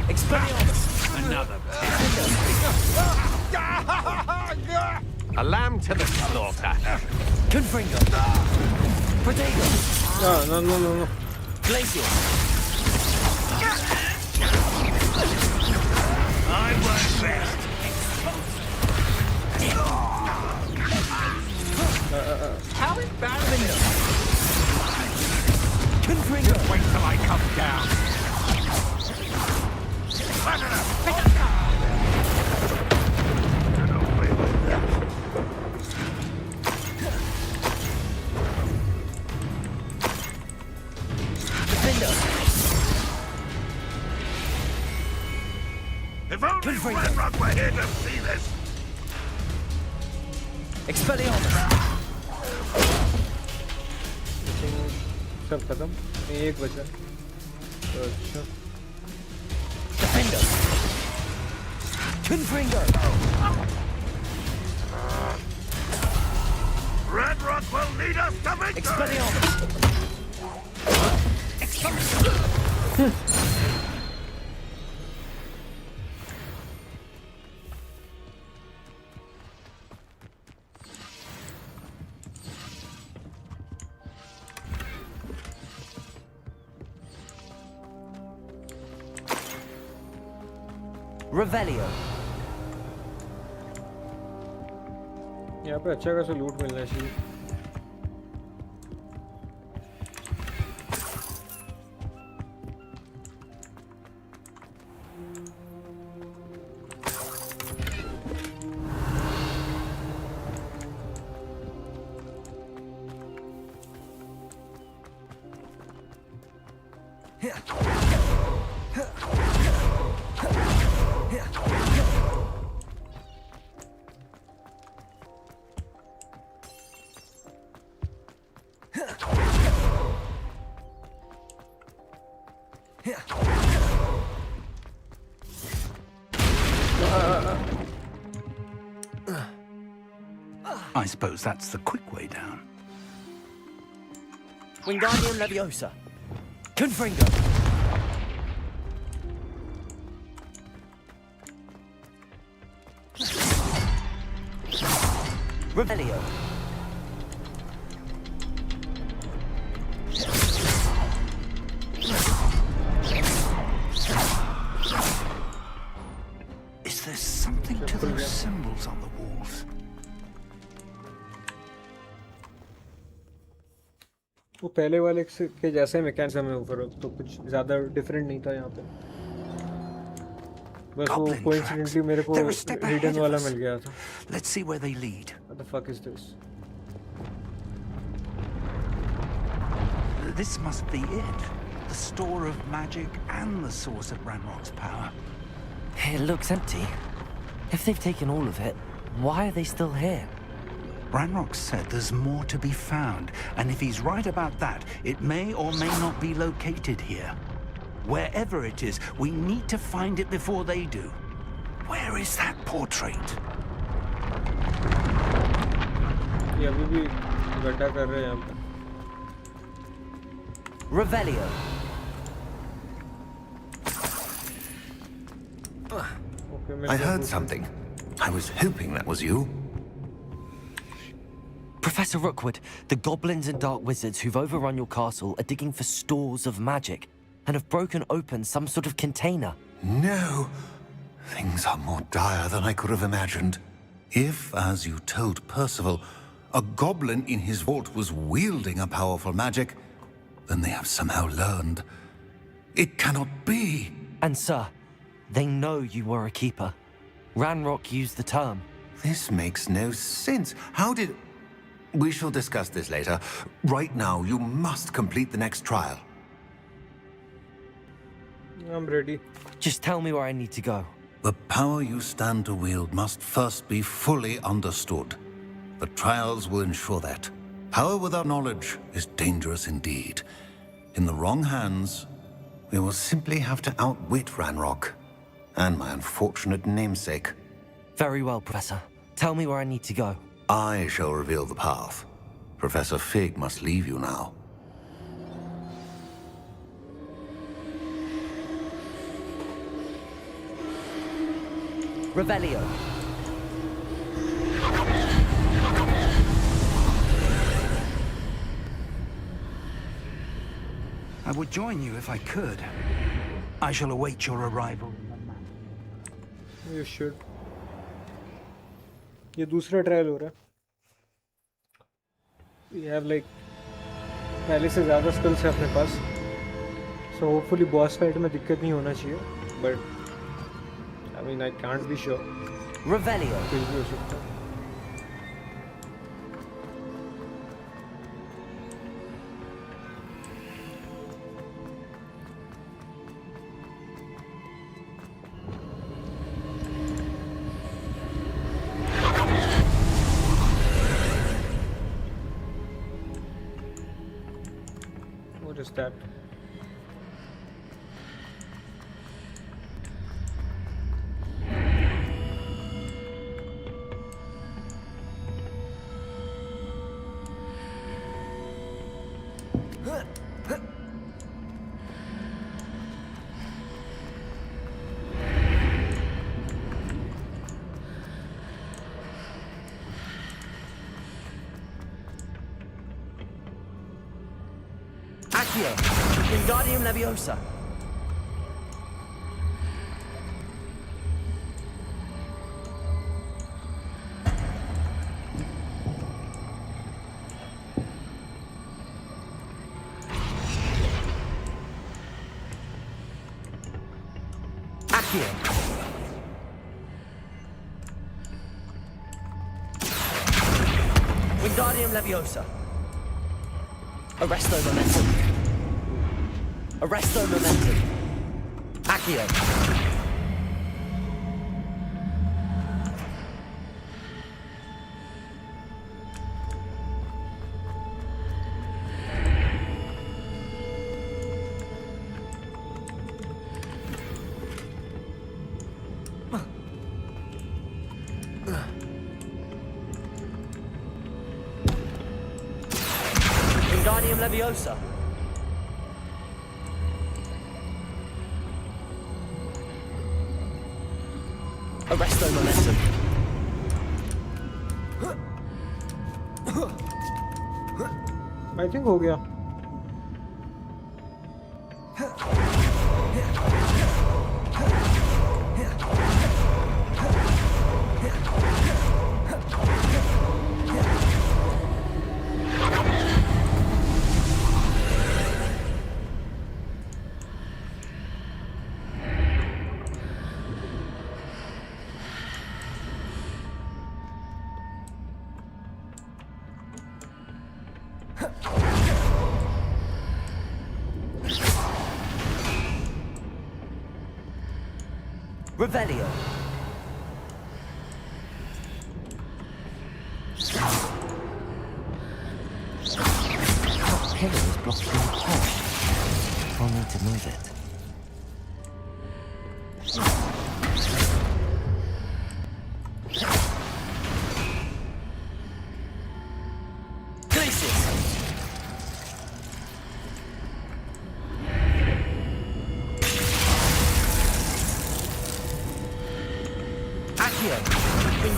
Expelliarmus! Another. A lamb to the slaughter. Confringo! Protego! No. Glacier! I won't rest. How embarrassing! Confringo! Wait till I come down. If only Ranrock were here to see this. Expelliarmus! सब खत्म एक बचा अच्छा Defender! Confringo! Ranrock will lead us to victory. Expelliarmus! Revelio. यहाँ पे अच्छा खासा लूट मिलना चाहिए I suppose that's the quick way down. Wingardium Leviosa. Confringo. Revelio. Is there something to those symbols on the walls? वो पहले वाले के जैसे मैकेनिज्म है ऊपर तो कुछ ज़्यादा डिफरेंट नहीं था यहाँ पे बस वो कोइंसिडेंटली मेरे को हिडन वाला मिल गया था Let's see where they lead. What the fuck is this? This must be it. The store of magic and the source of Ranrock's power. It looks empty. If they've taken all of it, why are they still here? Ranrock said there's more to be found, and if he's right about that, it may or may not be located here. Wherever it is, we need to find it before they do. Where is that portrait? ये अभी भी गड्ढा कर रहे हैं यहाँ पे Revelio. I heard something. I was hoping that was you. Professor Rookwood, the goblins and dark wizards who've overrun your castle are digging for stores of magic and have broken open some sort of container. No. Things are more dire than I could have imagined. If, as you told Percival, a goblin in his vault was wielding a powerful magic, then they have somehow learned. It cannot be. And sir, they know you were a keeper. Ranrock used the term. This makes no sense. How did... We shall discuss this later. Right now, you must complete the next trial. I'm ready. Just tell me where I need to go. The power you stand to wield must first be fully understood. The trials will ensure that. Power without knowledge is dangerous indeed. In the wrong hands, we will simply have to outwit Ranrock and my unfortunate namesake. Very well, Professor. Tell me where I need to go. I shall reveal the path. Professor Fig must leave you now. Revelio. I would join you if I could. I shall await your arrival. You should. ये दूसरा trial हो रहा है. We have like पहले से ज़्यादा skills है अपने पास. So hopefully boss fight में दिक्कत नहीं होना चाहिए. But I mean I can't be sure. Revelio. कुछ भी हो सकता है. What is that? Accio. Wingardium Leviosa. Accio. Wingardium Leviosa. Arresto Momentum. Arresto Momentum. Accio. Wingardium Leviosa. Arresto Momentum. I think हो गया. Revelio. That pillar is blocking the path. I'll need to move it.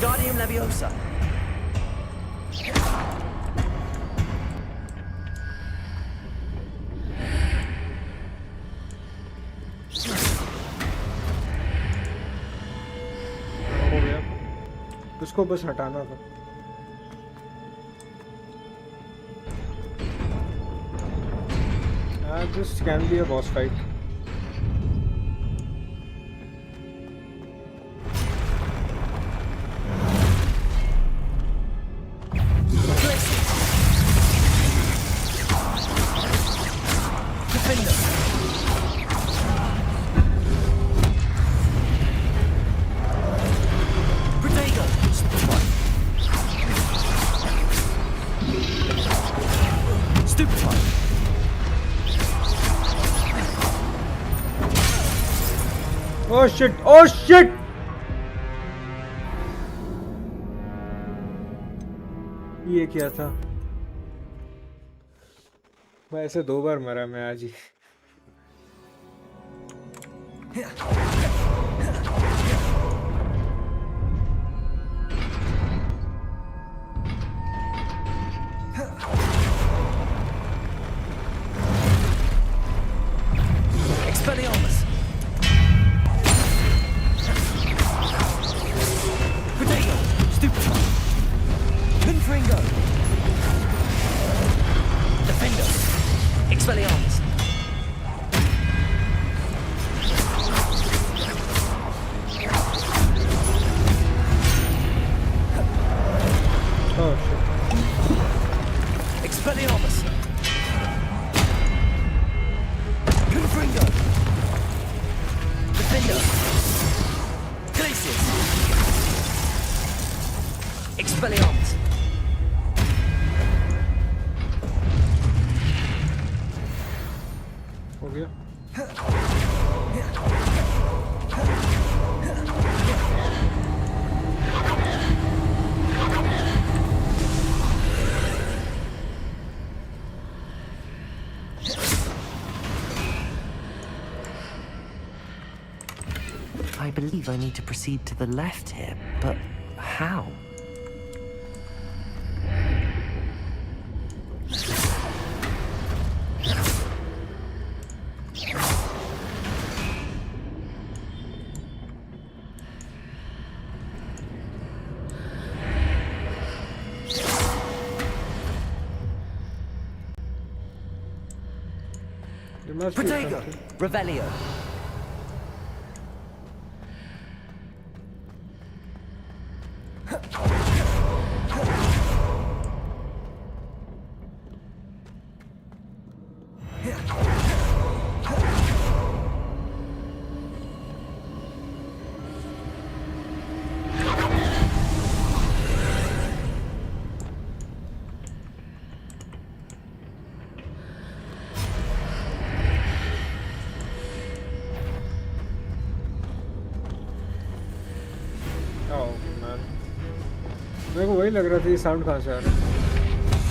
Wingardium Leviosa. हो गया, उसको बस हटाना था। This can be a boss fight. Oh shit! Oh shit! ये क्या था? मैं ऐसे 2 बार मरा मैं आज ही। Expelliarmus. Protego. Stupefy. Confringo. Defendo. Expelliarmus. Oh shit. Expelliarmus. Confringo. Defendo. Glacius. Expelliarmus. हो गया। I believe I need to proceed to the left here, but how? There must be Protego. something. Revelio. Oh man, मेरे को वही लग रहा था ये sound कहाँ से आ रहा है?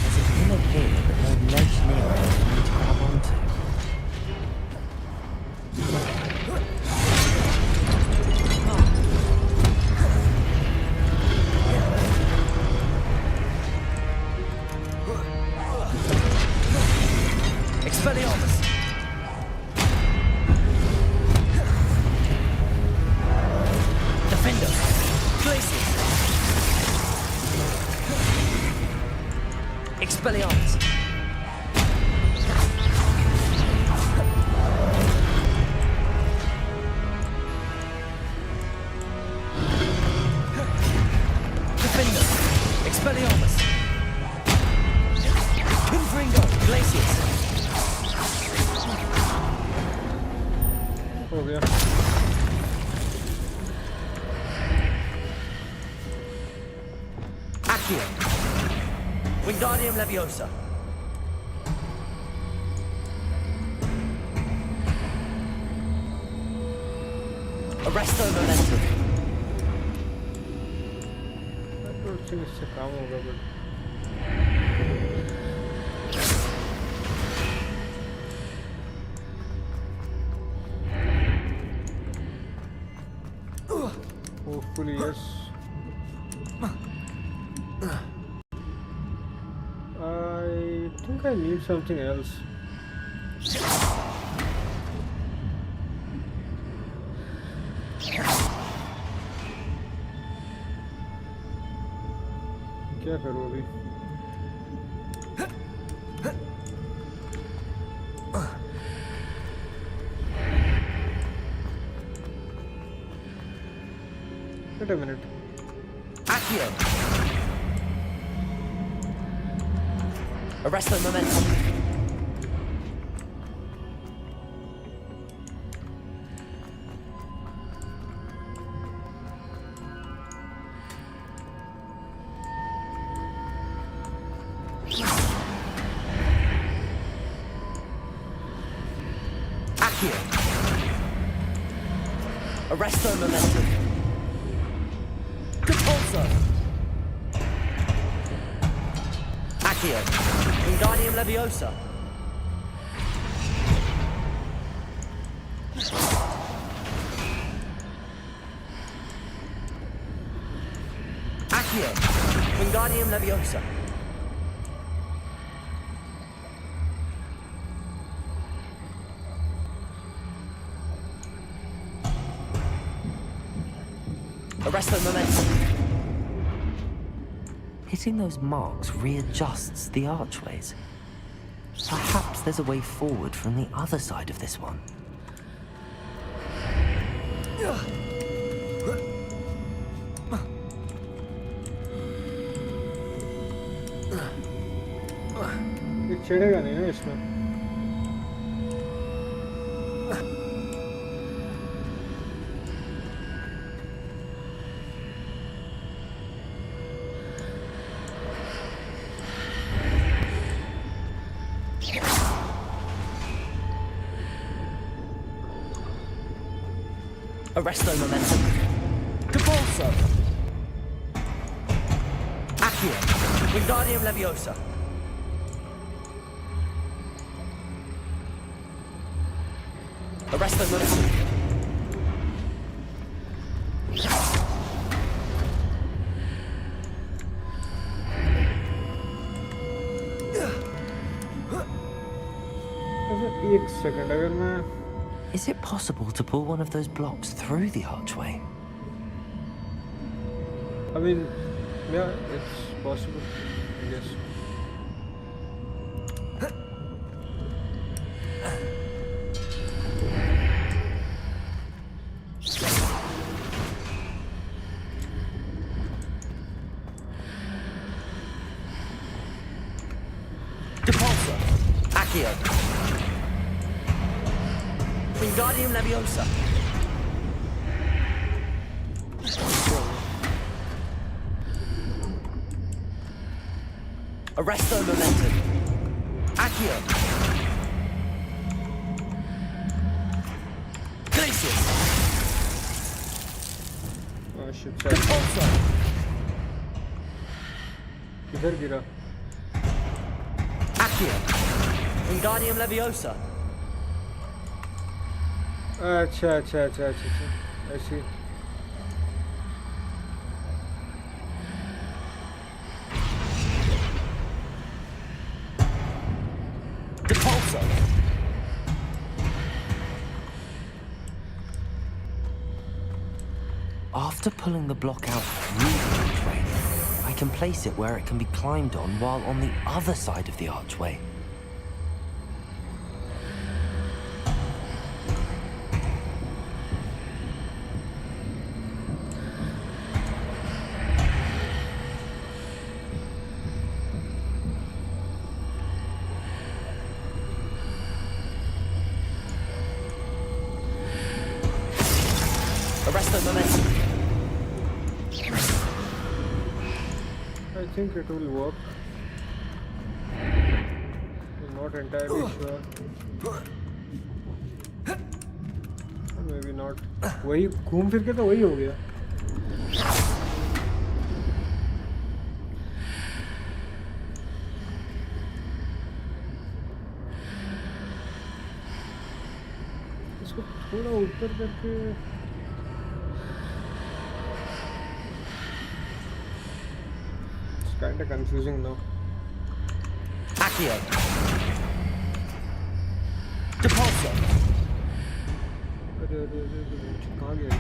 There's a pillar here, but no ledge near it for me to grab onto. Expelliarmus. Defender. Glacius. Expelliarmus. Defender. Expelliarmus. Confringo. Glacius. हो गया। Accio. Wingardium Leviosa. Arresto Momentum. I don't think इससे काम होगा but hopefully yes. think I need something else. क्या करूँ अभी? Wait a minute. Accio! Arrest the momentum. Accio! Arrest the momentum. Compulso! Accio! Wingardium Leviosa! Accio! Wingardium Leviosa! Arrest the momentum. Hitting those marks readjusts the archways. Perhaps there's a way forward from the other side of this one. ये चढ़ेगा नहीं ना इसमें? Arrest the momentum. Compulso! Accio! Wingardium Leviosa! Arrest the momentum. एक second अगर मैं Is it possible to pull one of those blocks through the archway? I mean, yeah, it's possible, I guess. Compulso! Accio! Wingardium Leviosa! Arrest the momentum! Accio! Glacius! Oh shit, Compulso! किधर गिरा? Accio! Wingardium Leviosa! अच्छा अच्छा अच्छा अच्छा अच्छा ऐसी Compulso! After pulling the block out through the archway, I can place it where it can be climbed on while on the other side of the archway. Arrest the momentum. I think it will work. I'm not entirely sure. Maybe not. वही घूम फिर के तो वही हो गया. इसको थोड़ा ऊपर करके It's kind of confusing now. Accio. Depulso. अरे अरे अरे अरे, कहाँ गया?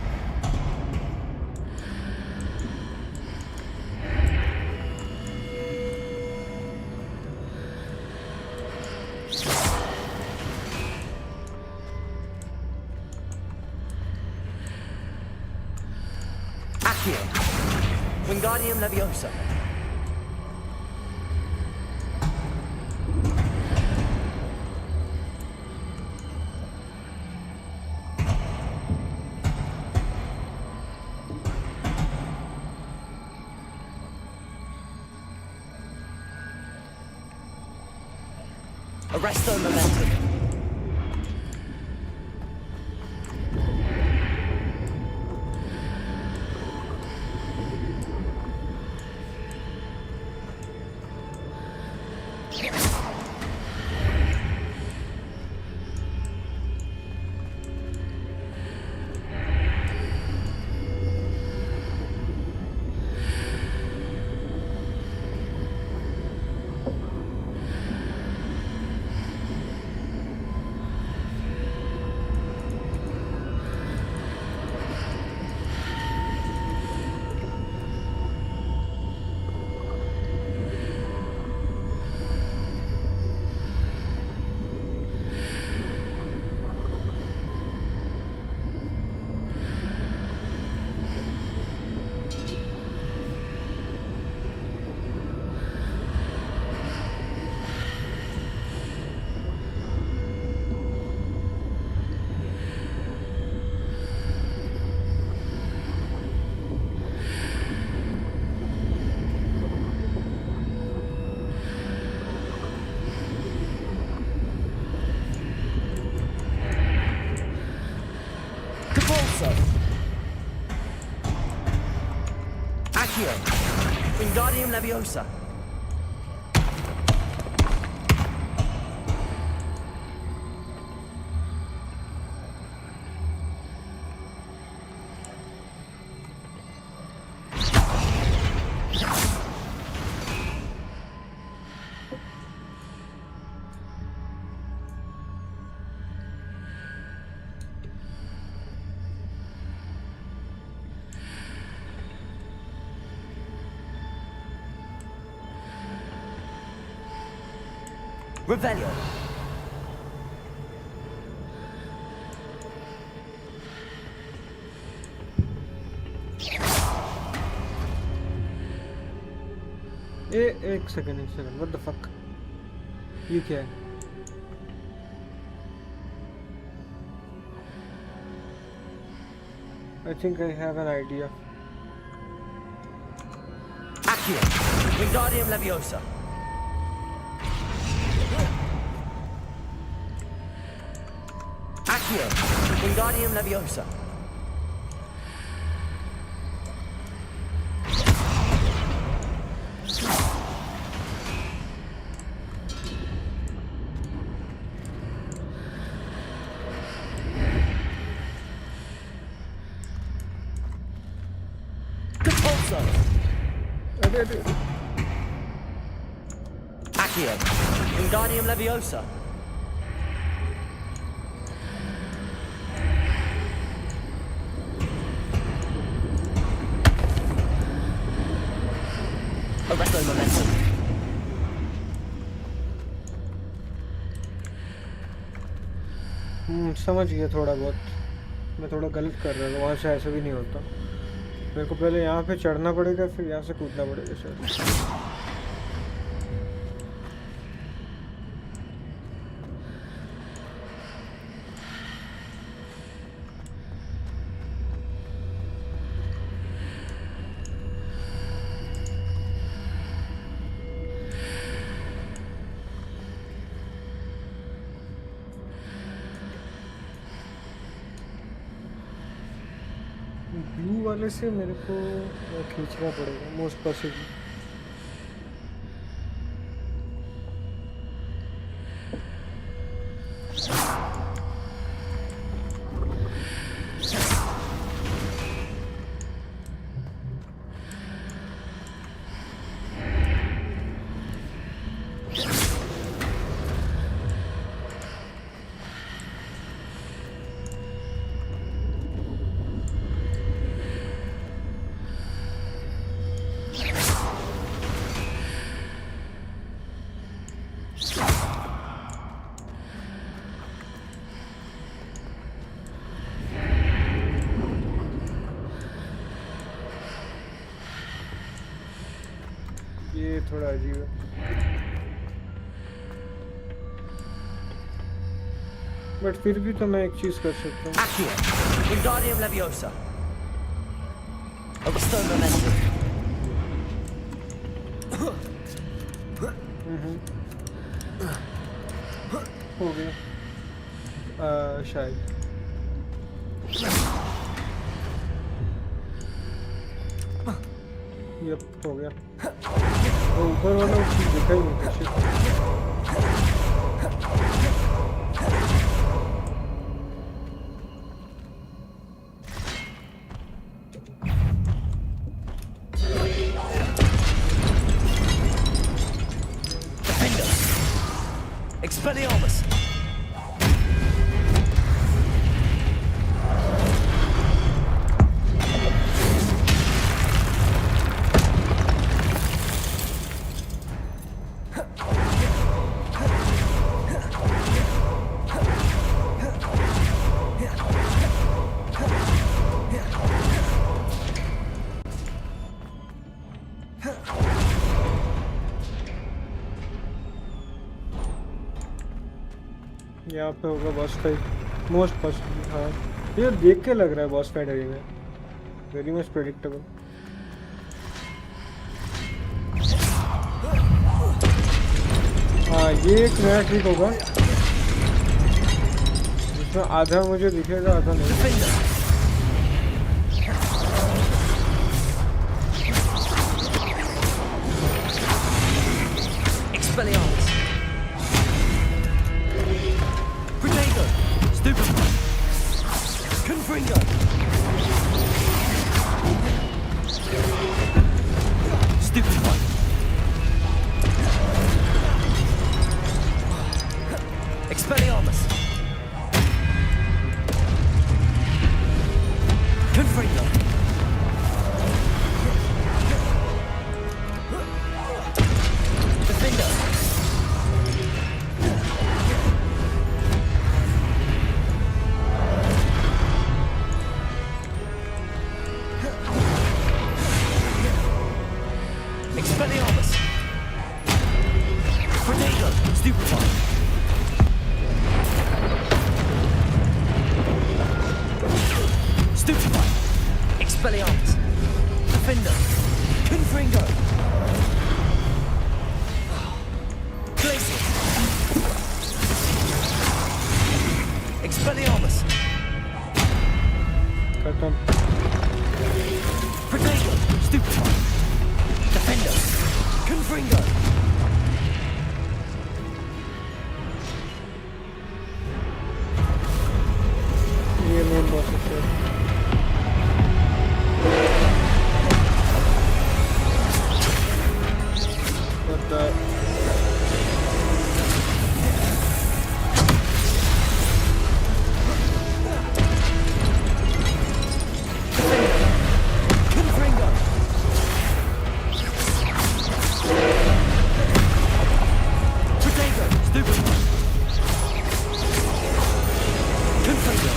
Accio. Wingardium Leviosa. Arresto Momentum. Accio. Wingardium Leviosa. Revelio. एक सेकंड व्हाट द फक, ये क्या है? I think I have an idea. Accio. Wingardium Leviosa. Accio. Wingardium Leviosa. Depulso. Accio. Wingardium Leviosa. Arresto Momentum. समझ गया थोड़ा बहुत। मैं थोड़ा गलत कर रहा था, वहाँ से ऐसा भी नहीं होता। मेरे को पहले यहाँ पे चढ़ना पड़ेगा, फिर यहाँ से कूदना पड़ेगा शायद। ब्लू वाले से मेरे को खींचना पड़ेगा मोस्ट पॉसिबल। ये थोड़ा अजीब है। बट फिर भी तो मैं एक चीज कर सकता हूँ। Accio, Wingardium Leviosa. Overstone momentum. हो गया शायद। यप हो गया। तो ऊपर वाला चीज दिखा ही नहीं कुछ। Expelliarmus. यहाँ पे होगा बॉस फाइट मोस्ट पॉसिबल। हाँ ये देख के लग रहा है बॉस फाइट है, वेरी मच प्रेडिक्टेबल। हाँ ये एक नया ट्रिक होगा जिसमें आधा मुझे दिखेगा आधा नहीं। Expelliarmus. Protego. Stupefy. Confringo. Stupefy. Expelliarmus. Confringo. Defender. Expelliarmus. Protego. Stupefy. Stupefy. Expelliarmus. Defender. Confringo. Glacier. Expelliarmus. खत्म। Protego. Stupefy. Defender. Confringo. ये मेन बॉस है। What the? Confringo. Protego. Stupefy. Confringo.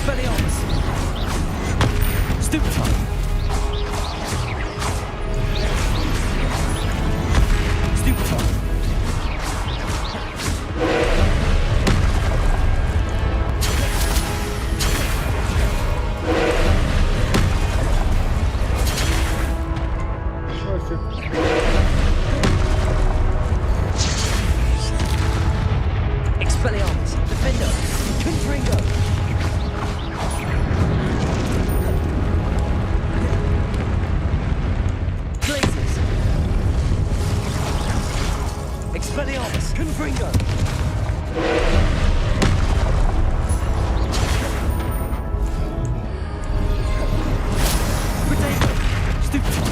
Expelliarmus! Stupefy! Stupefy! Expelliarmus! Defender! Confringo! Blazes! Expelliarmus! Confringo! Potato! Stupefy!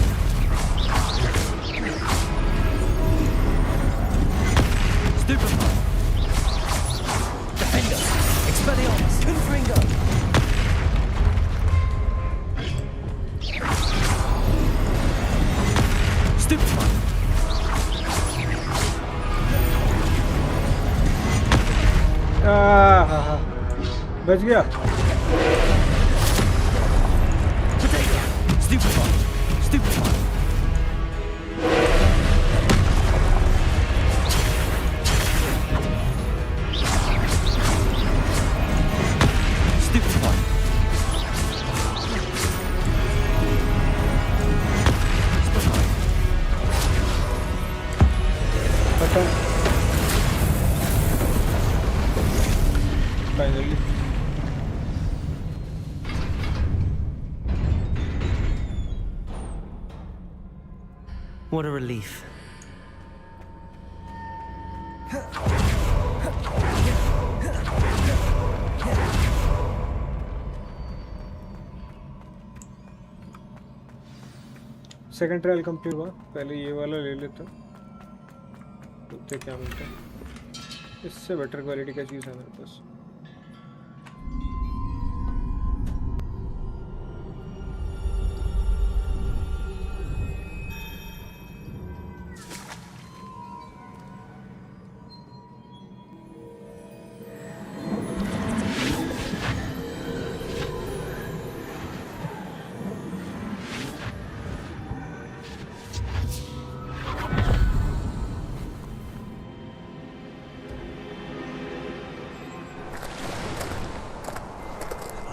Stupefy! Defender! Expelliarmus! Confringo! Stupefy! बच गया. Potato! Stupefy! Stupefy! Stupefy! Finally. What a relief. Second trial complete हुआ. पहले ये वाला ले लेता. देखते क्या मिलता है. इससे बेटर क्वालिटी का चीज़ है मेरे पास.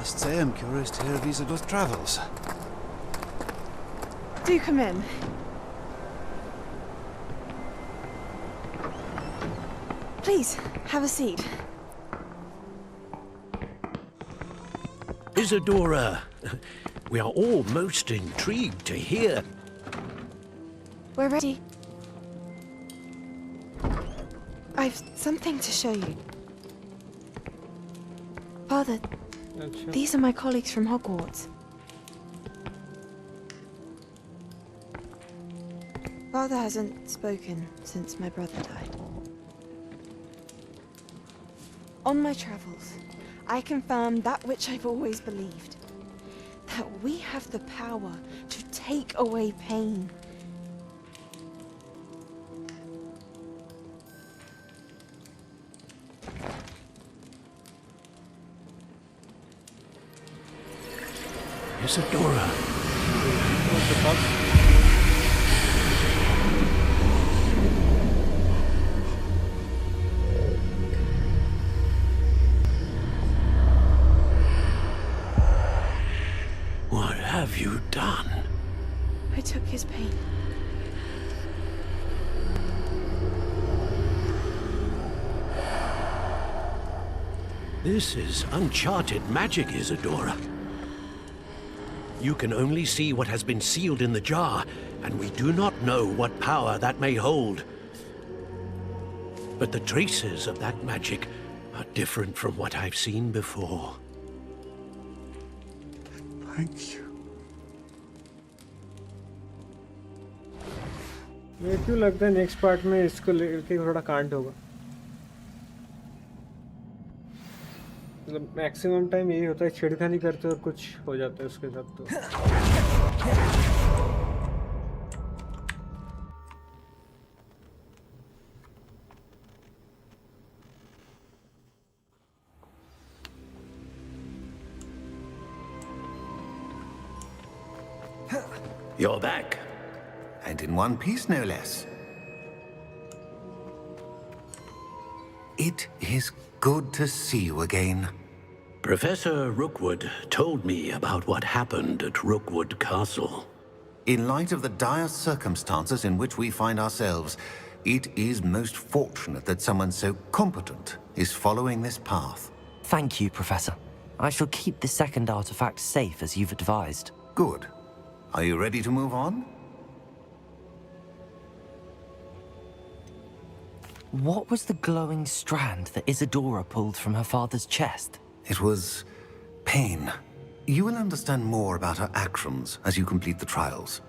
Must say I'm curious to hear of Isidora's travels. Do come in. Please, have a seat. Isidora, we are all most intrigued to hear. We're ready. I've something to show you. Father, these are my colleagues from Hogwarts. Father hasn't spoken since my brother died. On my travels, I confirmed that which I've always believed. That we have the power to take away pain. Isidora. What the fuck? What have you done? I took his pain. This is uncharted magic, Isidora. You can only see what has been sealed in the jar, and we do not know what power that may hold. But the traces of that magic are different from what I've seen before. Thank you. मेरे क्यों लगता है next part में इसको लेके थोड़ा कांड होगा. मतलब मैक्सिमम टाइम यही होता है, छेड़खानी करते और कुछ हो जाता है उसके साथ. तो You're back. And in one piece, no less. It is good to see you again. Professor Rookwood told me about what happened at Rookwood Castle. In light of the dire circumstances in which we find ourselves, it is most fortunate that someone so competent is following this path. Thank you, Professor. I shall keep the second artifact safe as you've advised. Good. Are you ready to move on? What was the glowing strand that Isidora pulled from her father's chest? It was pain. You will understand more about her actions as you complete the trials.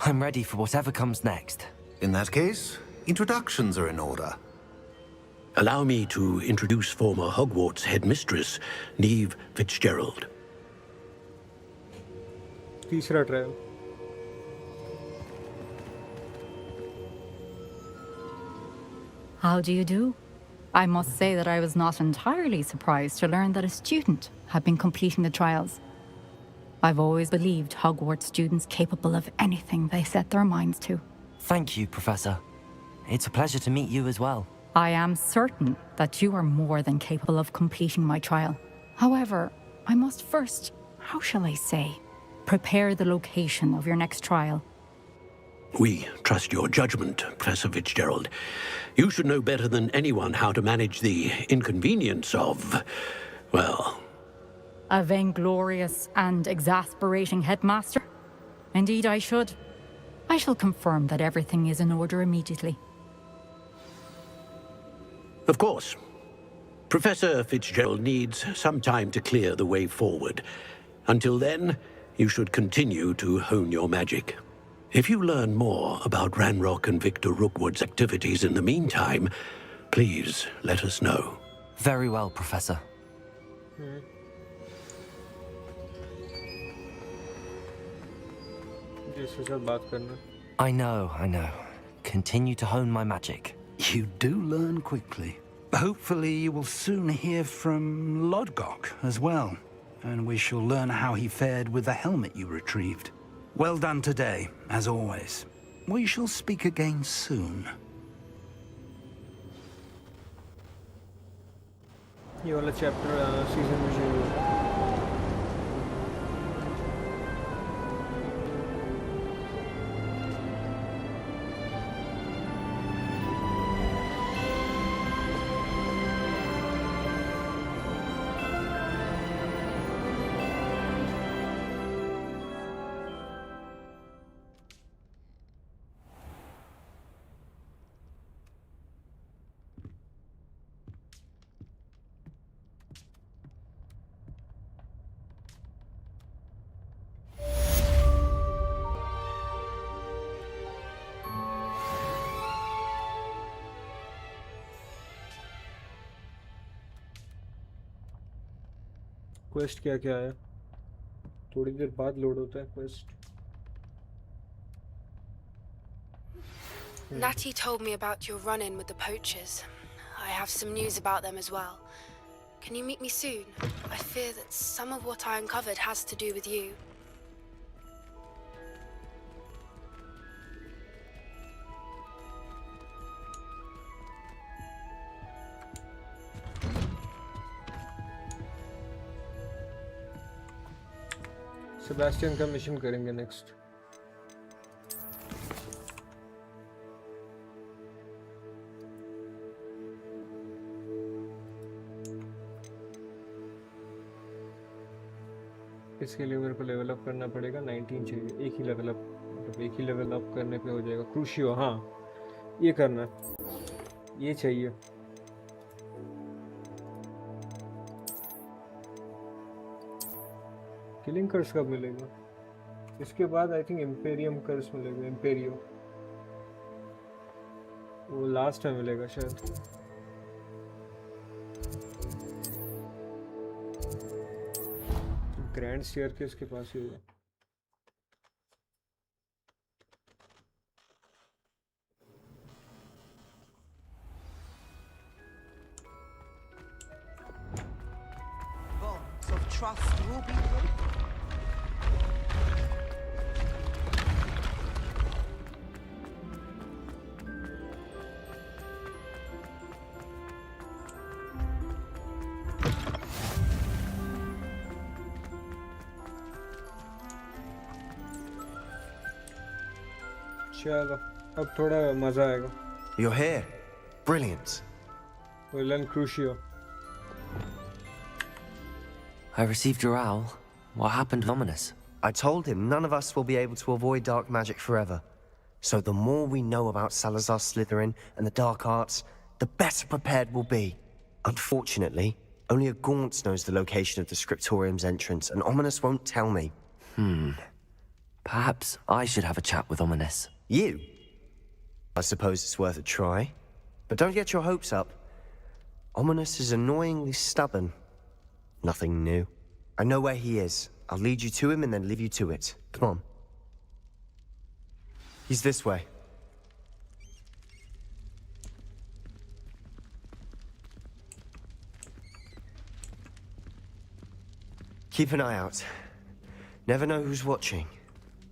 I'm ready for whatever comes next. In that case, introductions are in order. Allow me to introduce former Hogwarts headmistress, Neve Fitzgerald. तीसरा trial. How do you do? I must say that I was not entirely surprised to learn that a student had been completing the trials. I've always believed Hogwarts students capable of anything they set their minds to. Thank you, Professor. It's a pleasure to meet you as well. I am certain that you are more than capable of completing my trial. However, I must first, how shall I say, prepare the location of your next trial. We trust your judgment, Professor Fitzgerald. You should know better than anyone how to manage the inconvenience of, well... A vainglorious and exasperating headmaster? Indeed I should. I shall confirm that everything is in order immediately. Of course. Professor Fitzgerald needs some time to clear the way forward. Until then, you should continue to hone your magic. If you learn more about Ranrock and Victor Rookwood's activities in the meantime, please let us know. Very well, Professor. I know. Continue to hone my magic. You do learn quickly. Hopefully you will soon hear from Lodgok as well, and we shall learn how he fared with the helmet you retrieved. Well done today, as always. We shall speak again soon. ये वाला chapter season में शुरू हुआ. Quest क्या क्या है? थोड़ी देर बाद लोड होता है quest. Natty told me about your run-in with the poachers. I have some news about them as well. Can you meet me soon? I fear that some of what I uncovered has to do with you. Sebastian का mission करेंगे next. इसके लिए मेरे को level up करना पड़ेगा. 19 चाहिए. एक ही लेवल अप, मतलब एक ही लेवल अप करने पे हो जाएगा. क्रूशियो, हाँ ये करना है, ये चाहिए. किलिंग कर्स कब मिलेगा? इसके बाद आई थिंक इम्पेरियम कर्स मिलेगा. इम्पेरियो वो लास्ट में मिलेगा शायद. ग्रैंड स्टेयरकेस के पास ही होगा. Bonds of trust will be broken. चलो अब थोड़ा मजा आएगा. You're here. Brilliant. Villain Crucio. I received your owl. What happened to Ominous? I told him none of us will be able to avoid dark magic forever. So the more we know about Salazar Slytherin and the dark arts, the better prepared we'll be. Unfortunately, only a Gaunt knows the location of the Scriptorium's entrance, and Ominous won't tell me. Perhaps I should have a chat with Ominous. You? I suppose it's worth a try. But don't get your hopes up. Ominous is annoyingly stubborn. Nothing new. I know where he is. I'll lead you to him and then leave you to it. Come on. He's this way. Keep an eye out. Never know who's watching.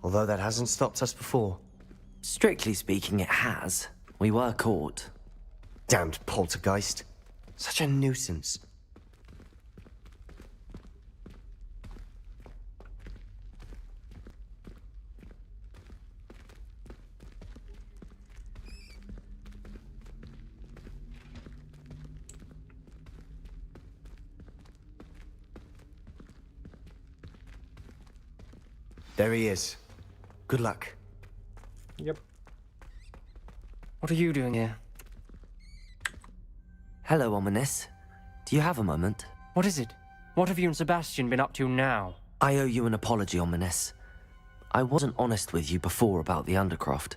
Although that hasn't stopped us before. Strictly speaking, it has. We were caught. Damned poltergeist. Such a nuisance. There he is. Good luck. Yep. What are you doing here? Hello, Ominous. Do you have a moment? What is it? What have you and Sebastian been up to now? I owe you an apology, Ominous. I wasn't honest with you before about the Undercroft.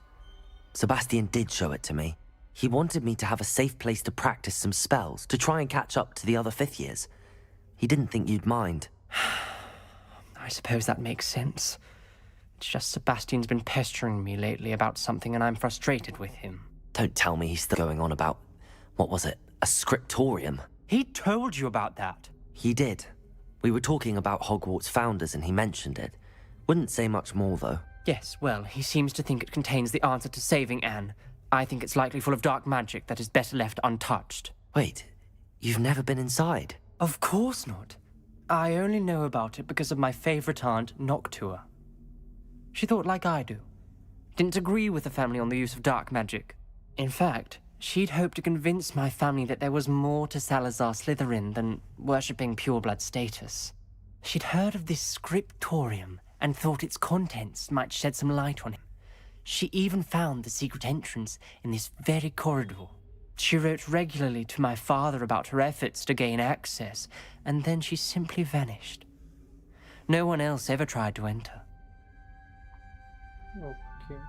Sebastian did show it to me. He wanted me to have a safe place to practice some spells, to try and catch up to the other fifth years. He didn't think you'd mind. I suppose that makes sense. It's just Sebastian's been pestering me lately about something and I'm frustrated with him. Don't tell me he's still going on about, what was it, a scriptorium? He told you about that? He did. We were talking about Hogwarts founders and he mentioned it. Wouldn't say much more, though. Yes, well, he seems to think it contains the answer to saving Anne. I think it's likely full of dark magic that is better left untouched. Wait, you've never been inside? Of course not. I only know about it because of my favorite aunt, Noctua. She thought like I do. Didn't agree with the family on the use of dark magic. In fact, she'd hoped to convince my family that there was more to Salazar Slytherin than worshipping pureblood status. She'd heard of this scriptorium and thought its contents might shed some light on him. She even found the secret entrance in this very corridor. She wrote regularly to my father about her efforts to gain access, and then she simply vanished. No one else ever tried to enter. Okay.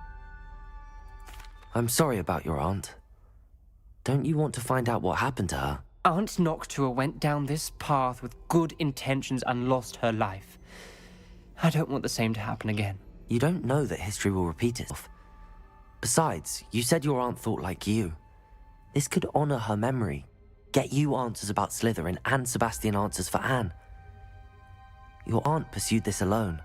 I'm sorry about your aunt. Don't you want to find out what happened to her? Aunt Noctua went down this path with good intentions and lost her life. I don't want the same to happen again. You don't know that history will repeat itself. Besides, you said your aunt thought like you. This could honor her memory, get you answers about Slytherin and Sebastian answers for Anne. Your aunt pursued this alone.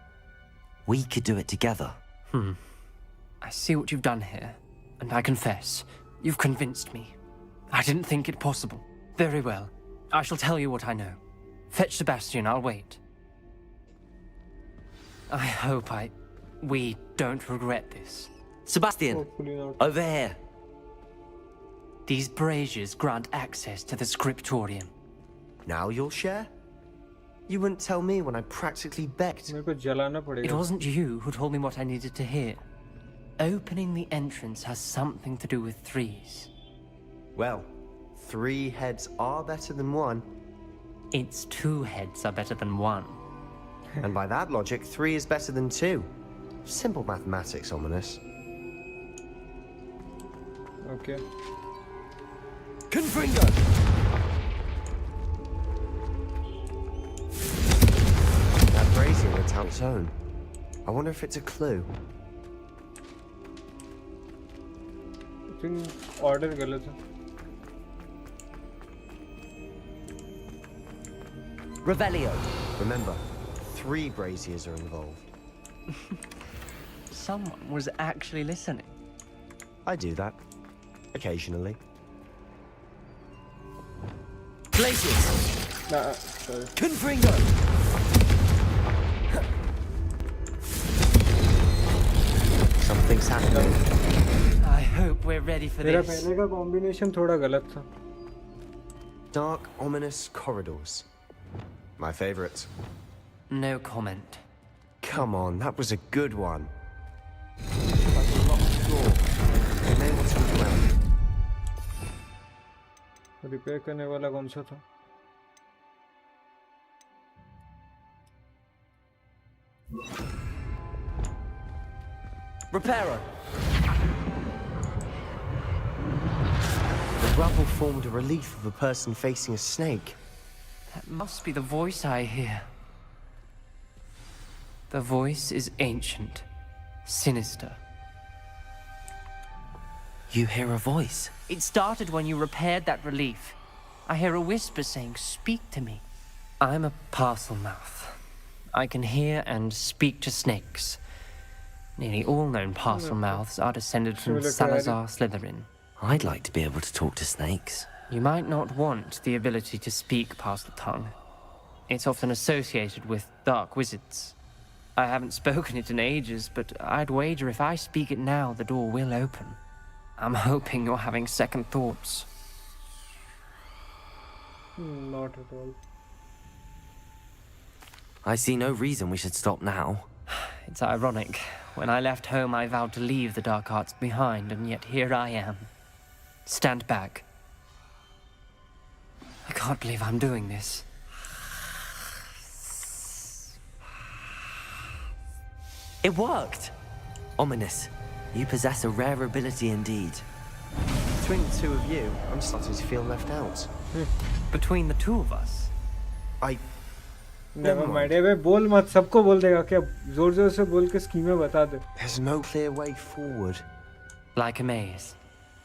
We could do it together. I see what you've done here, and I confess, you've convinced me. I didn't think it possible. Very well. I shall tell you what I know. Fetch Sebastian, I'll wait. I hope we don't regret this. Sebastian, over here. These braziers grant access to the scriptorium. Now you'll share? You wouldn't tell me when I practically begged. It wasn't you who told me what I needed to hear. Opening the entrance has something to do with threes. Well, 3 heads are better than 1. It's 2 heads are better than 1. And by that logic, 3 is better than 2. Simple mathematics, Ominous. Okay. Confringo! That brazier went out its own. I wonder if it's a clue. I think order गलत है. Revelio. Remember, 3 braziers are involved. Someone was actually listening. I do that. Occasionally. Places! Nah, sorry. Confringo! Something's happening. I hope we're ready for मेरा this. पहले का combination थोड़ा गलत था. Dark, ominous corridors. My favorite. No comment. Come on, that was a good one. Like a locked door. You may want to look around. Repair करने वाला कौन सा था? Repairer. The rubble formed a relief of a person facing a snake. That must be the voice I hear. The voice is ancient, sinister. You hear a voice? It started when you repaired that relief. I hear a whisper saying, "Speak to me." I'm a parcel mouth. I can hear and speak to snakes. Nearly all known parcel mouths are descended from Salazar Slytherin. I'd like to be able to talk to snakes. You might not want the ability to speak past the tongue. It's often associated with dark wizards. I haven't spoken it in ages, but I'd wager if I speak it now, the door will open. I'm hoping you're having second thoughts. Not at all. I see no reason we should stop now. It's ironic. When I left home, I vowed to leave the dark arts behind, and yet here I am. Stand back. I can't believe I'm doing this. It worked! Ominous. You possess a rare ability indeed. Between the two of you, I'm starting to feel left out. Between the two of us? Never mind. अबे बोल मत, सबको बोल देगा क्या? जोर जोर से बोल के स्कीमें बता दे. There's no clear way forward. Like a maze.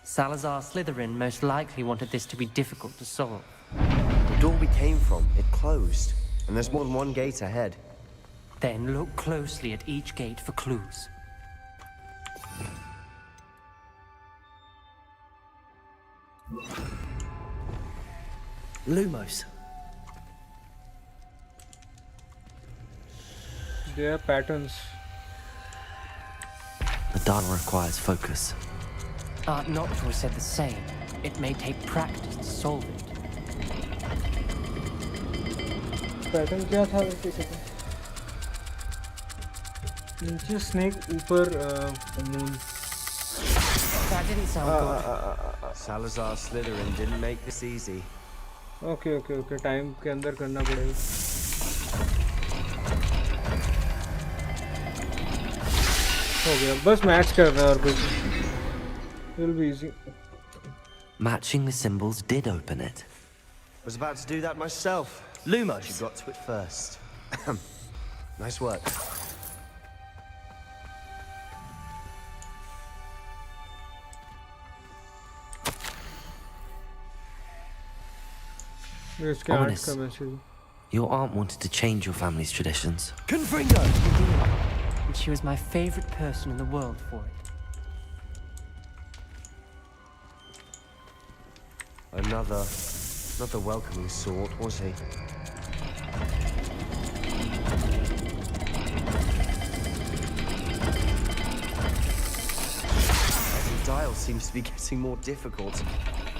Salazar Slytherin most likely wanted this to be difficult to solve. The door we came from, it closed. And there's more than one gate ahead. Then look closely at each gate for clues. Lumos. They are patterns. The data requires focus. Art Noctua said the same. It may take practice to solve it. Pattern क्या था वैसे कहते? नीचे snake, ऊपर moon. That didn't sound good. Salazar Slytherin didn't make this easy. Okay. Time के अंदर करना पड़ेगा. हो गया. बस मैच करना है और कुछ. It'll be easy. Matching the symbols did open it. Was about to do that myself. Lumos. You got to it first. Nice work. Ominous. Your aunt wanted to change your family's traditions. Confringo! And she was my favorite person in the world for it. Not the welcoming sort, was he? Every dial seems to be getting more difficult,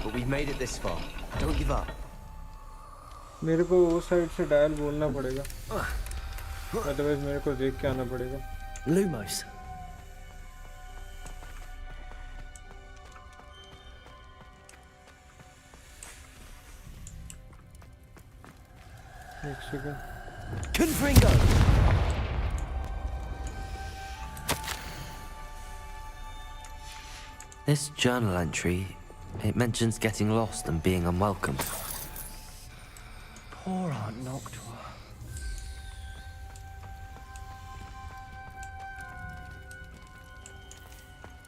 but we've made it this far. Don't give up. मेरे को वो side से dial बोलना पड़ेगा. Otherwise मेरे को देख के आना पड़ेगा. Lumos. एक second. Confringo. This journal entry, it mentions getting lost and being unwelcome. Poor Aunt Noctua.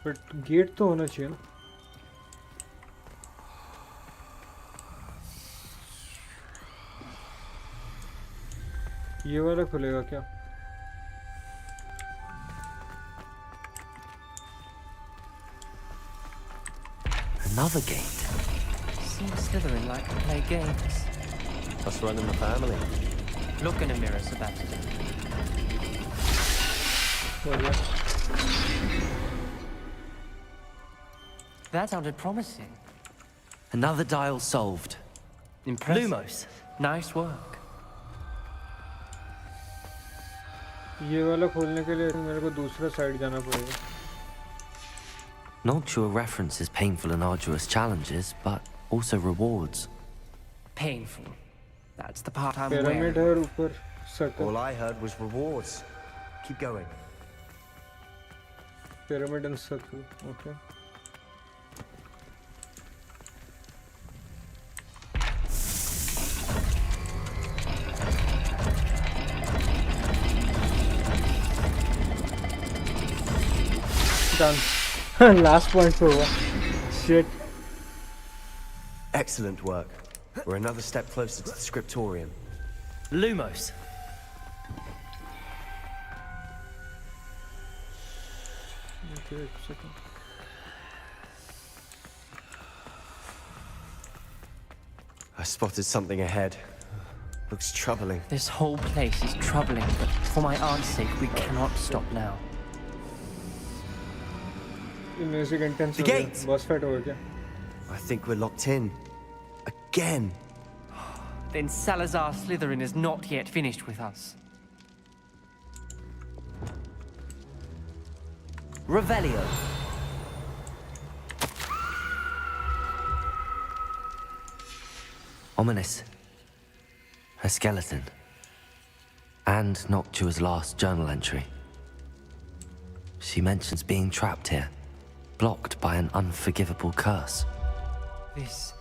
But gate तो होना चाहिए ना. ये वाला खुलेगा क्या? Another gate. Seems Slytherin like to play games. Us running the family. Look in a mirror, Sebastian. हो गया. That sounded promising. Another dial solved. Impressive. Lumos. Nice work. ये वाला खोलने के लिए मेरे को दूसरा साइड जाना पड़ेगा. Noctua references painful and arduous challenges, but also rewards. Painful. That's the part I'm Pyramid wearing. है ऊपर circle. All I heard was rewards. Keep going. Pyramid and circle. Okay. Done. Last point over. Shit. Excellent work. We're another step closer to the scriptorium. Lumos. Okay, second. I spotted something ahead. Looks troubling. This whole place is troubling, but for my aunt's sake, we cannot stop now. The music intense. The gate! Boss fight over क्या? I think we're locked in. Again. Then Salazar Slytherin is not yet finished with us. Revelio. Ominous. A skeleton. And Noctua's last journal entry. She mentions being trapped here, blocked by an unforgivable curse. This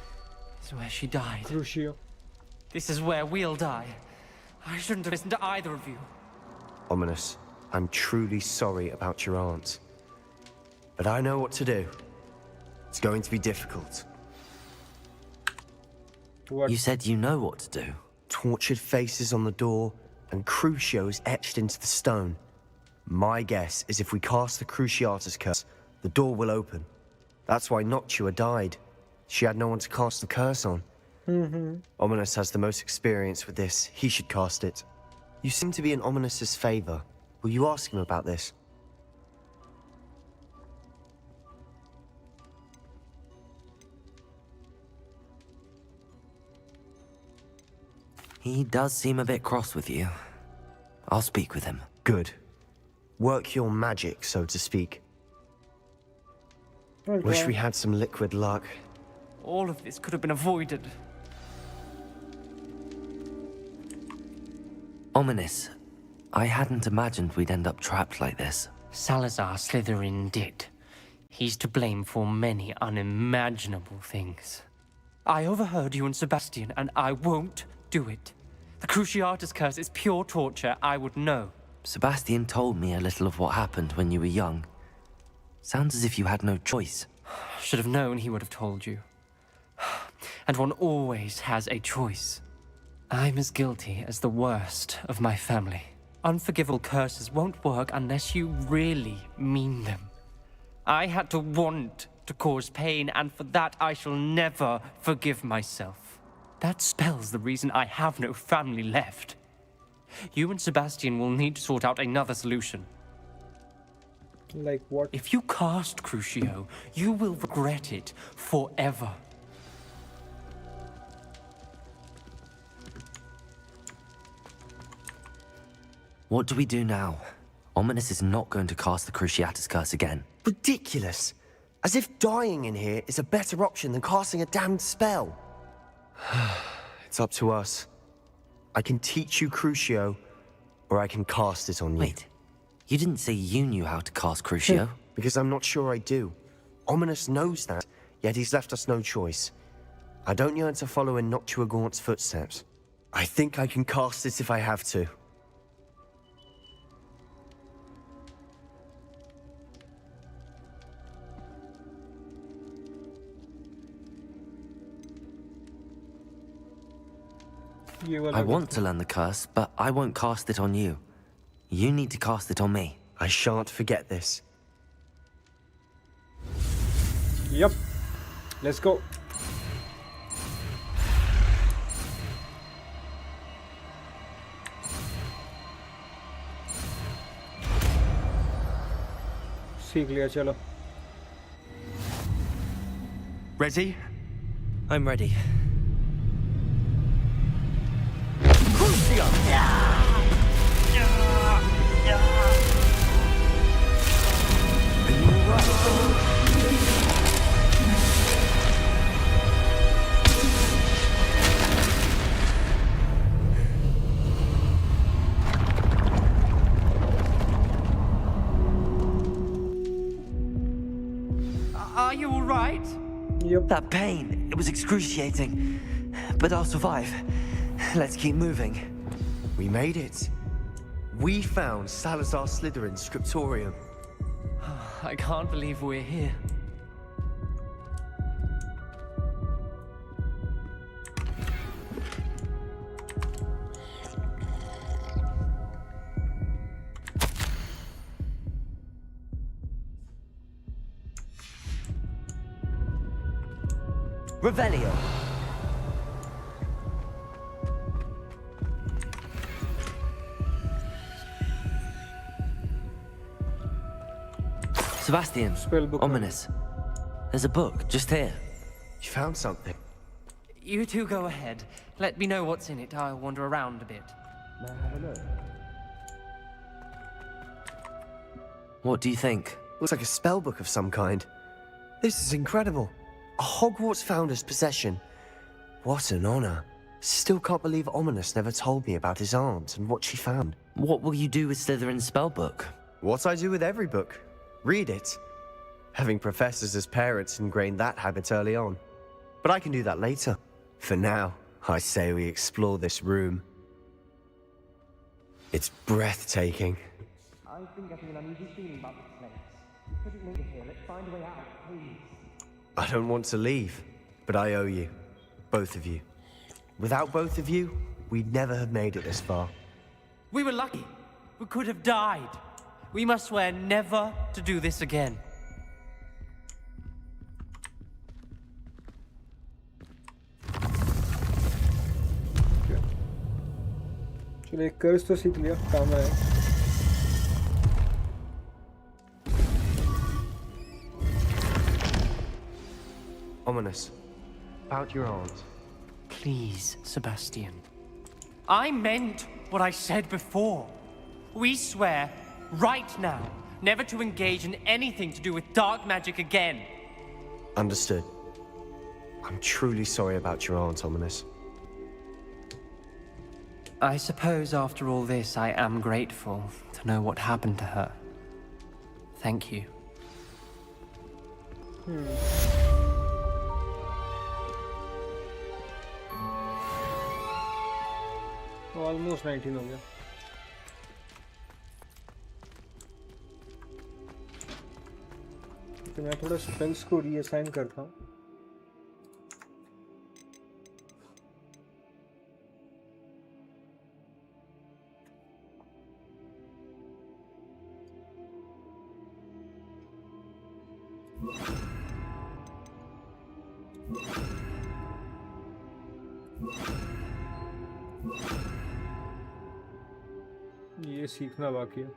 is where she died. Crucio. This is where we'll die. I shouldn't have listened to either of you. Ominous, I'm truly sorry about your aunt. But I know what to do. It's going to be difficult. What? You said you know what to do. Tortured faces on the door, and Crucios etched into the stone. My guess is if we cast the Cruciatus curse, the door will open. That's why Noctua died. She had no one to cast the curse on. Ominous has the most experience with this. He should cast it. You seem to be in Ominous's favor. Will you ask him about this? He does seem a bit cross with you. I'll speak with him. Good. Work your magic, so to speak. Okay. Wish we had some liquid luck. All of this could have been avoided. Ominous. I hadn't imagined we'd end up trapped like this. Salazar Slytherin did. He's to blame for many unimaginable things. I overheard you and Sebastian, and I won't do it. The Cruciatus curse is pure torture, I would know. Sebastian told me a little of what happened when you were young. Sounds as if you had no choice. Should have known he would have told you. And one always has a choice. I'm as guilty as the worst of my family. Unforgivable curses won't work unless you really mean them. I had to want to cause pain, and for that I shall never forgive myself. That spells the reason I have no family left. You and Sebastian will need to sort out another solution. Like what? If you cast Crucio, you will regret it forever. What do we do now? Ominous is not going to cast the Cruciatus curse again. Ridiculous! As if dying in here is a better option than casting a damned spell. It's up to us. I can teach you Crucio, or I can cast it on you. Wait, you didn't say you knew how to cast Crucio? Because I'm not sure I do. Ominous knows that, yet he's left us no choice. I don't yearn to follow in Noctua Gaunt's footsteps. I think I can cast it if I have to. I want to learn the curse, but I won't cast it on you. You need to cast it on me. I shan't forget this. Yep. Let's go. सीख लिया चलो. Ready? I'm ready. Are you all right? Yep. That pain, it was excruciating. But I'll survive. Let's keep moving. We made it. We found Salazar Slytherin's scriptorium. I can't believe we're here. Revelio. Sebastian, Spellbook. ominous. There's a book just here. You found something? You two go ahead. Let me know what's in it. I'll wander around a bit. May I have a look? What do you think? Looks like a spellbook of some kind. This is incredible. A Hogwarts founder's possession. What an honor. Still can't believe Ominous never told me about his aunt and what she found. What will you do with Slytherin's spellbook? What I do with every book. Read it. Having professors as parents ingrained that habit early on. But I can do that later. For now, I say we explore this room. It's breathtaking. I've been getting an uneasy feeling about this place. We couldn't linger here. Let's find a way out, please. I don't want to leave, but I owe you. Both of you. Without both of you, we'd never have made it this far. We were lucky. We could have died. We must swear never to do this again. चलो एक कर्ज तो सीख लिया, काम आया। Ominous. About your aunt. Please, Sebastian. I meant what I said before. We swear, right now, never to engage in anything to do with dark magic again. Understood. I'm truly sorry about your aunt, Ominous. I suppose after all this, I am grateful to know what happened to her. Thank you. Almost 19 हो गया। तो मैं थोड़ा spells को reassign करता हूँ। ये सीखना बाकी है।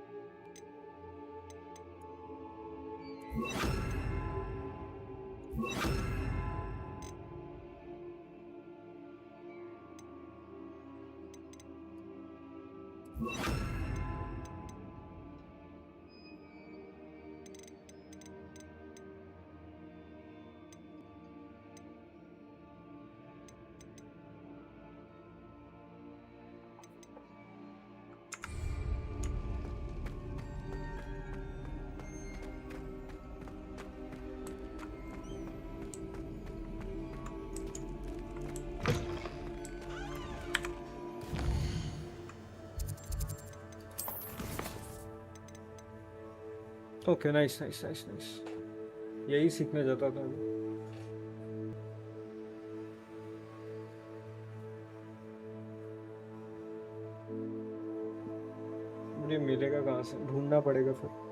Okay nice nice nice nice यही सीखने जाता था मैं। मुझे मिलेगा कहाँ से, ढूंढना पड़ेगा फिर।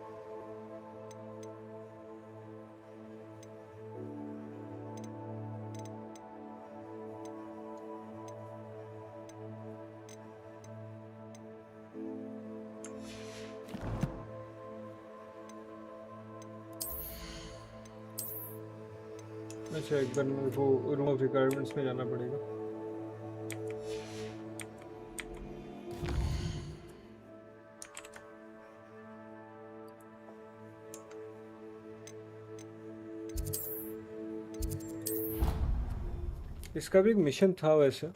अच्छा एक बार मेरे को रूम ऑफ रिक्वायरमेंट्स में जाना पड़ेगा. इसका भी एक मिशन था वैसे,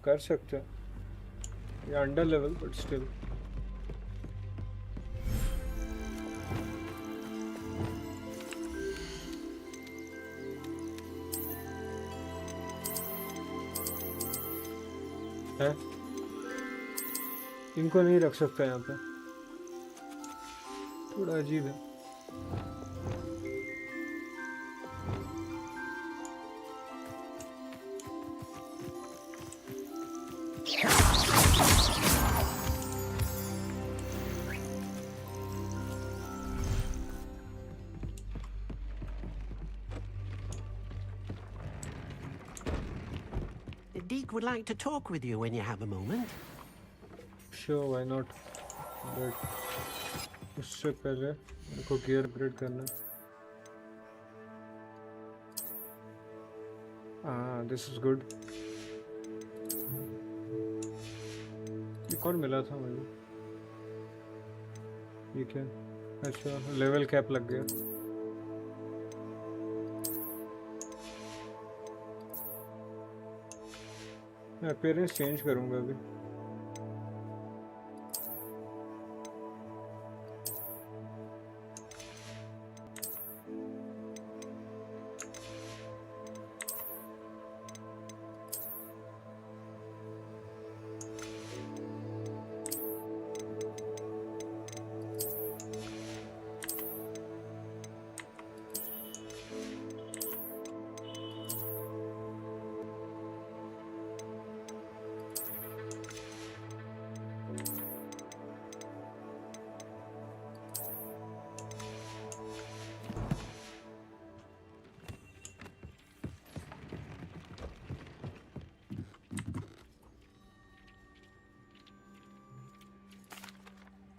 कर सकते हैं. ये अंडर लेवल बट स्टिल. है इनको नहीं रख सकता यहाँ पे, थोड़ा अजीब है. Deke would like to talk with you when you have a moment. Sure, why not? But उससे पहले मेरे को गियर अपग्रेड करना है. This is good. एक और मिला था मुझे. ये क्या? अच्छा लेवल कैप लग गया. मैं अपीयरेंस चेंज करूंगा अभी.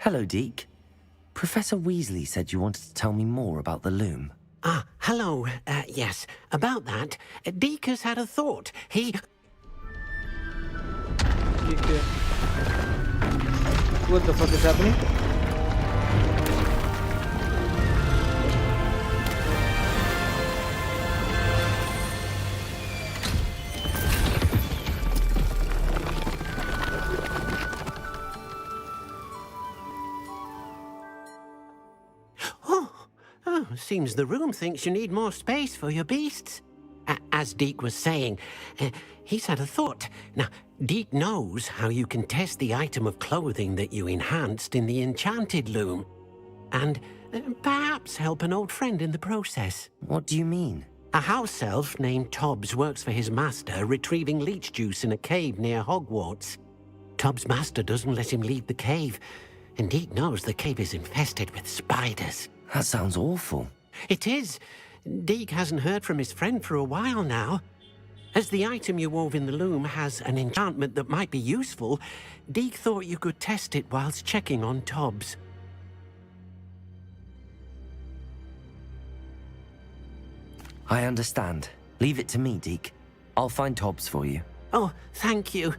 Hello, Deke. Professor Weasley said you wanted to tell me more about the loom. Ah, hello. Yes, about that. Deke has had a thought. What the fuck is happening? Seems the room thinks you need more space for your beasts. As Deke was saying, he's had a thought. Now, Deke knows how you can test the item of clothing that you enhanced in the enchanted loom. And perhaps help an old friend in the process. What do you mean? A house elf named Tobbs works for his master, retrieving leech juice in a cave near Hogwarts. Tobbs' master doesn't let him leave the cave, and Deke knows the cave is infested with spiders. That sounds awful. It is. Deke hasn't heard from his friend for a while now. As the item you wove in the loom has an enchantment that might be useful, Deke thought you could test it whilst checking on Tobbs. I understand. Leave it to me, Deke. I'll find Tobbs for you. Oh, thank you.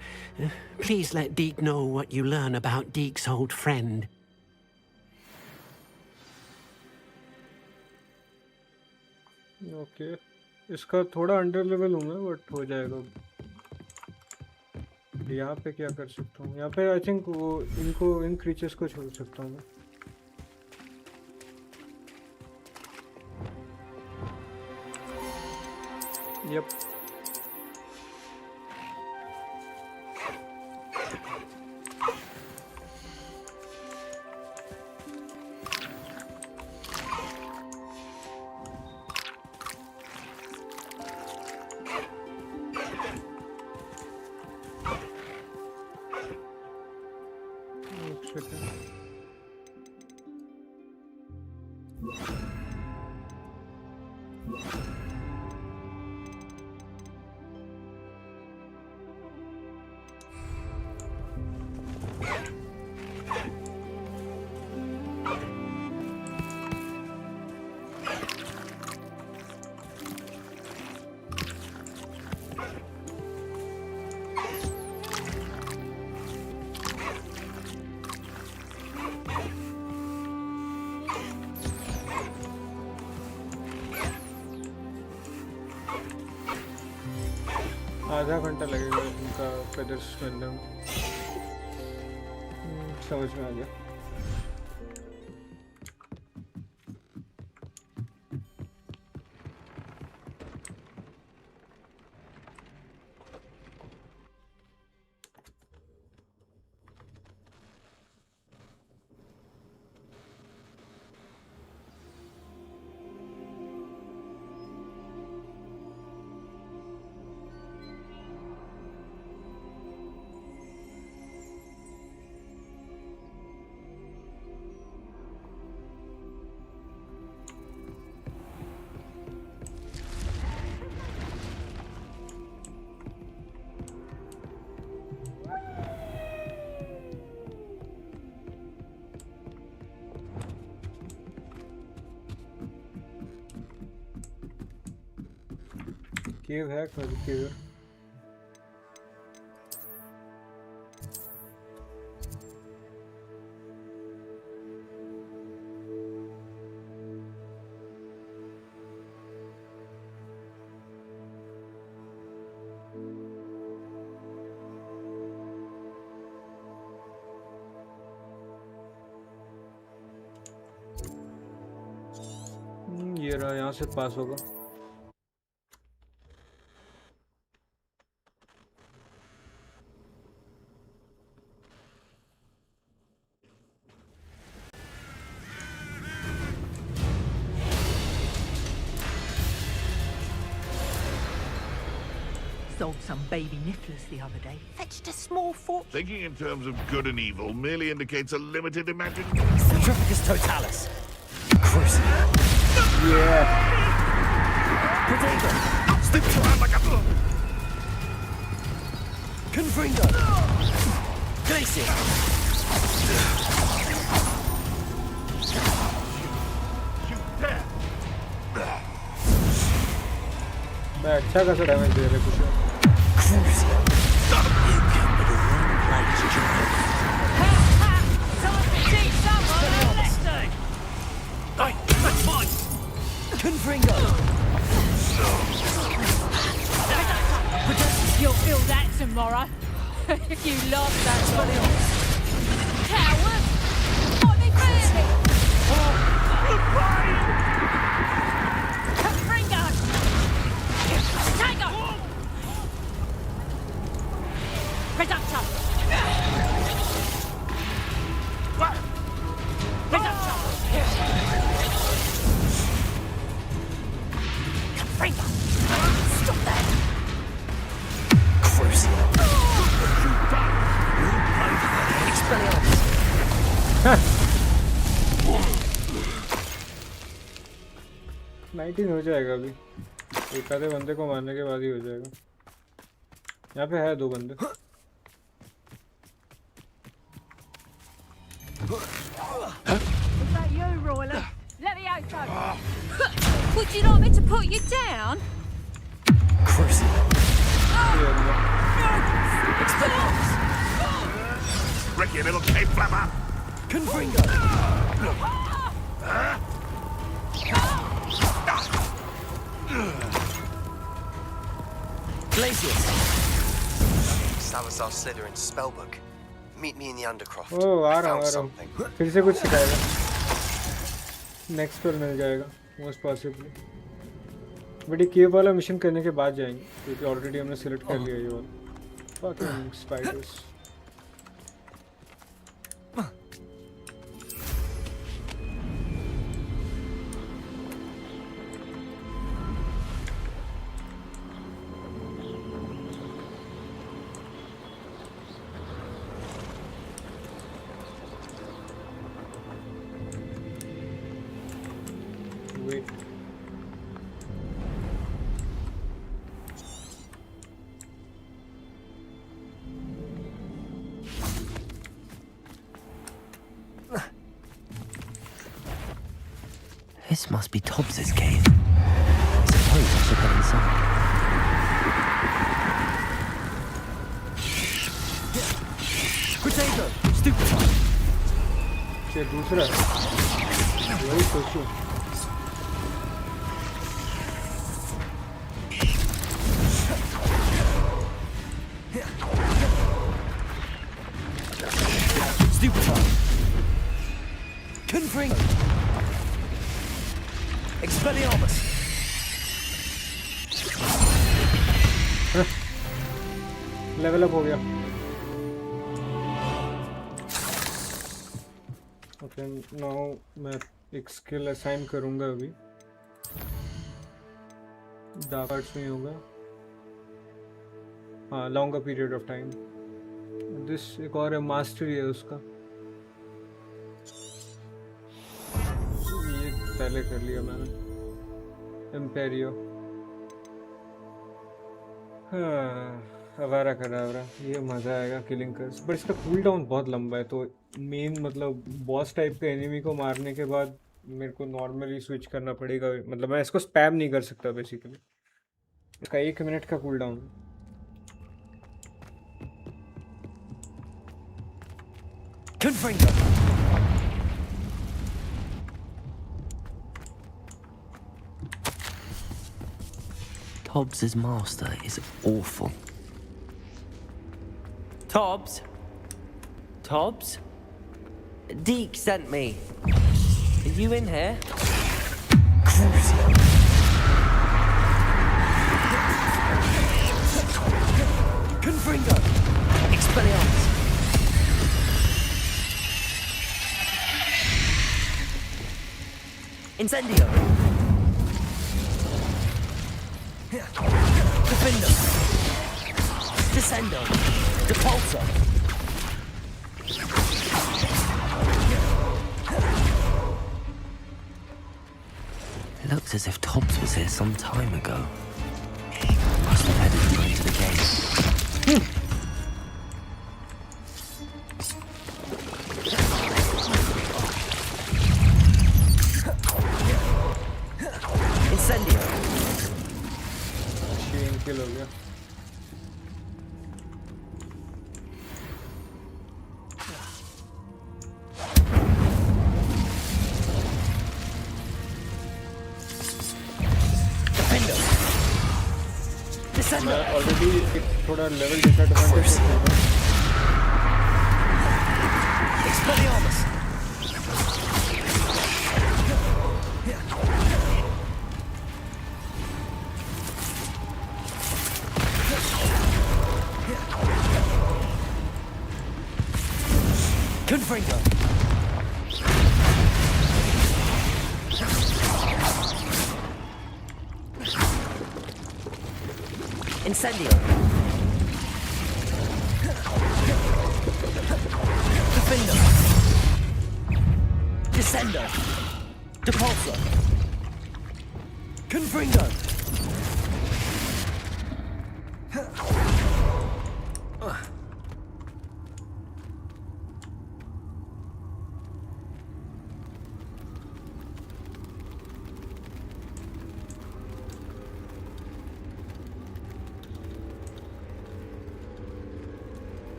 Please let Deke know what you learn about Deke's old friend. Okay इसका थोड़ा under level हूँ मैं but हो जाएगा. यहाँ पे क्या कर सकता हूँ? यहाँ पे आई थिंक वो इन क्रीचर्स को छोड़ सकता हूँ मैं. यप आधा घंटा लगेगा इनका फेदर्स बनने में। समझ में आ गया। केव है केव ये रहा, यहाँ से पास होगा। Sold some baby nifflers the other day. Fetched a small fortune. Thinking in terms of good and evil merely indicates a limited imagination. Centrifugus totalis. Crucial. Yeah. Potato. Slips around like a... Confringo. Glacier. मैं अच्छा खासा damage दे रहा कुछ। That's mine. Confringo. You'll feel that tomorrow. If you love that one. Coward! What they feeling? Confringo! Tiger! Reductor! Reductor! Confringo! Stop that! Crucial. Expelliarmus. 19 हो जाएगा अभी। एक आधे बंदे को मारने के बाद ही हो जाएगा। यहाँ पे है 2 बंदे। Is that you, Royler? Let me out, though. Would you like me to put you down? Crucial. Expelliarmus! Ricky, little cave flapper! Confringo. Glacius. Salazar Slytherin's spellbook. Meet me in the Undercroft. ओह आ रहा हूँ something. फिर से कुछ सिखाएगा। Next पर मिल जाएगा most possibly. But ये केव वाला मिशन करने के बाद जाएंगे क्योंकि ऑलरेडी हमने सिलेक्ट कर लिया ये वाला। Fucking spiders. Wait. This must be Tobbs's cave. I suppose I should head inside. Potato! Stupefy! ये दूसरा वही सोचो। Super. Confringo. Expelliarmus. Level up हो गया। ओके नाउ मैं एक स्किल असाइन करूंगा अभी। डार्क आर्ट्स में होगा। हाँ longer period of time. This एक और है मास्टरी है उसका। ये पहले कर लिया मैंने। इम्पेरियो। हाँ अवारा करावरा ये मज़ा आएगा किलिंग कर्स। बट इसका कूल डाउन बहुत लंबा है तो मेन मतलब बॉस टाइप के एनिमी को मारने के बाद मेरे को नॉर्मली स्विच करना पड़ेगा। मतलब मैं इसको स्पैम नहीं कर सकता बेसिकली। इसका 1 मिनट का cool down. Tobbs' master is awful. Tobbs? Tobbs? Deke sent me. Are you in here? Crucio. Confringo. Expelliarmus. Incendio. Defender. Descendo. Depulsor. It looks as if Tobbs was here some time ago. Must have headed to go into the game. Incendio. किल हो गया। मैं already थोड़ा level disadvantage है। Expelliarmus. Confringo. Incendio. Defender. Descendo. Depulsor. Confringo.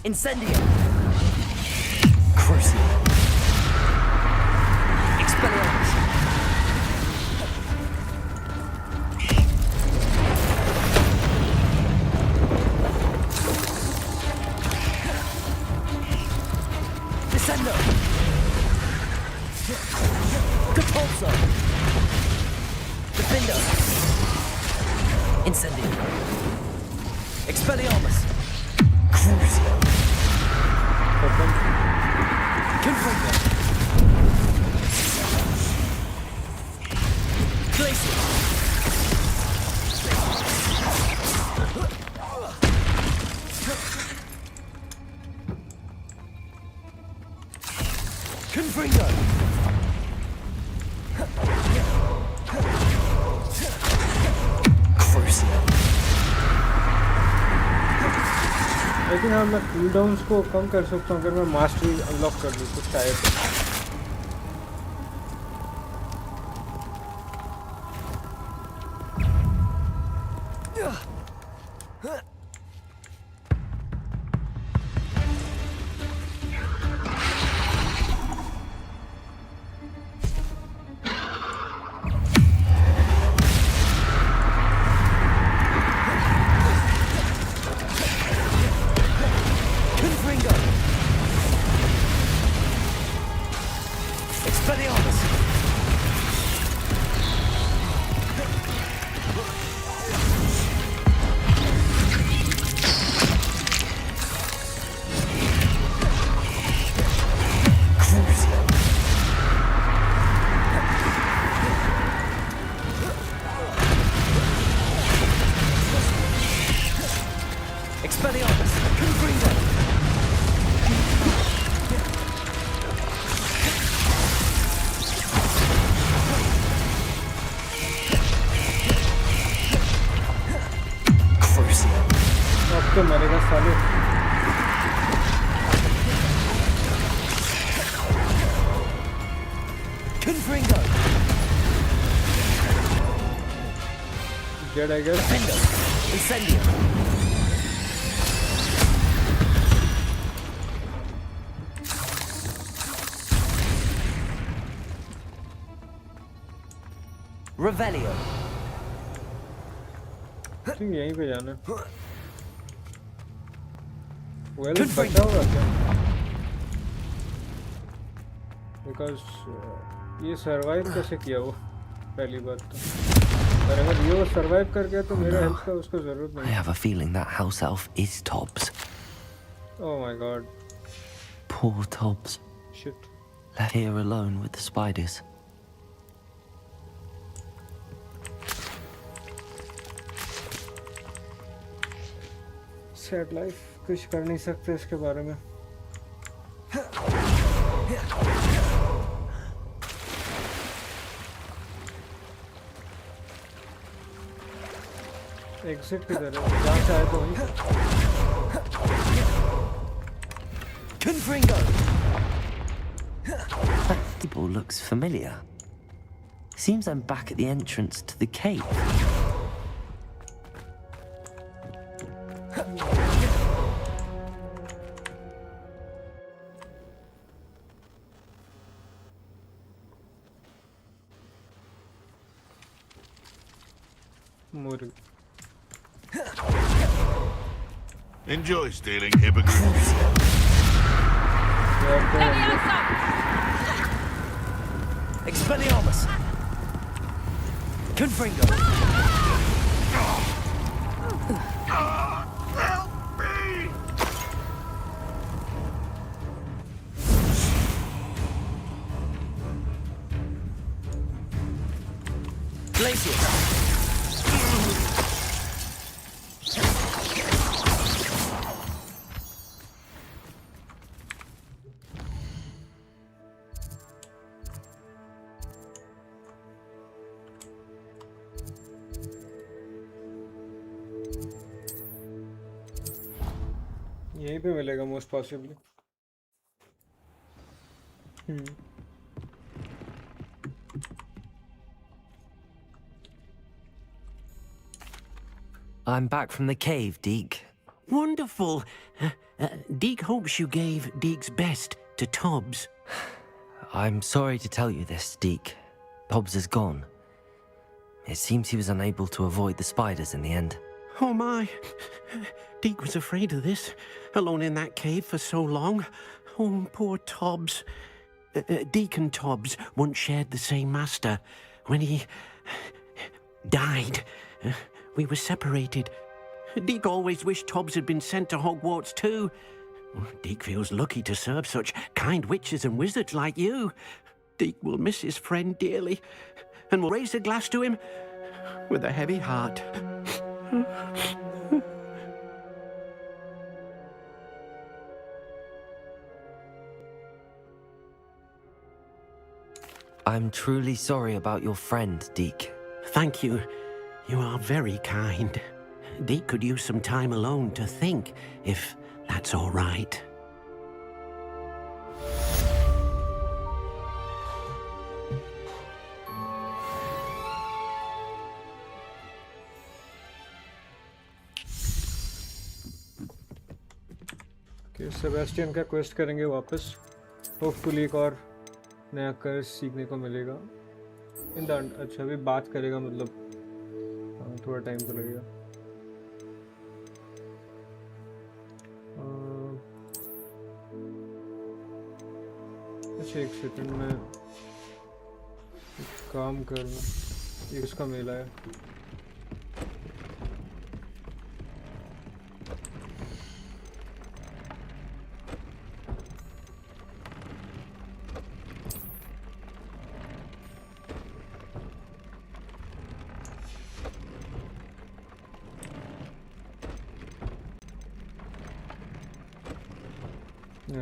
Incendio. Crucio. Expelliarmus. Descendo. Depulsor. Defender. Incendio. Expelliarmus. Crucio. Confringo. Glacier. Confringo. Crucio. लेकिन हाँ मैं cool downs को कम कर सकता हूँ अगर मैं मास्टरी अनलॉक कर लूँ तो शायद। साले। Confringo. Dead, I guess. Incendio. Revelio. ठीक यहीं पे जाना। Well, बचा होगा क्या? Because ये survive कैसे किया वो? पहली बात तो। और अगर ये वो survive कर गया तो मेरा हेल्प का उसको जरूरत I नहीं। have a feeling that house elf is Tobbs. Oh my god. Poor Tobbs. Shit. Left here alone with the spiders. Sad life. कुछ कर नहीं सकते इसके बारे में। एग्जिट किधर है? जहाँ से आए तो वहीं। Confringo. That table looks familiar. Seems I'm back at the entrance to the cave. Enjoy stealing hippogriffs. Expelliarmus. Confringo. Help me! Glacius. यहीं पे मिलेगा most possibly. I'm back from the cave, Deke. Wonderful. Deke hopes you gave Deke's best to Tobbs. I'm sorry to tell you this, Deke. Tobbs is gone. It seems he was unable to avoid the spiders in the end. Oh my. Deke was afraid of this, alone in that cave for so long. Oh, poor Tobbs. Deke and Tobbs once shared the same master. When he died, we were separated. Deke always wished Tobbs had been sent to Hogwarts too. Deke feels lucky to serve such kind witches and wizards like you. Deke will miss his friend dearly, and will raise a glass to him with a heavy heart. I'm truly sorry about your friend, Deke. Thank you. You are very kind. Deke could use some time alone to think, if that's all right. Okay, Sebastian का quest करेंगे वापस. Hopefully एक और नया कर्स सीखने को मिलेगा. In the अच्छा अभी बात करेगा मतलब थोड़ा टाइम तो लगेगा. अच्छा एक सेकंड में काम करना. ये इसका मेला है.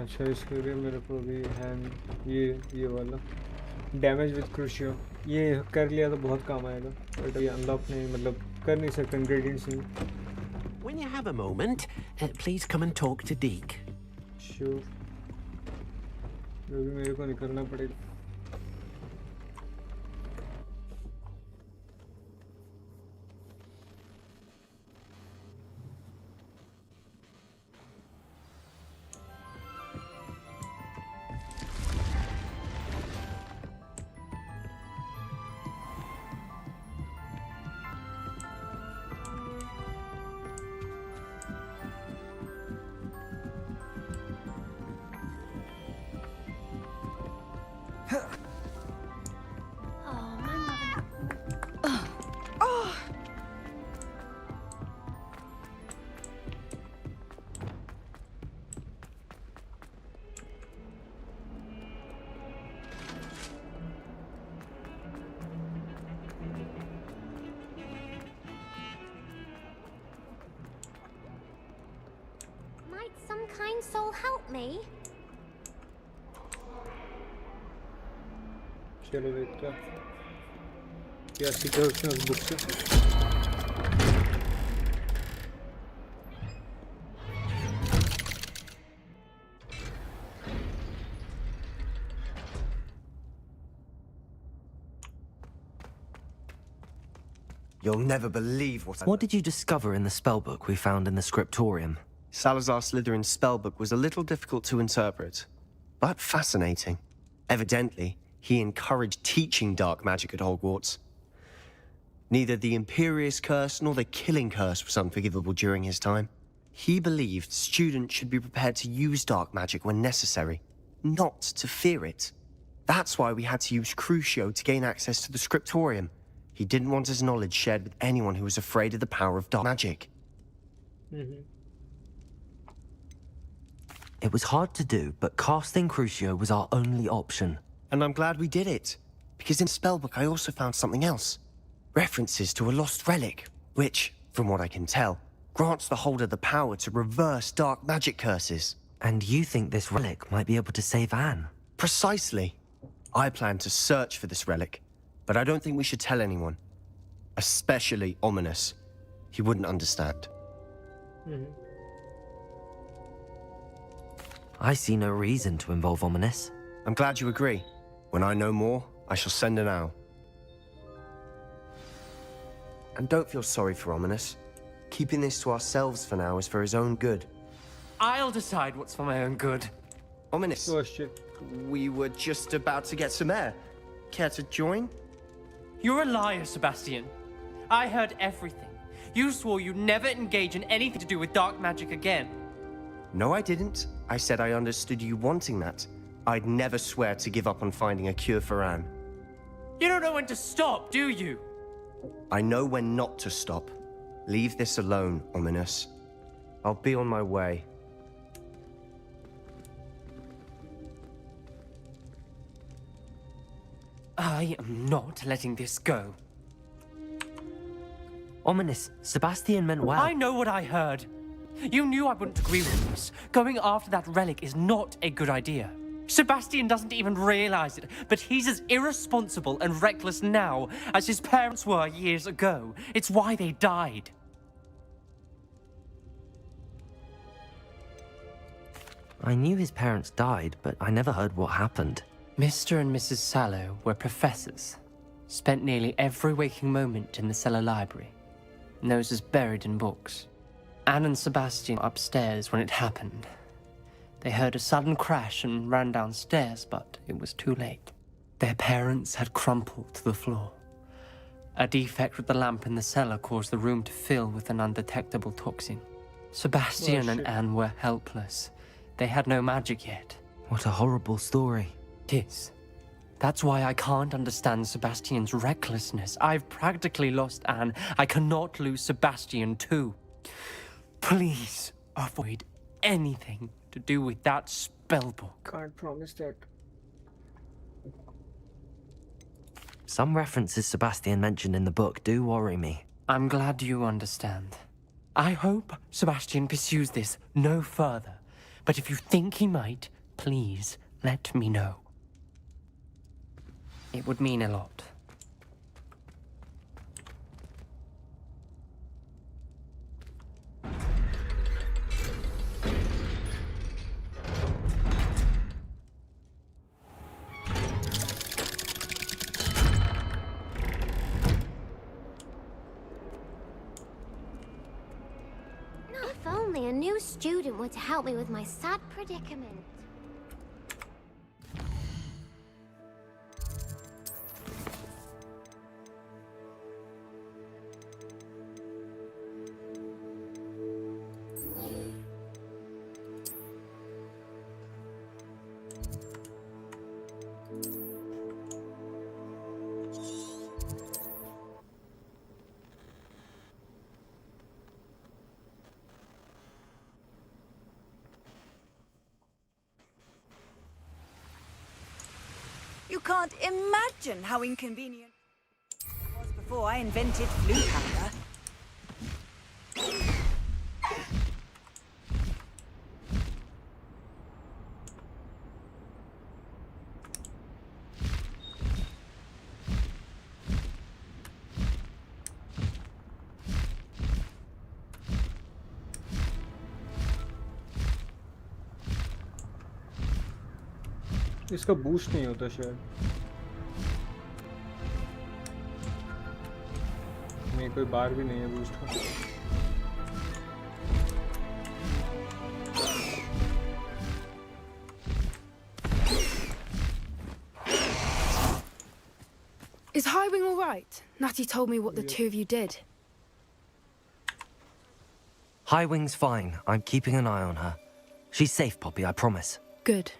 अच्छा इसके लिए मेरे को भी हैंड ये वाला डैमेज विद क्रूशियो ये कर लिया तो बहुत काम आएगा. बट ये अनलॉक नहीं मतलब कर नहीं सकते इंग्रेडिएंट्स नहीं. When you have a moment, please come and talk to Deke. Sure. अभी मेरे को निकलना पड़ेगा. Might some kind soul help me? चलो देखते हैं क्या सीखा उसने उस बुक से. You'll never believe what I... What did you discover in the spellbook we found in the scriptorium? Salazar Slytherin's spellbook was a little difficult to interpret, but fascinating. Evidently, he encouraged teaching dark magic at Hogwarts. Neither the Imperious Curse nor the Killing Curse was unforgivable during his time. He believed students should be prepared to use dark magic when necessary, not to fear it. That's why we had to use Crucio to gain access to the scriptorium. He didn't want his knowledge shared with anyone who was afraid of the power of dark magic. It was hard to do, but casting Crucio was our only option. And I'm glad we did it, because in spellbook I also found something else. References to a lost relic, which, from what I can tell, grants the holder the power to reverse dark magic curses. And you think this relic might be able to save Anne? Precisely. I plan to search for this relic, but I don't think we should tell anyone. Especially Ominous. He wouldn't understand. I see no reason to involve Ominous. I'm glad you agree. When I know more, I shall send an owl. And don't feel sorry for Ominous. Keeping this to ourselves for now is for his own good. I'll decide what's for my own good. Ominous. Oh shit. We were just about to get some air. Care to join? You're a liar, Sebastian. I heard everything. You swore you'd never engage in anything to do with dark magic again. No, I didn't. I said I understood you wanting that. I'd never swear to give up on finding a cure for Anne. You don't know when to stop, do you? I know when not to stop. Leave this alone, Ominous. I'll be on my way. I am not letting this go. Ominous, Sebastian meant well. I know what I heard. You knew I wouldn't agree with this. Going after that relic is not a good idea. Sebastian doesn't even realize it, but he's as irresponsible and reckless now as his parents were years ago. It's why they died. I knew his parents died, but I never heard what happened. Mr. and Mrs. Sallow were professors. Spent nearly every waking moment in the cellar library. Noses buried in books. Anne and Sebastian were upstairs when it happened. They heard a sudden crash and ran downstairs, but it was too late. Their parents had crumpled to the floor. A defect with the lamp in the cellar caused the room to fill with an undetectable toxin. Sebastian and Anne were helpless. They had no magic yet. What a horrible story. It is. That's why I can't understand Sebastian's recklessness. I've practically lost Anne. I cannot lose Sebastian too. Please avoid anything to do with that spellbook. Can't promise that. Some references Sebastian mentioned in the book do worry me. I'm glad you understand. I hope Sebastian pursues this no further. But if you think he might, please let me know. It would mean a lot. only a new student were to help me with my sad predicament. You can't imagine how inconvenient it was before I invented flu powder. इसका boost नहीं होता शायद नहीं कोई बार भी नहीं है boost का Is Highwing all right? Natty told me what the two of you did. Highwing's fine. I'm keeping an eye on her. She's safe, Poppy, I promise. Good.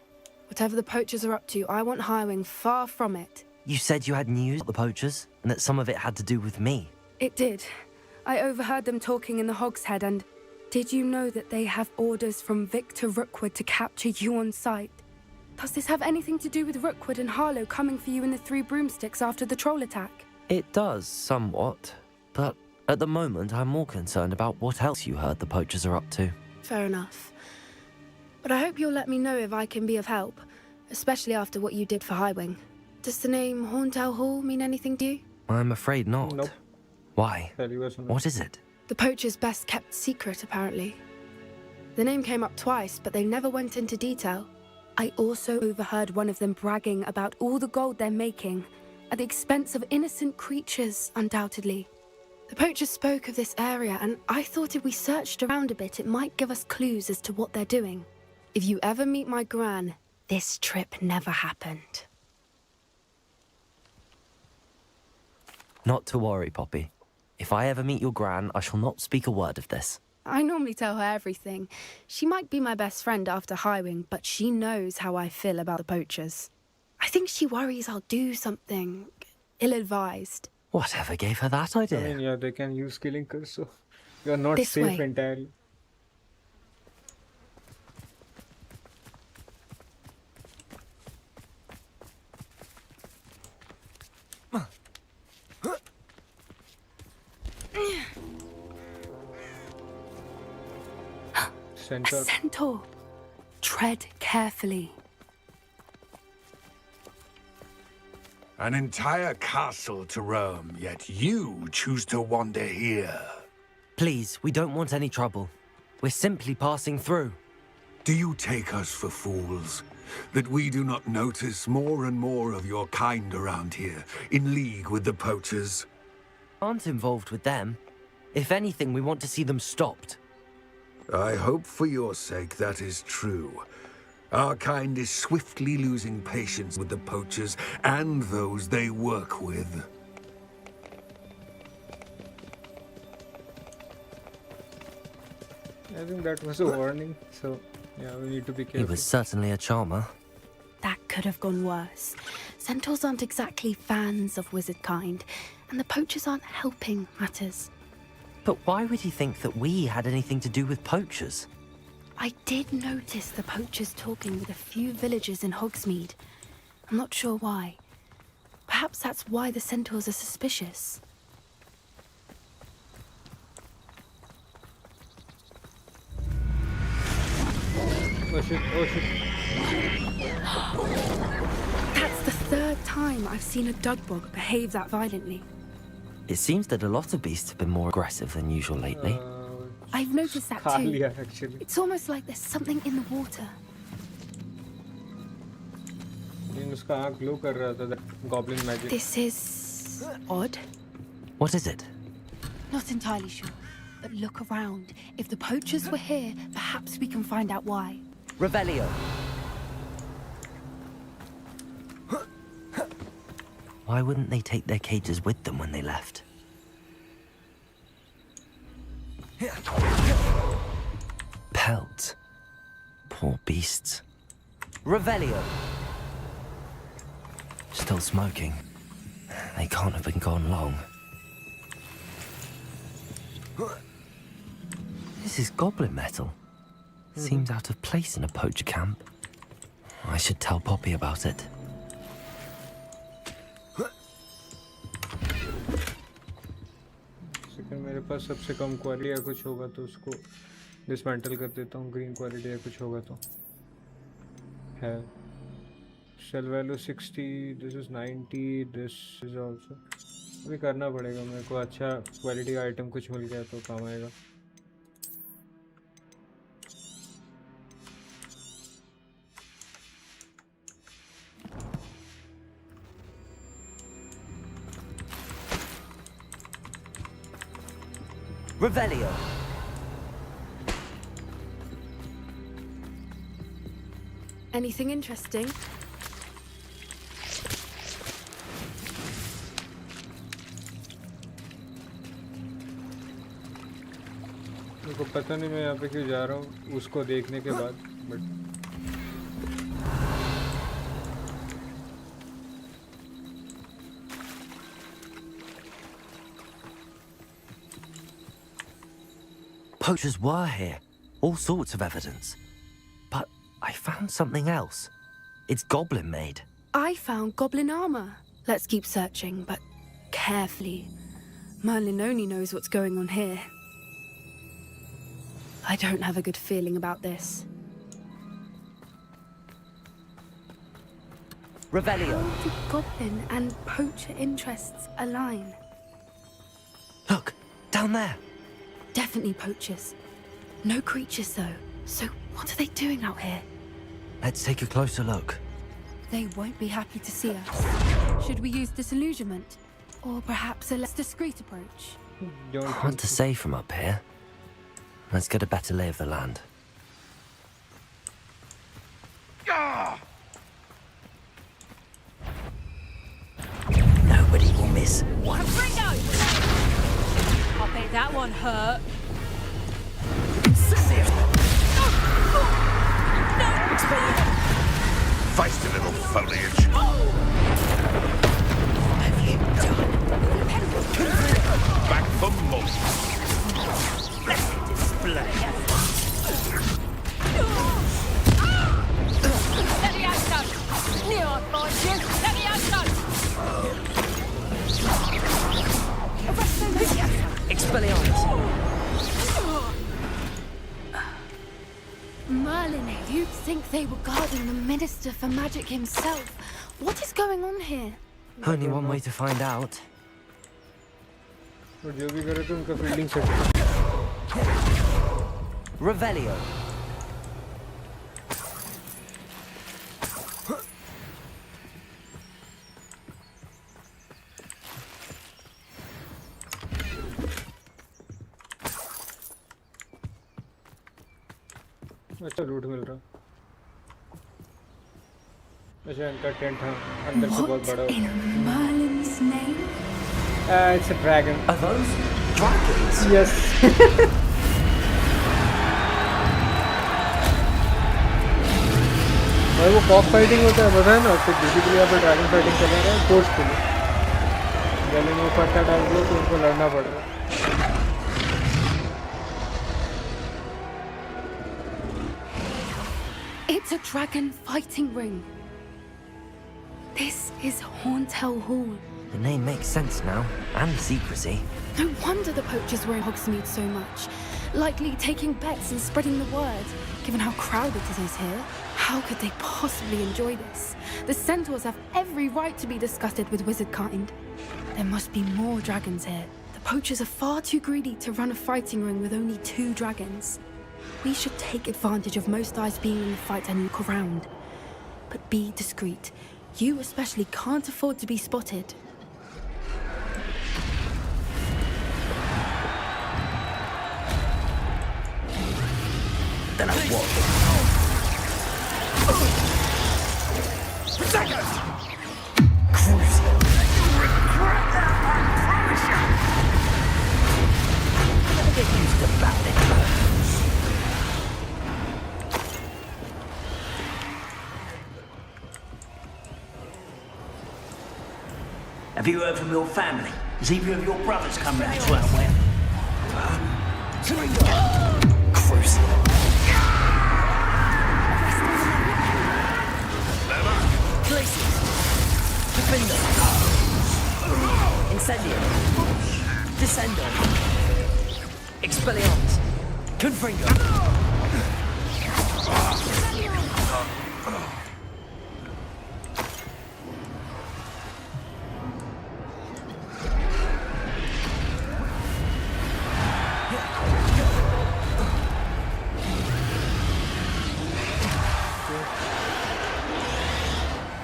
Whatever the poachers are up to, I want Highwing far from it. You said you had news about the poachers, and that some of it had to do with me. It did. I overheard them talking in the Hogshead, and did you know that they have orders from Victor Rookwood to capture you on sight? Does this have anything to do with Rookwood and Harlow coming for you in the Three Broomsticks after the troll attack? It does, somewhat. But at the moment, I'm more concerned about what else you heard the poachers are up to. Fair enough. But I hope you'll let me know if I can be of help, especially after what you did for Highwing. Does the name Horntail Hall mean anything to you? I'm afraid not. Nope. Why? What is it? The poacher's best kept secret, apparently. The name came up twice, but they never went into detail. I also overheard one of them bragging about all the gold they're making, at the expense of innocent creatures, undoubtedly. The poachers spoke of this area, and I thought if we searched around a bit, it might give us clues as to what they're doing. If you ever meet my gran, this trip never happened. Not to worry, Poppy. If I ever meet your gran, I shall not speak a word of this. I normally tell her everything. She might be my best friend after Highwing, but she knows how I feel about the poachers. I think she worries I'll do something ill-advised. Whatever gave her that idea? I mean, yeah, they can use killing curse, so you're not This safe way. entirely. Centaur. A centaur. Tread carefully. An entire castle to roam, yet you choose to wander here. Please, we don't want any trouble. We're simply passing through. Do you take us for fools? That we do not notice more and more of your kind around here, in league with the poachers? Aren't involved with them. If anything, we want to see them stopped. I hope for your sake that is true. Our kind is swiftly losing patience with the poachers and those they work with. I think that was a warning, so yeah, we need to be careful. He was certainly a charmer. That could have gone worse. Centaurs aren't exactly fans of wizard kind, and the poachers aren't helping matters. But why would he think that we had anything to do with poachers? I did notice the poachers talking with a few villagers in Hogsmeade. I'm not sure why. Perhaps that's why the centaurs are suspicious. Oh shit, oh shit. That's the third time I've seen a Dugbog behave that violently. It seems that a lot of beasts have been more aggressive than usual lately. I've noticed that too. Scalia, actually. It's almost like there's something in the water. उसका आँख glow कर रहा था, that goblin magic. This is odd. What is it? Not entirely sure. but look around. If the poachers were here, perhaps we can find out why. Revelio. Why wouldn't they take their cages with them when they left? Pelts. Poor beasts. Revelio. Still smoking. They can't have been gone long. This is goblin metal. Seems out of place in a poacher camp. I should tell Poppy about it. मेरे पास सबसे कम quality या कुछ होगा तो उसको dismantle कर देता हूँ. ग्रीन क्वालिटी या कुछ होगा तो है. Sell value 60, this is 90, this is also. अभी करना पड़ेगा मेरे को. अच्छा क्वालिटी का आइटम कुछ मिल गया तो काम आएगा. Revelio. Anything interesting? मेरे को पता नहीं मैं यहाँ पे क्यों जा रहा हूँ उसको देखने के बाद. But Poachers were here. All sorts of evidence. But I found something else. It's goblin made. I found goblin armor. Let's keep searching, but carefully. Merlin only knows what's going on here. I don't have a good feeling about this. Revelio. How do goblin and poacher interests align? Look, down there. Definitely poachers. No creatures though. So what are they doing out here? Let's take a closer look. They won't be happy to see us. Should we use disillusionment? Or perhaps a less discreet approach? Hard to say from up here. Let's get a better lay of the land. Nobody will miss one. I bet that one hurt. Feisty little foliage. Back for more. Display. Let me out, son. Knew I'd find you. Let me out, son. Expelliarmus. Merlin, you'd think they were guarding the Minister for Magic himself. What is going on here? Only one way to find out. और जो भी करे तो उनका fielding set. Revelio. अच्छा लूट मिल रहा. अच्छा इनका टेंट हाँ अंदर से बहुत बड़ा. In Merlin's name? It's a dragon. Are those dragons? Yes. और वो कॉक फाइटिंग होता है पता है ना. तो बेसिकली यहाँ पे ड्रैगन फाइटिंग चला रहा है कोर्स के लिए. गले में पट्टा डाल दो तो उनको लड़ना पड़ रहा है. It's a dragon fighting ring. This is Hauntel Hall. The name makes sense now, and secrecy. No wonder the poachers were in Hogsmeade so much. Likely taking bets and spreading the word, given how crowded it is here. How could they possibly enjoy this? The centaurs have every right to be disgusted with wizard kind. There must be more dragons here. The poachers are far too greedy to run a fighting ring with only 2 dragons. We should take advantage of most eyes being in the fight and look around. But be discreet. You especially can't afford to be spotted. you heard from your family? Has either of your brothers come round to our well? Crucial. Glaciers. Defender. Incendio. Descendo. Expelliarmus. Confringo.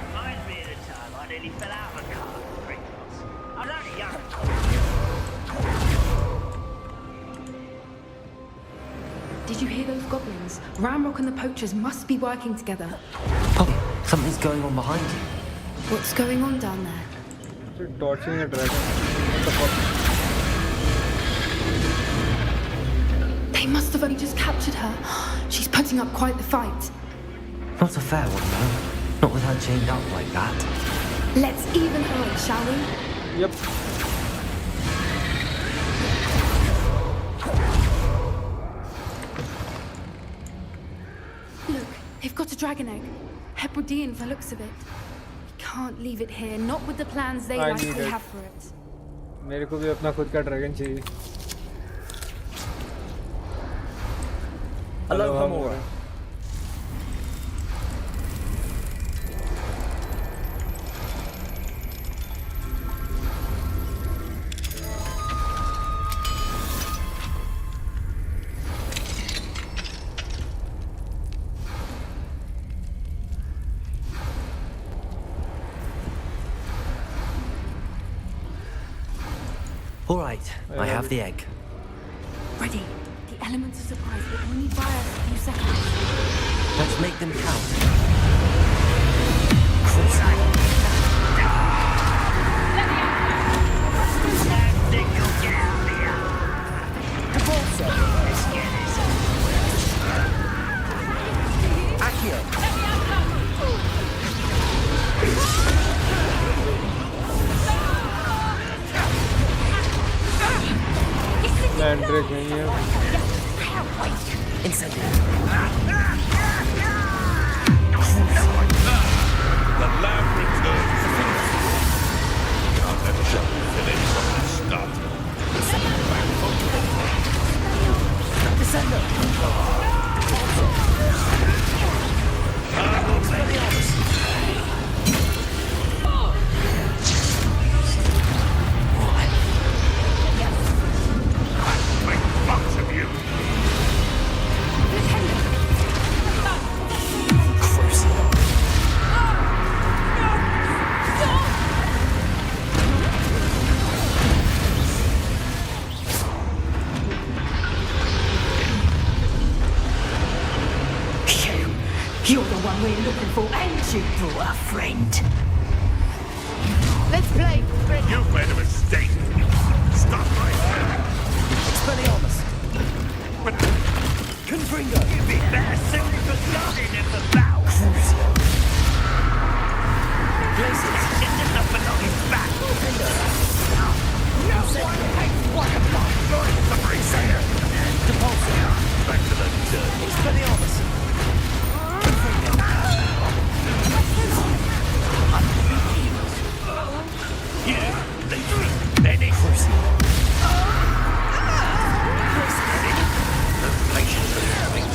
Reminds me of the time I nearly fell out of a car at Pringles. I was only young. Did you hear those goblins? Ramrock and the poachers must be working together. Polly, something's going on behind you. What's going on down there? They're torching a dragon. What the fuck? They must have only just captured her. She's putting up quite the fight. Not a fair one, though. Not with her chained up like that. Let's even her, shall we? Yep. Look, they've got a dragon egg. Hebridean for looks of it. We can't leave it here, not with the plans they I likely need it. have for it. मेरे को भी अपना खुद का dragon चाहिए. Aloha Mora. All right, I have the egg. Ready. The elements of surprise will only buy us a few seconds. Let's make them count. Mandrake नहीं है. Incendio. The lab returns. Can't let us finish what we started. Descendo. Make lots of you. You're the one we're looking for, and you brought a friend. Let's play. You've made a mistake. Stop right there. Expelliarmus. Confringo. You'd be better suited for starting than for battle. Glaciers. It's just not for knocking back. No one takes one of my Somebody say it. Depulso. Back to the dirt. Expelliarmus. Yeah, they treat Benny. No patience for having.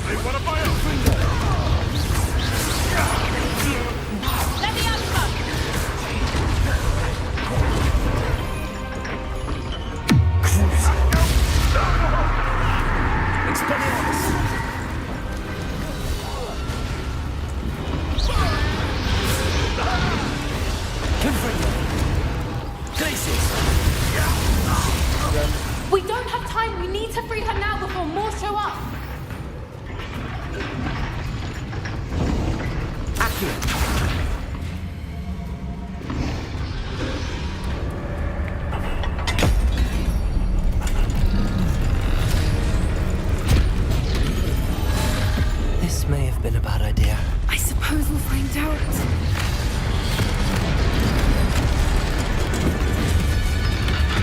They want to buy a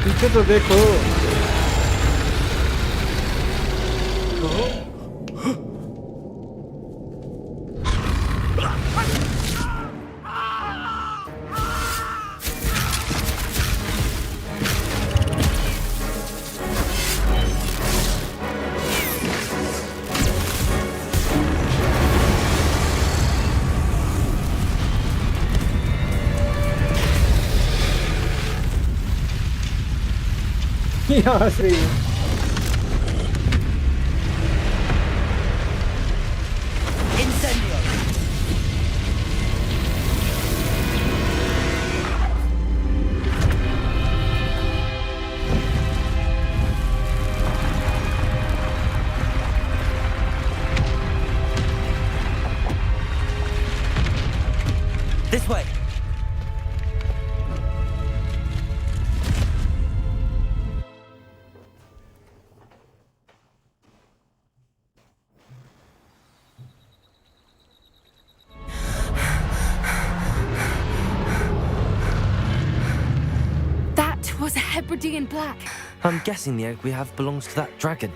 पीछे तो देखो। यहाँ से Incendio. This way. That was a Hebridean black. I'm guessing the egg we have belongs to that dragon.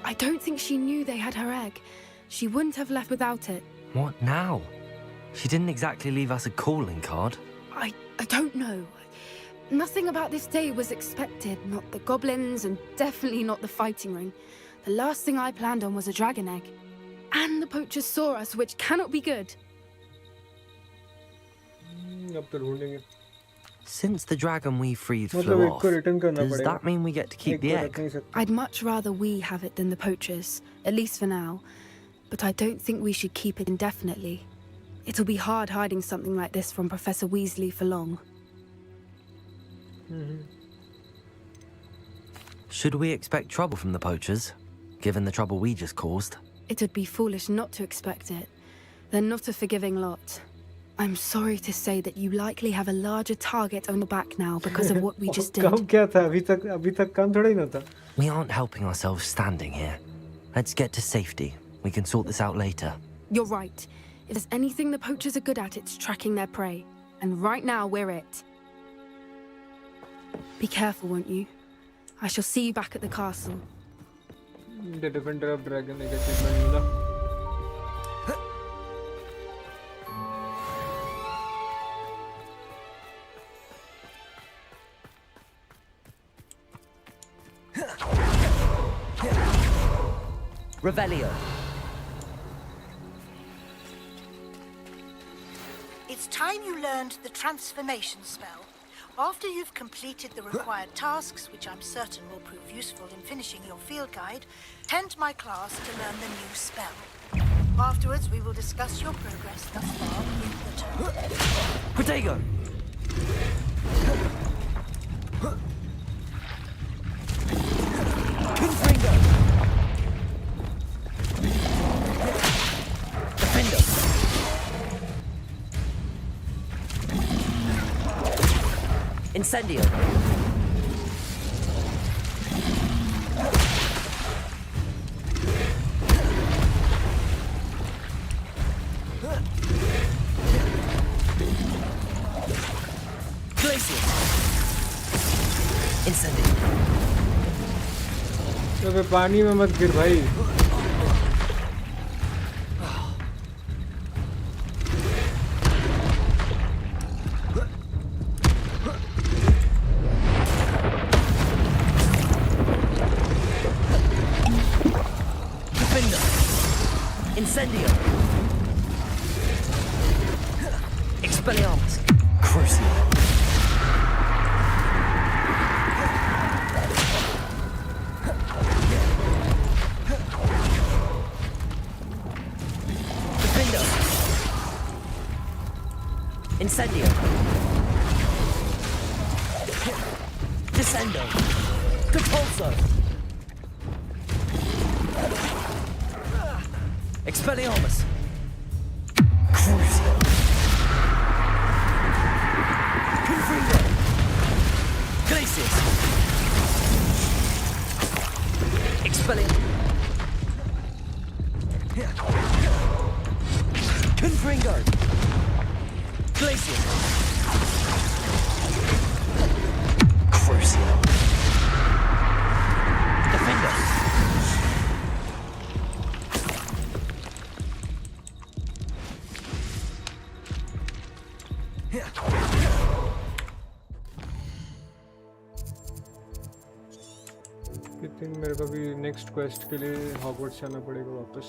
I don't think she knew they had her egg. She wouldn't have left without it. What now? She didn't exactly leave us a calling card. I don't know. Nothing about this day was expected. Not the goblins, and definitely not the fighting ring. The last thing I planned on was a dragon egg. And the poachers saw us, which cannot be good. अब तो ढूंढेंगे। Since the dragon we freed मतलब flew एक off, को return करना does पड़ेगा। that mean we get to keep एक the को egg? रख नहीं सकते। I'd much rather we have it than the poachers, at least for now. But I don't think we should keep it indefinitely. It'll be hard hiding something like this from Professor Weasley for long. Should we expect trouble from the poachers, given the trouble we just caused? It would be foolish not to expect it. They're not a forgiving lot. I'm sorry to say that you likely have a larger target on your back now because of what we just did. काम क्या था? अभी तक काम थोड़ा ही ना था। We aren't helping ourselves standing here. Let's get to safety. We can sort this out later. You're right. If there's anything the poachers are good at, it's tracking their prey. And right now, we're it. Be careful, won't you? I shall see you back at the castle. The Defender of Dragon एक achievement मिला। Revelio. It's time you learned the transformation spell. After you've completed the required tasks, which I'm certain will prove useful in finishing your field guide, attend my class to learn the new spell. Afterwards, we will discuss your progress thus far in the term. Protego. Confringo. Defender. Incendio. Glacier. Incendio. तो पानी में मत गिर भाई। Incendio. Expelliarmus. Crucial. Defendo. Incendio. Descendo. Compulso. Expelliarmus. Crucial. Confringo. Glacius. Expelliarmus. Confringo. Glacius. keeps you. Defend us. मेरे को भी next quest के लिए हॉगवर्ट्स जाना पड़ेगा वापस।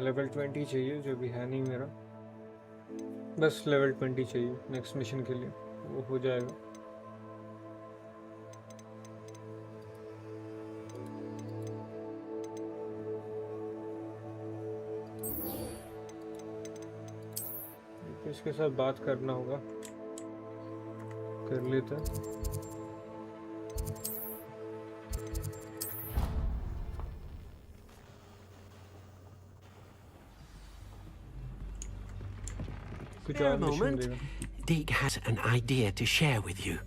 लेवल 20 चाहिए, जो भी है नहीं मेरा। बस लेवल 20 चाहिए नेक्स्ट मिशन के लिए, वो हो जाएगा। इसके साथ बात करना होगा, कर लेते हैं। Spare a moment. Deke has an idea to share with you.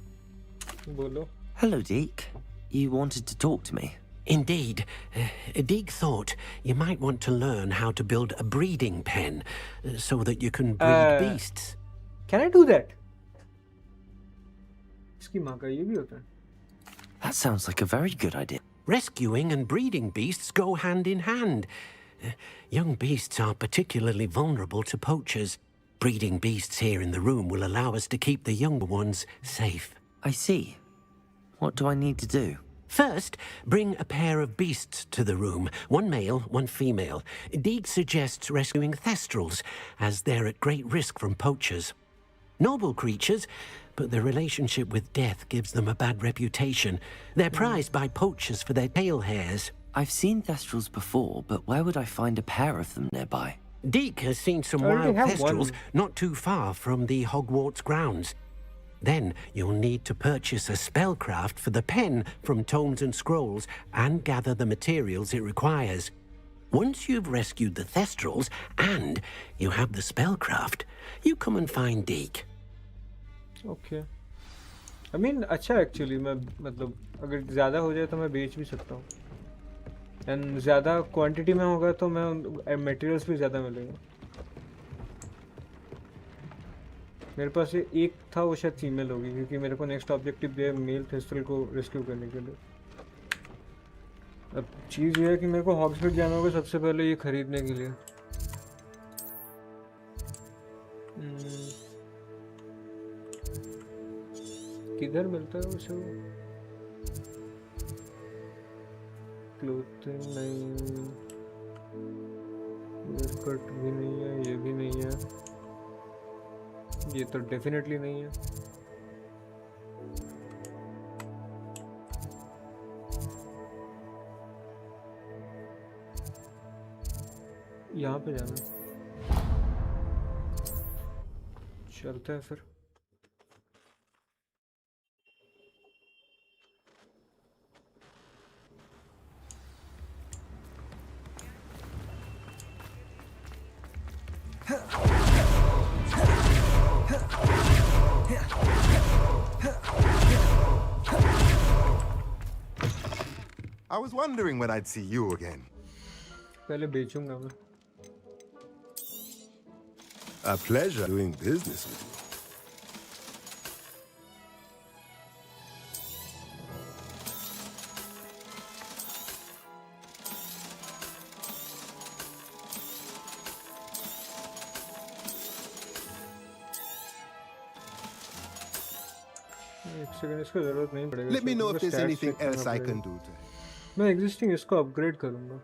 Bolo. Hello, Deke. You wanted to talk to me? Indeed. Deke thought you might want to learn how to build a breeding pen so that you can breed beasts. Can I do that? इसकी माँ का ये भी होता है। That sounds like a very good idea. Rescuing and breeding beasts go hand in hand. Young beasts are particularly vulnerable to poachers. Breeding beasts here in the room will allow us to keep the younger ones safe. I see. What do I need to do? First, bring a pair of beasts to the room. One male, one female. Deke suggests rescuing thestrals, as they're at great risk from poachers. Noble creatures, but their relationship with death gives them a bad reputation. They're prized by poachers for their tail hairs. I've seen thestrals before, but where would I find a pair of them nearby? Deke has seen some wild thestrals not too far from the Hogwarts grounds. Then you'll need to purchase a spellcraft for the pen from Tomes and Scrolls and gather the materials it requires. Once you've rescued the thestrals and you have the spellcraft, you come and find Deke. Okay. I mean, अच्छा actually मैं मतलब अगर ज़्यादा हो जाए तो मैं बेच भी सकता हूँ। एंड ज़्यादा क्वांटिटी में होगा तो मैं मटेरियल्स भी ज़्यादा मिलेंगे। मेरे पास ये एक था, वो शायद फीमेल होगी क्योंकि मेरे को नेक्स्ट ऑब्जेक्टिव दिया है मेल थेस्ट्रल को रेस्क्यू करने के लिए। अब चीज़ ये है कि मेरे को हॉग्समीड जाना होगा सबसे पहले ये खरीदने के लिए। किधर मिलता है उसे? क्लोथिंग नहीं, हेयरकट भी नहीं है, ये भी नहीं है, ये तो डेफिनेटली नहीं है। यहाँ पे जाना, चलते हैं फिर। I was wondering when I'd see you again. पहले बेचूंगा मैं। A pleasure doing business with you. एक सेकंड, इसको जरूरत नहीं पड़ेगा। Let me know if there's anything else I can do to help. मैं एग्जिस्टिंग इसको अपग्रेड करूंगा।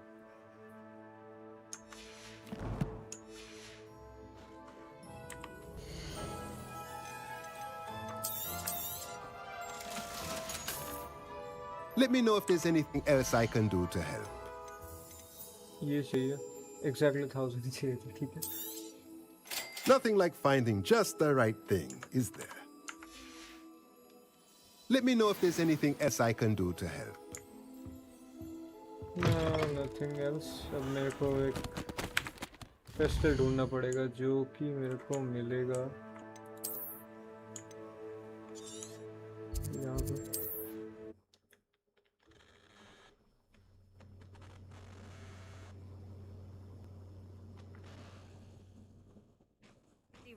Let me know if there's anything else I can do to help. ये चाहिए, exactly 1000 चाहिए था, ठीक है। Nothing like finding just the right thing, is there? Let me know if there's anything else I can do to help. No, nothing else. अब मेरे को एक पेस्टल ढूंढना पड़ेगा जो कि मेरे को मिलेगा यहाँ पे।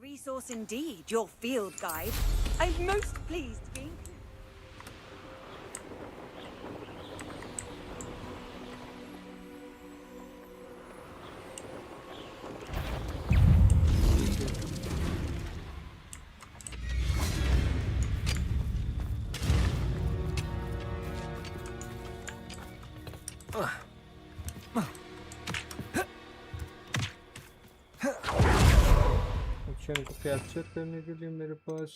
Resource indeed, your field guide. I'm most pleased to be included. Action को कैप्चर करने के लिए मेरे पास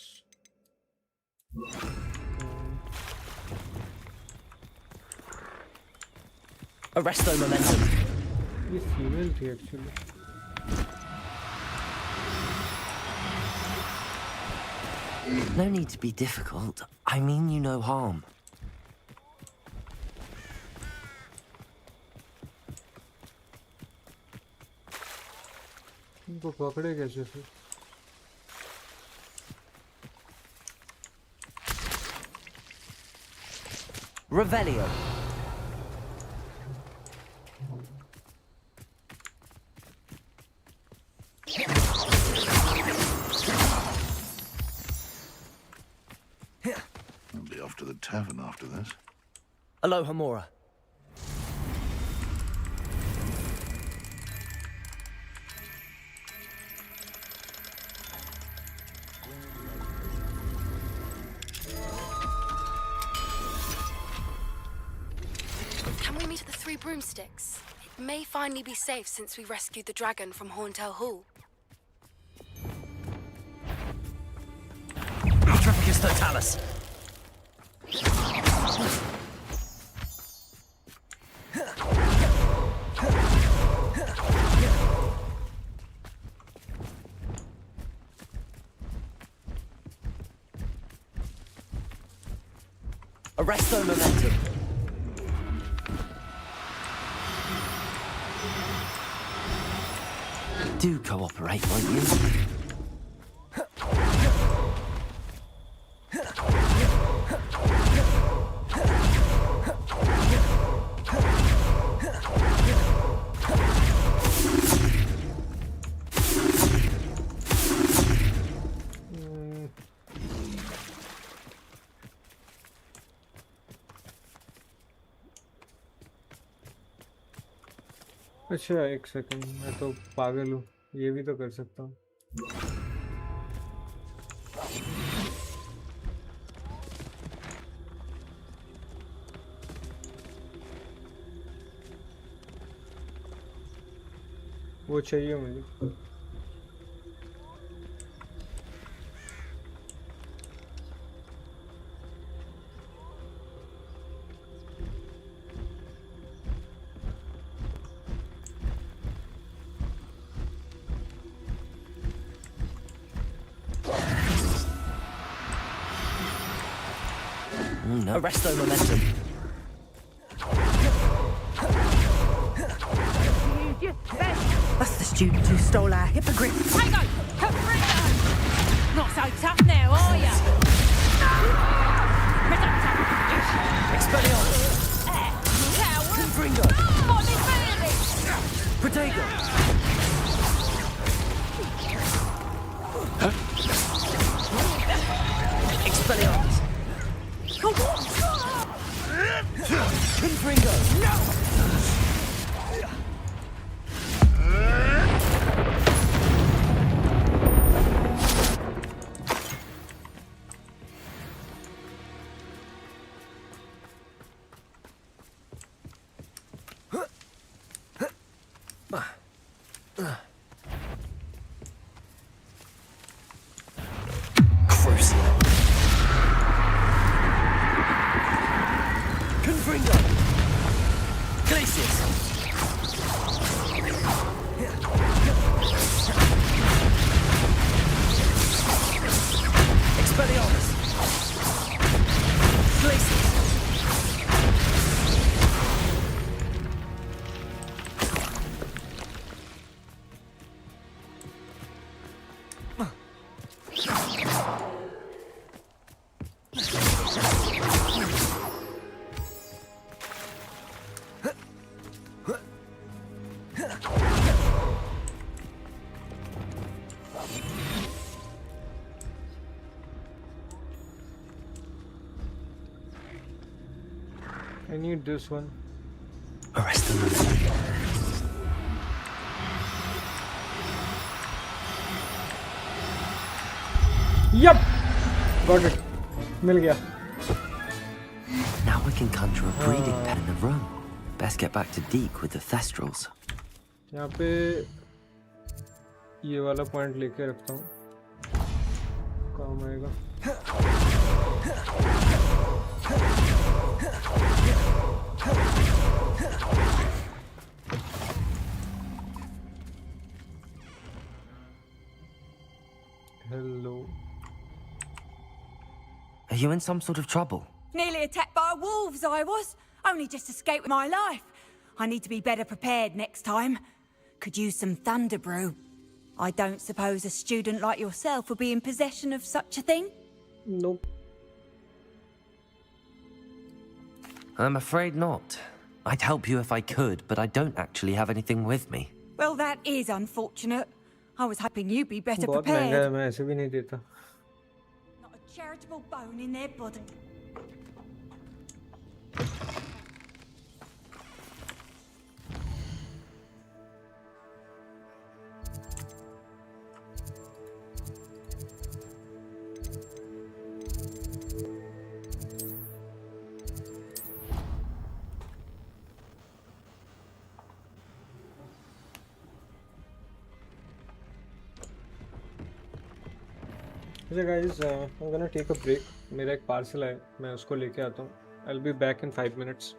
Arresto momentum. ये फीमेल थी actually. No need to be difficult. I mean you no harm. इनको पकड़े कैसे से? Revelio. I'll be off to the tavern after this. Aloha Mora. Can we meet at the Three Broomsticks? It may finally be safe since we rescued the dragon from Horntail Hall. Atrophicus totalis. Arresto momentum. Do cooperate, won't you? अच्छा एक second, मैं तो पागल हूँ, ये भी तो कर सकता हूँ. वो चाहिए मुझे. No. Arresto momentum. That's the student who stole our hippogriff. Tango! Caprino! Not so tough now, are ya? Expelliarmus. Coward! Confringo. Body fairly! Protego. Expelliarmus. Confringo. No! Crucial. Confringo. Glacius. Expelliarmus. Glacius. I need this one. Arrest them. Yup! Got it. मिल गया. Now we can conjure a breeding pen in the room. Best get back to Deke with the Thestrals. यहाँ पे ये वाला point लेके रखता हूँ. काम आएगा। Hello. Are you in some sort of trouble? Nearly attacked by wolves, I was. Only just escaped with my life. I need to be better prepared next time. Could use some thunder brew. I don't suppose a student like yourself would be in possession of such a thing? Nope. I'm afraid not. I'd help you if I could, but I don't actually have anything with me. Well, that is unfortunate. I was hoping you'd be better बहुत महंगा है, prepared. मैं ऐसे भी नहीं देता. Not a charitable bone in their body. अच्छा guys, I'm gonna take a break. मेरा एक पार्सल है, मैं उसको लेके आता हूँ. I'll be back in 5 minutes.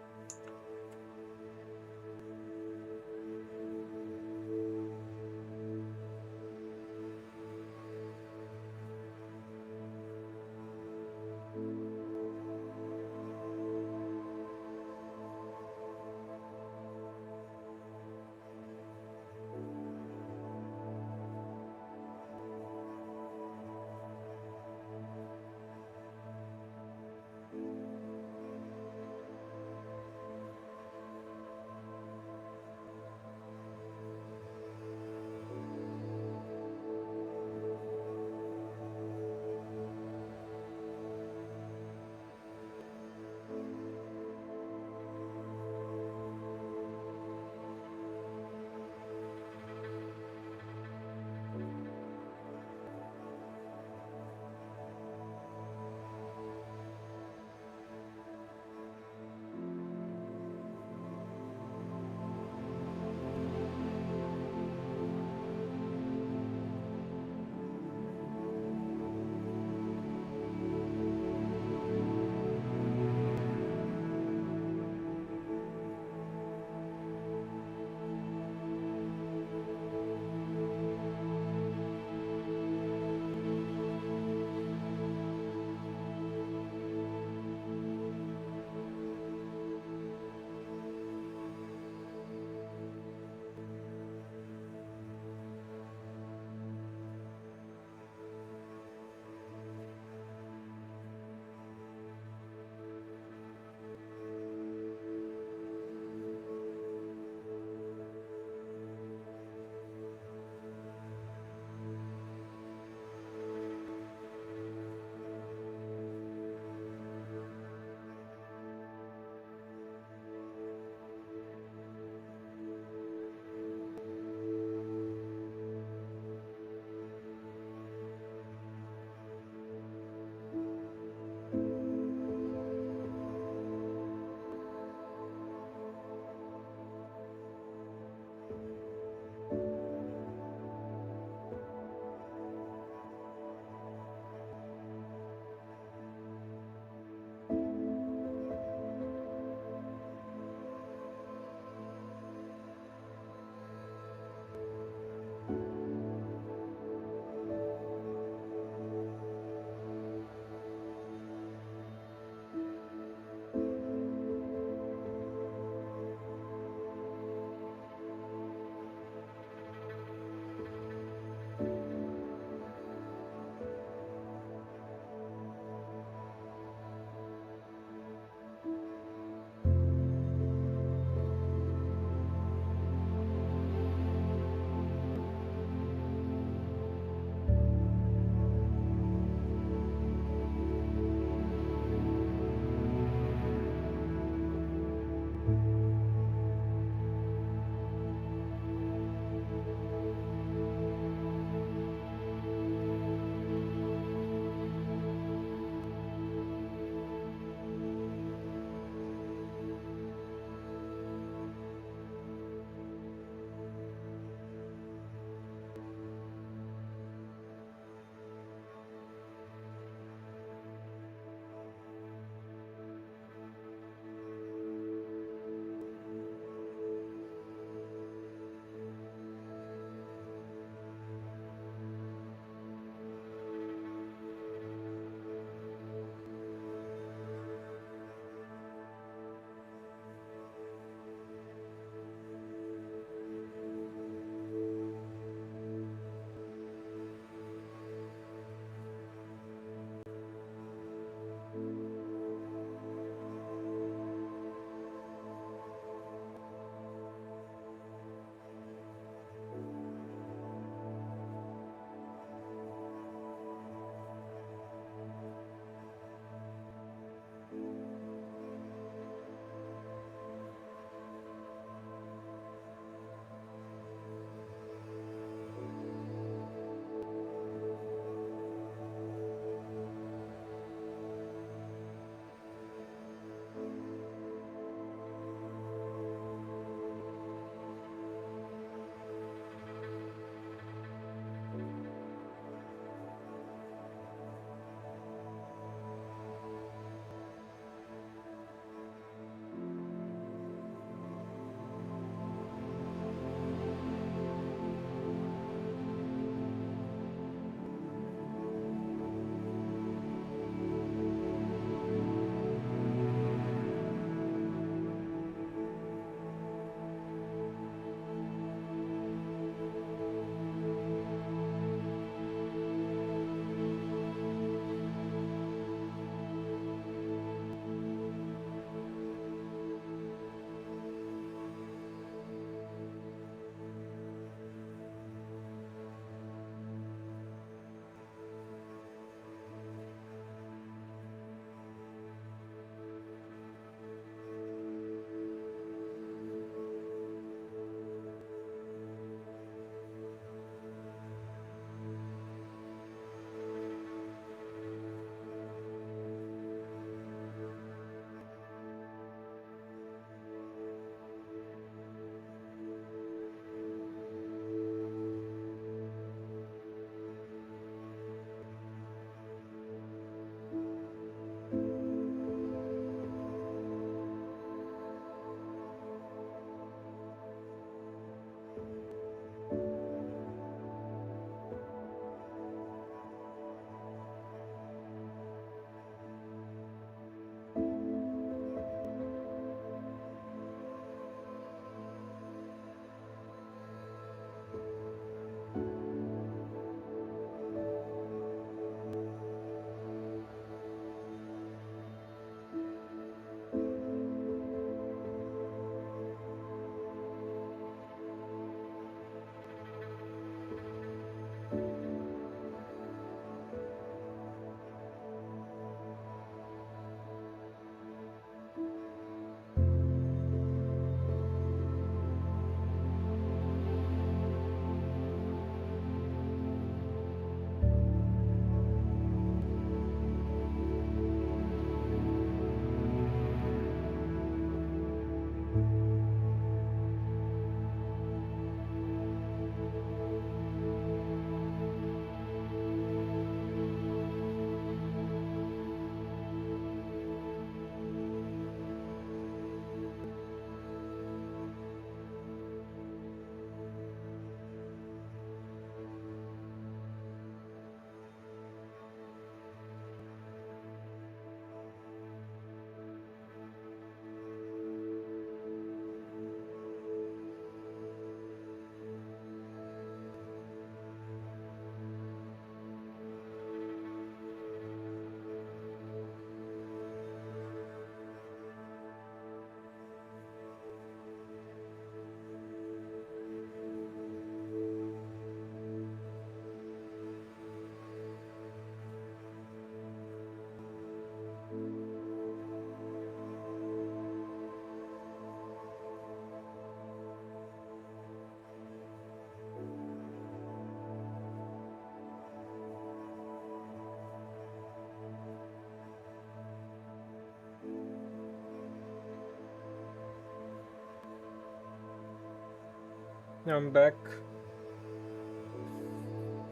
I'm back.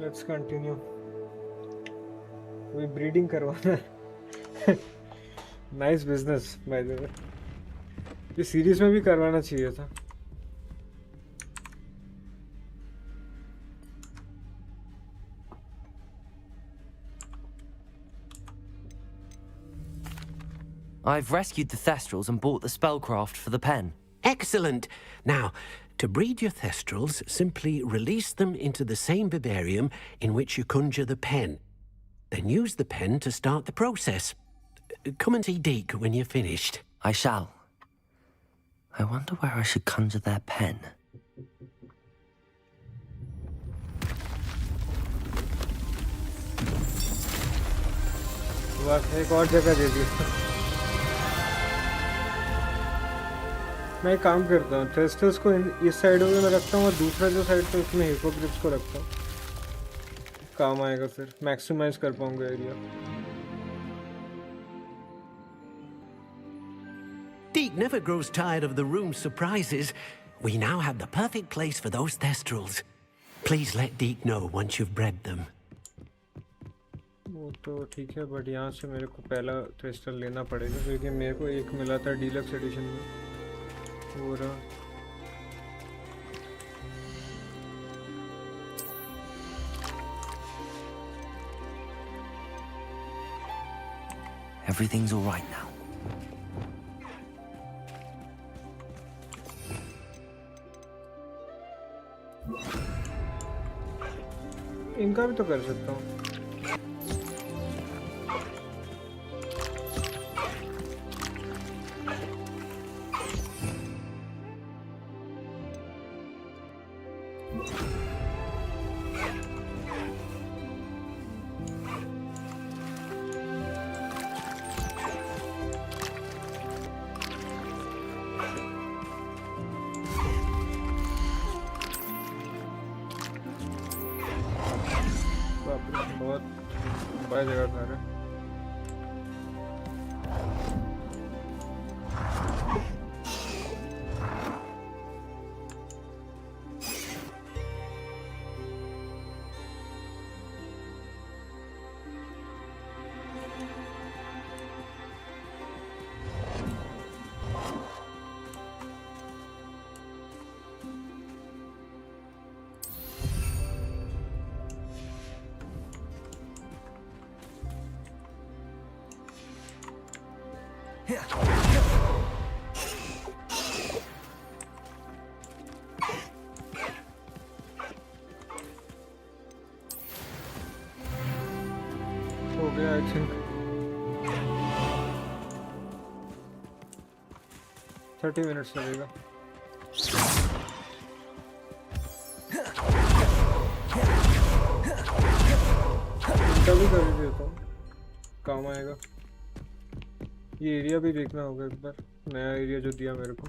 Let's continue. We breeding करवाना है. Nice business by the way. ये सीरीज में भी करवाना चाहिए था. I've rescued the Thestrals and bought the spellcraft for the pen. Excellent. Now, to breed your Thestrals, simply release them into the same vivarium in which you conjure the pen. Then use the pen to start the process. Come and see Deke when you're finished. I shall. I wonder where I should conjure their pen. बस एक और जगह दे दी. मैं एक काम करता हूँ, थ्रेस्टर्स को इस साइड में मैं रखता हूँ और दूसरा जो साइड पे उसमें हिपोग्रिफ्स को रखता हूँ. काम आएगा फिर, मैक्सिमाइज कर पाऊंगा area. Deke never grows tired of the room's surprises. We now have the perfect place for those Thestrals. Please let Deke know once you've bred them. वो तो ठीक है, बट यहाँ से मेरे को पहला थ्रेस्टर लेना पड़ेगा क्योंकि मेरे को एक मिला था डीलक्स एडिशन में. वो रहा. Everything's all right now. इनका भी तो कर सकता हूँ. बहुत बड़ा जगह खा रहा है. हो गया आई थिंक. 30 मिनट्स लगेगा. इनका भी कर ही देता हूँ, काम आएगा. ये एरिया भी देखना होगा एक बार, नया एरिया जो दिया मेरे को.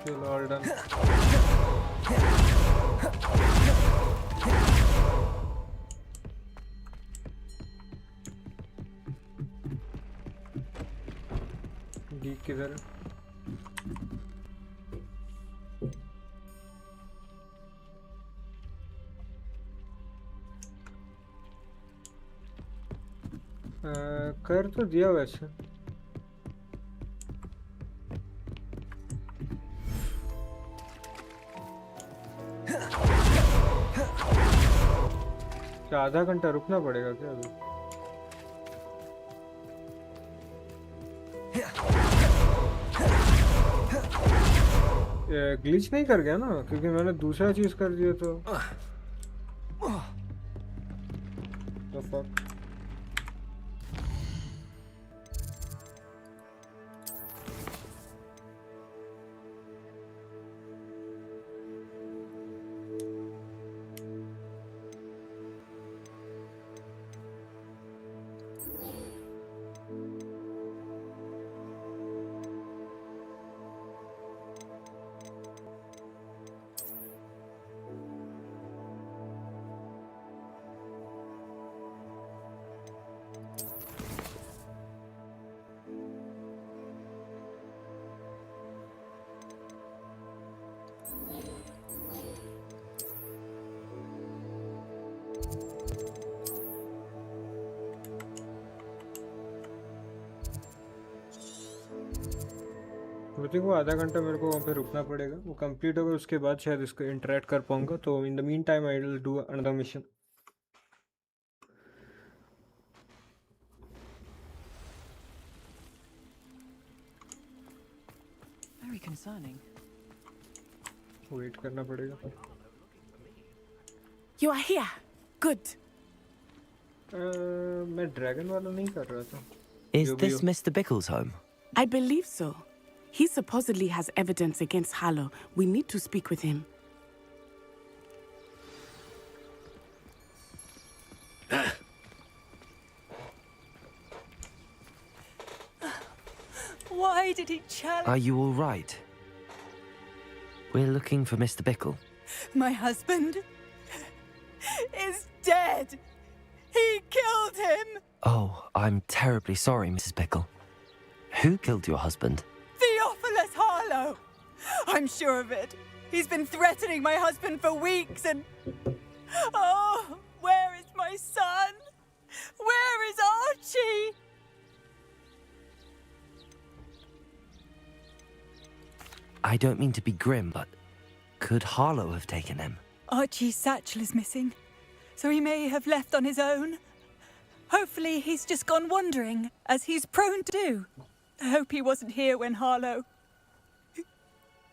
Still all done. डी किधर है? कर तो दिया वैसे। क्या आधा घंटा रुकना पड़ेगा क्या अभी? ग्लिच नहीं कर गया ना, क्योंकि मैंने दूसरा चीज कर दिया तो। The fuck? मुझे वो आधा घंटा मेरे को वहाँ पे रुकना पड़ेगा, वो कंप्लीट होगा उसके बाद शायद इसको इंटरेक्ट कर पाऊंगा। तो in the meantime I will do another mission. Very concerning. Wait करना पड़ेगा। You are here. Good. मैं ड्रैगन वाला नहीं कर रहा था। Is this Mr. Bickle's home? I believe so. He supposedly has evidence against Harlow. We need to speak with him. Why did he challenge? Are you all right? We're looking for Mr. Bickle. My husband is dead. He killed him. Oh, I'm terribly sorry, Mrs. Bickle. Who killed your husband? Theophilus Harlow. I'm sure of it. He's been threatening my husband for weeks and... Oh, where is my son? Where is Archie? I don't mean to be grim, but could Harlow have taken him? Archie's satchel is missing, so he may have left on his own. Hopefully he's just gone wandering, as he's prone to do. I hope he wasn't here when Harlow...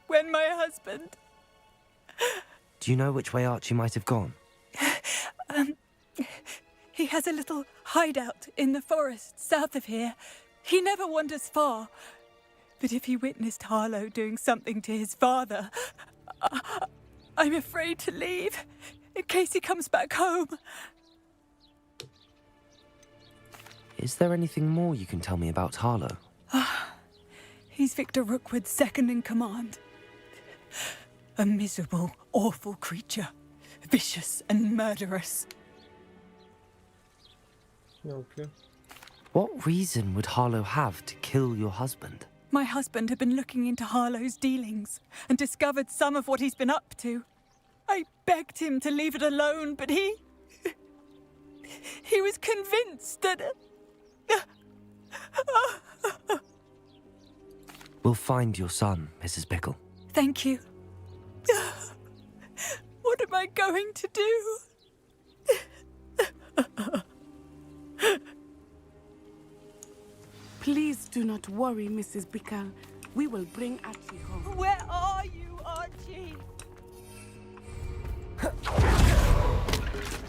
when my husband... Do you know which way Archie might have gone? He has a little hideout in the forest south of here. He never wanders far. But if he witnessed Harlow doing something to his father, I'm afraid to leave, in case he comes back home. Is there anything more you can tell me about Harlow? He's Victor Rookwood's second in command. A miserable, awful creature. Vicious and murderous. Okay. What reason would Harlow have to kill your husband? My husband had been looking into Harlow's dealings and discovered some of what he's been up to. I begged him to leave it alone, but he was convinced that... We'll find your son, Mrs. Bickle. Thank you. What am I going to do? Please do not worry, Mrs. Bickle. We will bring Archie home. Where are you, Archie?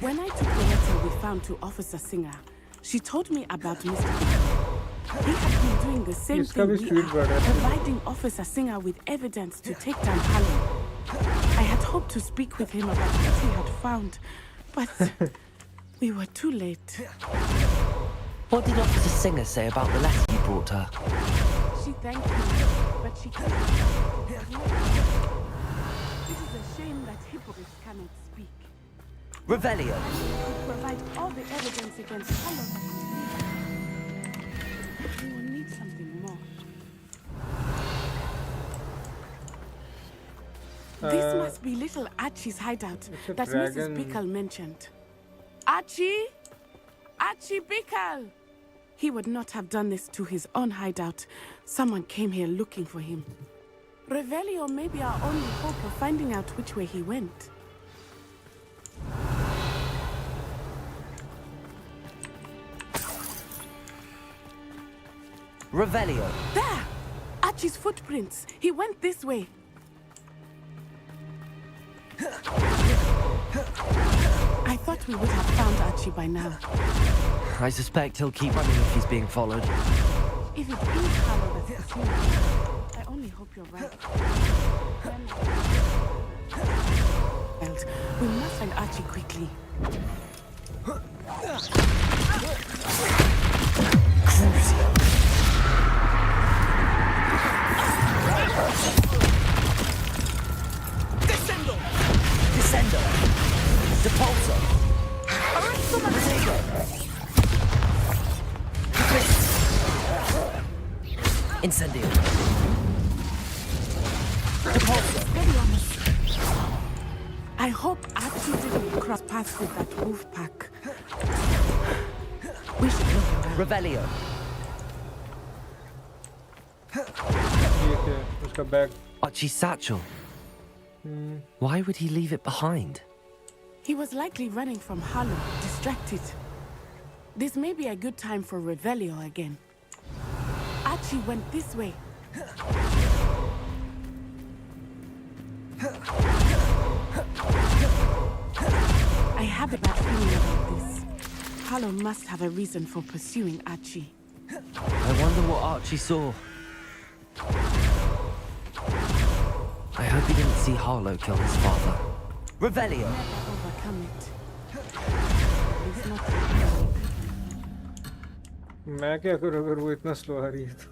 When I took the letter we found to Officer Singer, she told me about Mr. Bickle. He had been doing the same thing we are, providing Officer Singer with evidence to take down Harlow. I had hoped to speak with him about what he had found, but we were too late. What did Officer Singer say about the letter you brought her? She thanked me, but she couldn't. It is a shame that hypocrites cannot speak. Revelio. To provide all the evidence against Harlow. We will need something more. This must be little Archie's hideout that Mrs. Bickle mentioned. Archie? Archie Bickle! He would not have done this to his own hideout. Someone came here looking for him. Revelio may be our only hope of finding out which way he went. Revelio. There! Archie's footprints. He went this way. I thought we would have found Archie by now. I suspect he'll keep running if he's being followed. If it is Harlow that's pursuing him, I only hope you're right. We must find Archie quickly. Descendo! Descendo! Depulso! Protego! Incendio! Depulso! I hope Archie didn't cross paths with that wolf pack. We should look around. Revelio! उसका bag Archie's satchel. Why would he leave it behind? He was likely running from Harlow, distracted. This may be a good time for Revelio again. Archie went this way. I have a bad feeling about this. Harlow must have a reason for pursuing Archie. I wonder what Archie saw. I hope he didn't see Harlow kill his father. Revelio! Never overcome it. It's not मैं क्या करूँ अगर वो इतना slow आ रही है तो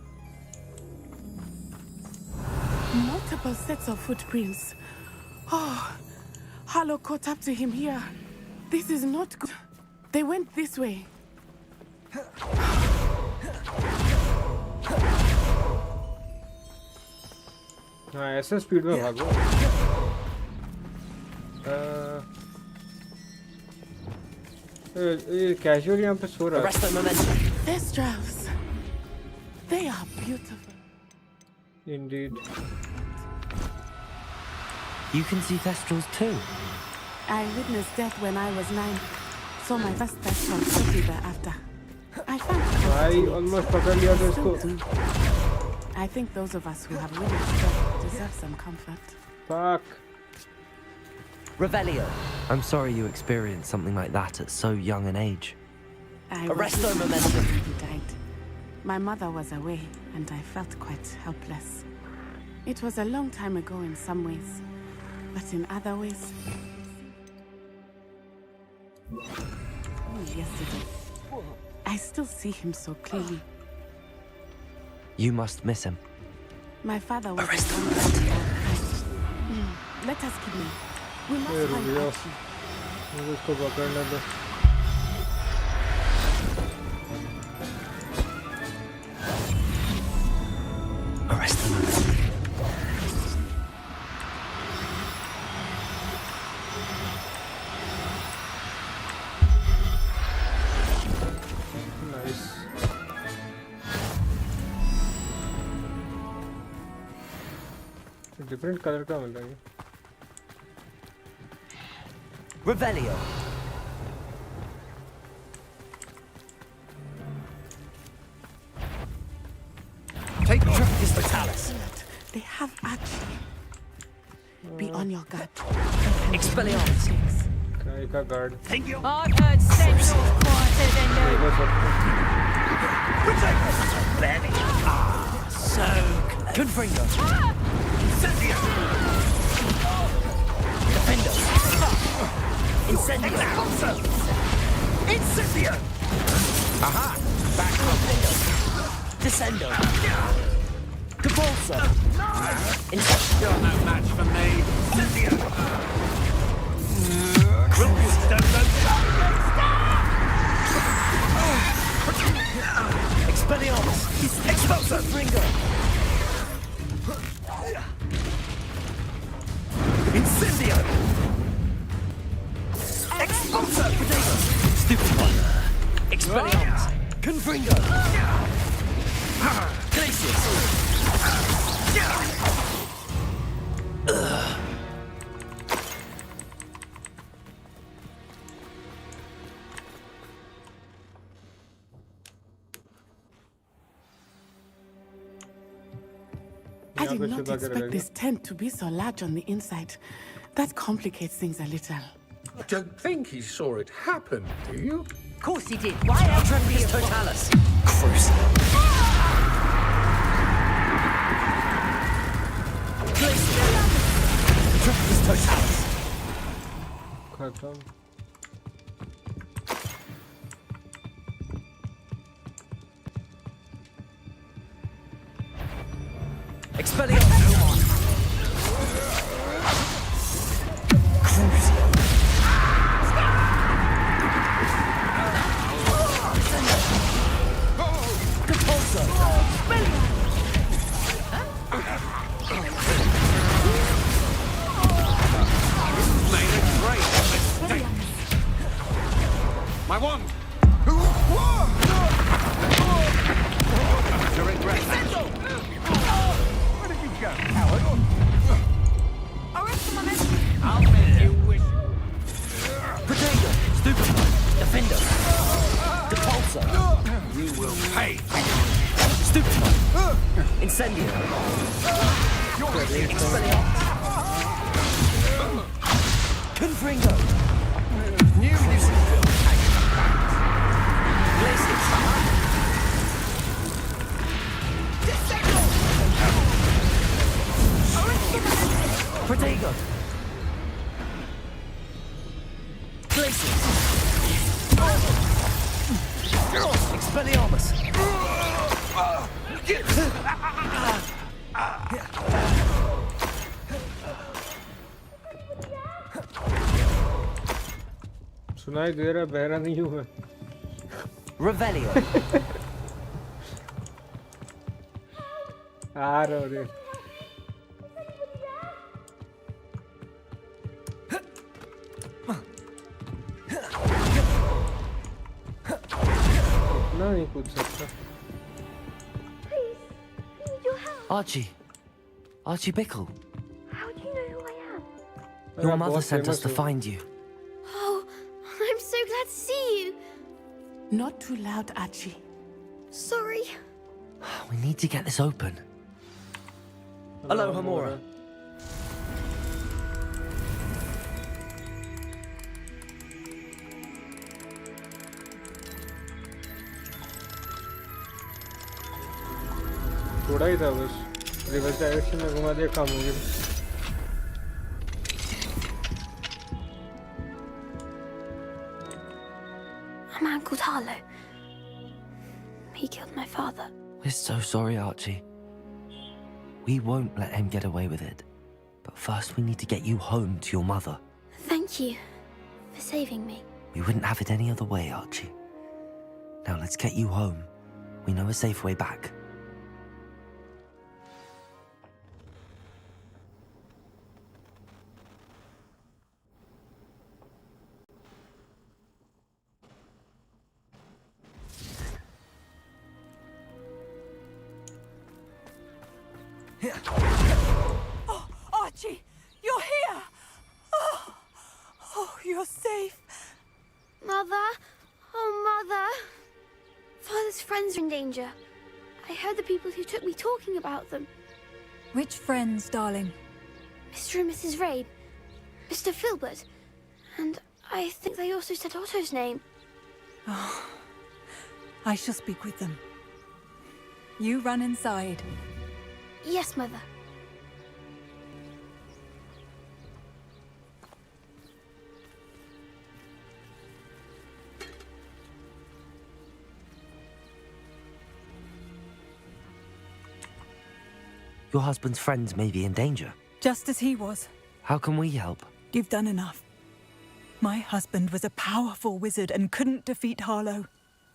multiple sets of footprints. Oh, Harlow caught up to him here. This is not good. They went this way. हाँ ऐसा स्पीड में भागो ये कैजुअल यहाँ पे सो रहा है Thestrals. They are beautiful. Indeed. You can see Thestrals too. I witnessed death when I was 9. Saw my first Thestral shortly thereafter. I found भाई almost पकड़ लिया था इसको. I think those of us who have witnessed death deserve some comfort. Fuck. Revelio. I'm sorry you experienced something like that at so young an age. Arresto momentum. He died. My mother was away, and I felt quite helpless. It was a long time ago in some ways, but in other ways... Yesterday, I still see him so clearly. You must miss him. My father was... Let us keep him. We must find Archie. मुझे इसको पकड़ने दो. Arrest them. Nice. Different color का मिल रहा है. Revelio. Take Trictus Vitalis. They have Archie. Be on your guard. Expelliarmus. Kaika guard. Think you? I've heard Central's quieter than you. Baby. Ah, so close. Confringo. Incendio. Defendo. Incendio. Incendio. Aha. Back up. Descendo. Depulso. You're no match for me. Incendio. Rules don't know. Expelliarmus. Expulso. Confringo. Incendio. Expulso. Stupid one. Expelliarmus. Confringo! Glacius! I did not expect this tent to be so large on the inside. That complicates things a little. I don't think he saw it happen, do you? Of course he did. Why else would he have Totalis! Cruise! Tripus Totalis! खत्म Expelliarmus! Cruise! My wand! To regret that. Where did you go, coward? I'll make you wish. Protego! Stupid! Defender! Depulsor! You will pay. Stupid! Incendio! Expelliarmus! Confringo! New Isidora. Glacius! Protego! Glacius! Expelliarmus! सुनाई दे रहा बहरा नहीं हूँ मैं Revelio! आ रहा रे इतना नहीं कूद सकता Archie! Archie Bickle! How do you know who I am? Your mother sent us to find you. Oh, I'm so glad to see you. Not too loud, Archie. Sorry. We need to get this open. Hello, Hamora. थोड़ा ही था बस reverse direction में घुमा दिया काम हो गया A man called Harlow. He killed my father. We're so sorry, Archie. We won't let him get away with it. But first we need to get you home to your mother. Thank you for saving me. We wouldn't have it any other way, Archie. Now let's get you home. We know a safe way back. Oh, Archie, you're here! Oh, you're safe. Mother? Oh, Mother. Father's friends are in danger. I heard the people who took me talking about them. Which friends, darling? Mr. and Mrs. Rabe. Mr. Filbert. And I think they also said Otto's name. Oh, I shall speak with them. You run inside. Yes, Mother. Your husband's friends may be in danger. Just as he was. How can we help? You've done enough. My husband was a powerful wizard and couldn't defeat Harlow.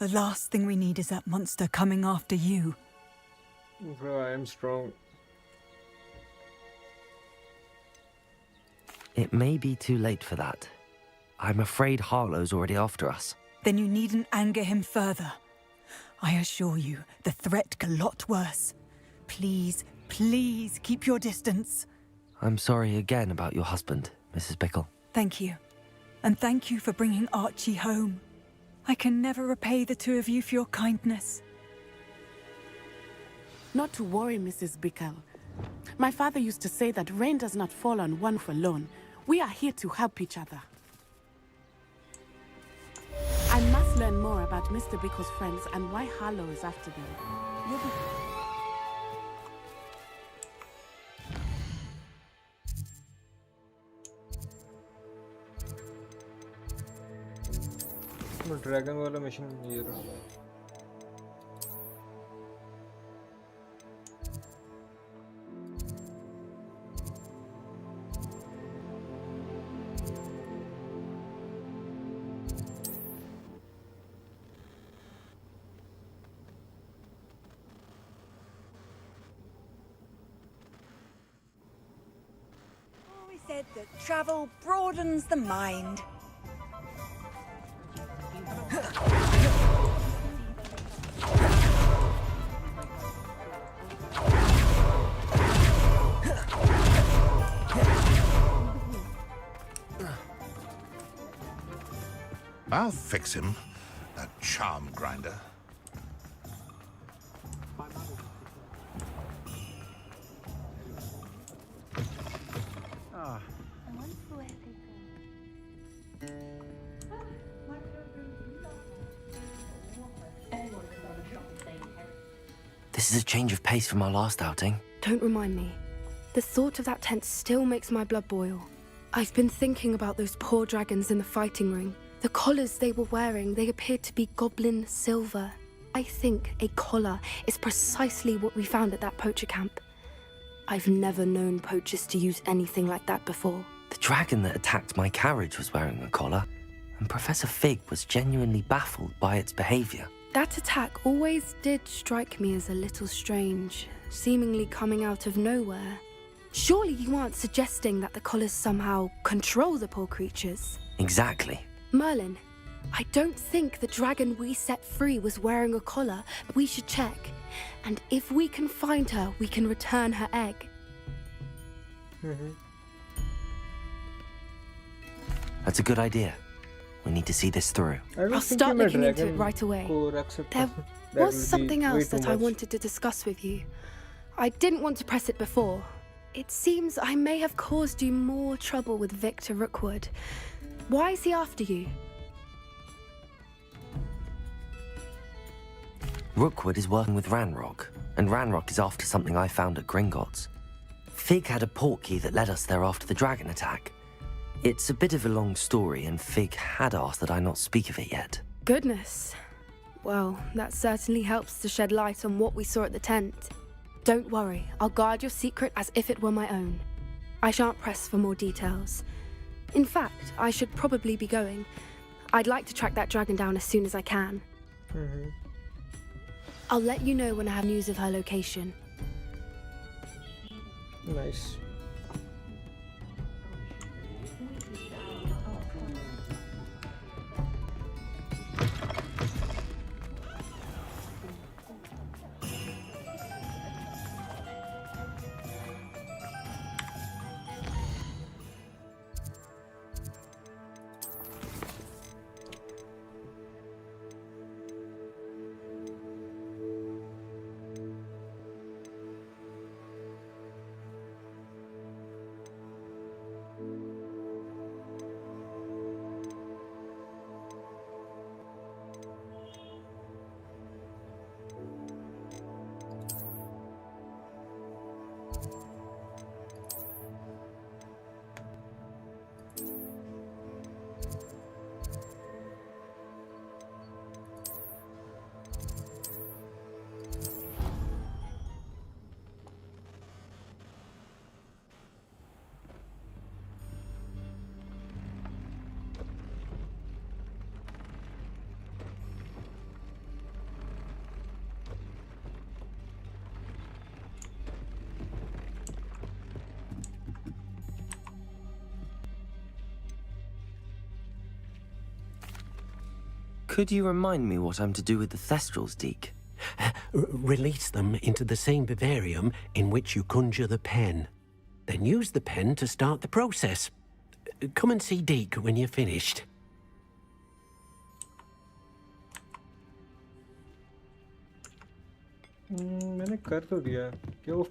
The last thing we need is that monster coming after you. Bro, I am strong. It may be too late for that. I'm afraid Harlow's already after us. Then you needn't anger him further. I assure you, the threat got a lot worse. Please, please keep your distance. I'm sorry again about your husband, Mrs. Bickle. Thank you. And thank you for bringing Archie home. I can never repay the two of you for your kindness. Not to worry, Mrs. Bickle. My father used to say that rain does not fall on one alone. We are here to help each other. I must learn more about Mr. Bickle's friends and why Harlow is after them. You'll be... dragon वाला mission ये रहा We said that travel broadens the mind. I'll fix him, that charm grinder. This is a change of pace from our last outing. Don't remind me. The thought of that tent still makes my blood boil. I've been thinking about those poor dragons in the fighting ring. The collars they were wearing, they appeared to be goblin silver. I think a collar is precisely what we found at that poacher camp. I've never known poachers to use anything like that before. The dragon that attacked my carriage was wearing a collar, and Professor Fig was genuinely baffled by its behavior. That attack always did strike me as a little strange, seemingly coming out of nowhere. Surely you aren't suggesting that the collars somehow control the poor creatures? Exactly. Merlin, I don't think the dragon we set free was wearing a collar, but we should check. And if we can find her, we can return her egg. That's a good idea. We need to see this through. I'll start looking into it right away. There was something else that I wanted to discuss with you. I didn't want to press it before. It seems I may have caused you more trouble with Victor Rookwood. Why is he after you? Rookwood is working with Ranrock, and Ranrock is after something I found at Gringotts. Fig had a portkey that led us there after the dragon attack. It's a bit of a long story, and Fig had asked that I not speak of it yet. Goodness. Well, that certainly helps to shed light on what we saw at the tent. Don't worry, I'll guard your secret as if it were my own. I shan't press for more details. In fact, I should probably be going. I'd like to track that dragon down as soon as I can. I'll let you know when I have news of her location. Nice. Could you remind me what I'm to do with the Thestrals, Deke? Release them into the same vivarium in which you conjure the pen. Then use the pen to start the process. Come and see Deke when you're finished. मैंने कर तो दिया है क्या वो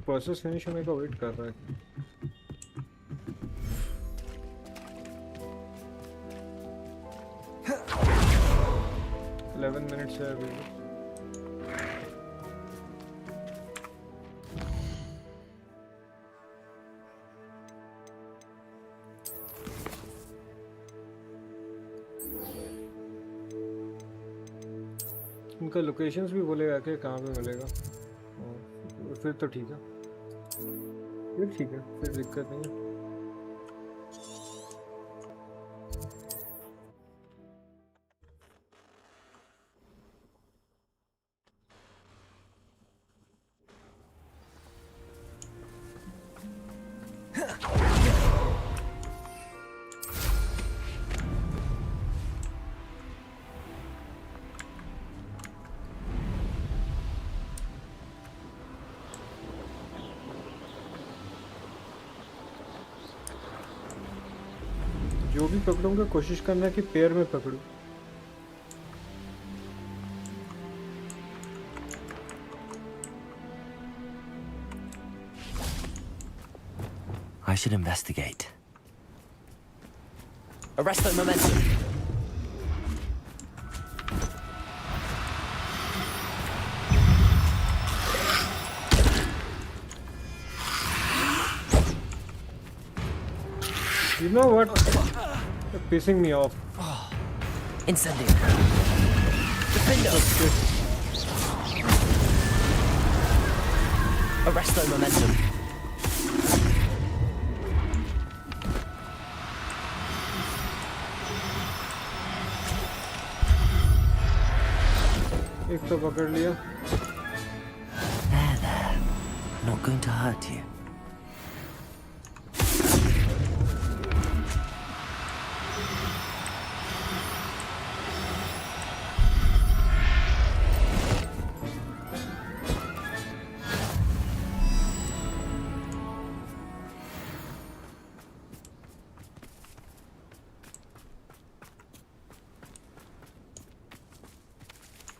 process finish होने का wait कर रहा है 11 minutes है अभी उनका लोकेशंस भी बोलेगा कि कहाँ पे मिलेगा फिर तो ठीक है फिर दिक्कत नहीं है जो भी पकड़ूंगा कोशिश करना कि पैर में पकड़ूं I should investigate. Arrest that momentum. You know what? You're pissing me off. Incendio. Defendo. Arrest that momentum. एक तो पकड़ लिया There. Not going to hurt you.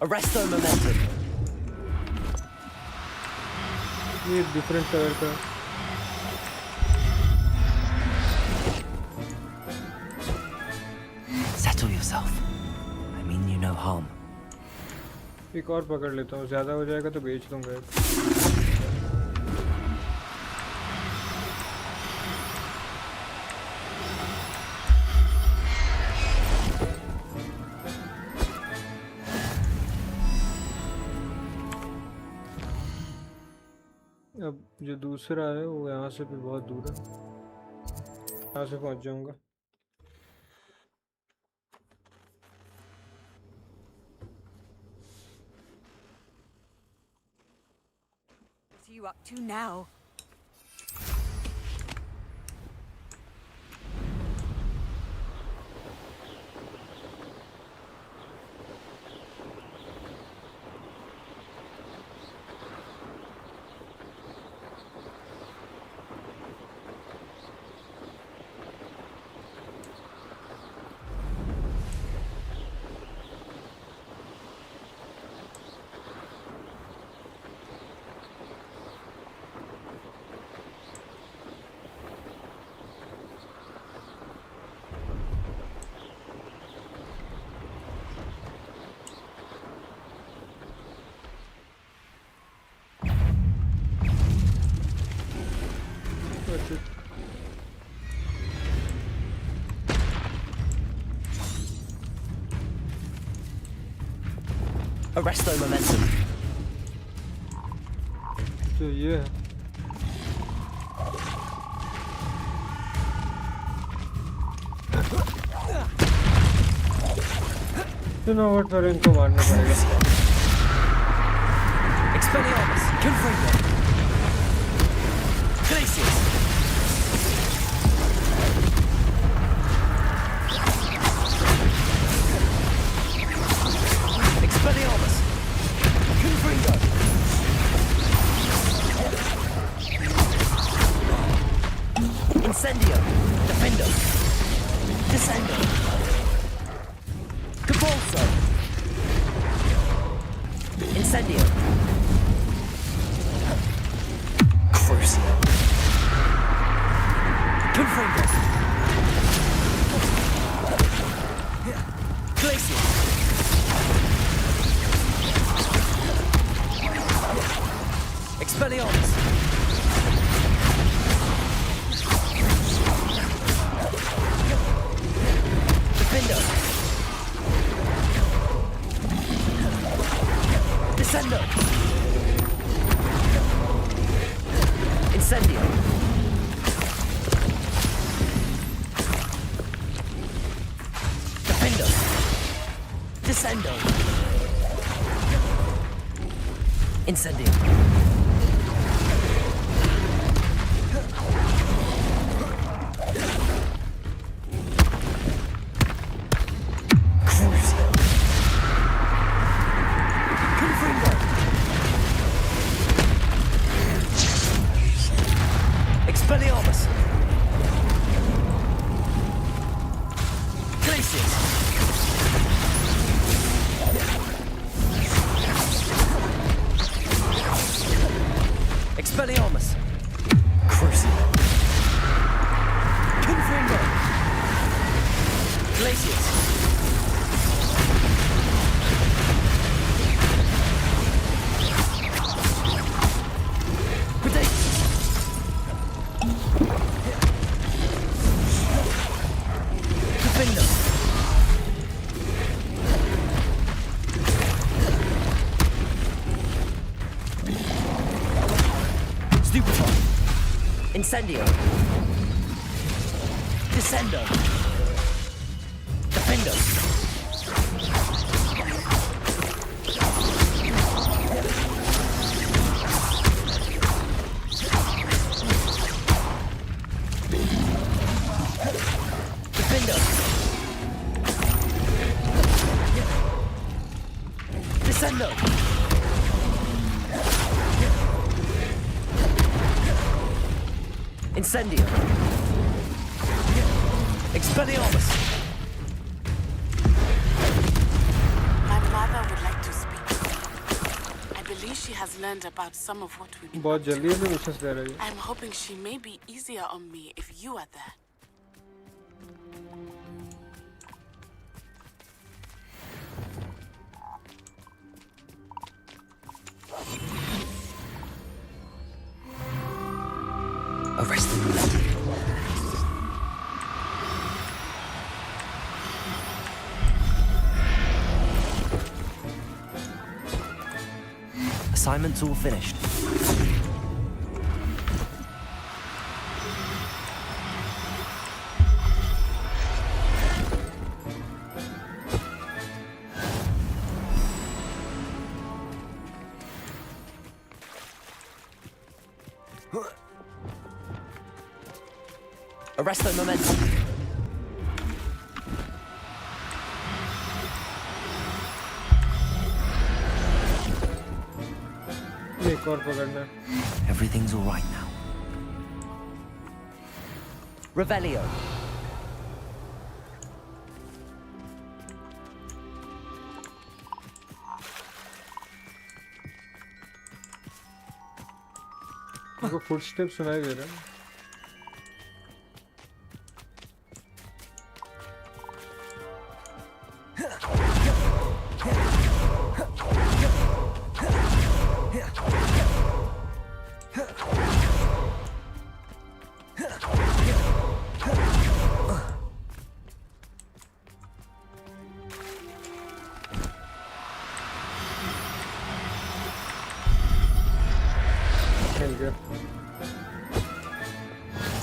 Arrest the momentum. ये डिफरेंट कलर का Settle yourself. I mean you no harm. एक और पकड़ लेता हूँ ज़्यादा हो जाएगा तो बेच दूंगा अब जो दूसरा है वो यहाँ से भी बहुत दूर है यहाँ से पहुँच जाऊँगा What are you up to now? Arrest the momentum. तो ये है You know what, पर इनको मारना पड़ेगा Expelliarmus, Confringo. Glacius. Incendio. Defendo. Descendo. Convulso. Incendio. Crucio. Confringo. Glacier. Expelliarmus. Defendo. Descendo. Incendio. Defendo. Descendo. Incendio. Crucio. Confringo. Expelliarmus. Glaciers. Expelliarmus. Crucio. Confringo. Glaciers. Defendo. Stupefy. Incendio. Descendo. Defendo. Defendo. Descendo. Incendio. Expelliarmus. My mother would like to speak to me. I believe she has learned about some of what we've been बहुत up to. जल्दी हमें विशेष दे रही है I'm hoping she may be easier on me if you are there. Arrest them. Assignment's all finished. Arresto momentum. एक और पकड़ना है Everything's all right now. Revelio. उनको फुटस्टेप सुनाई दे रहा है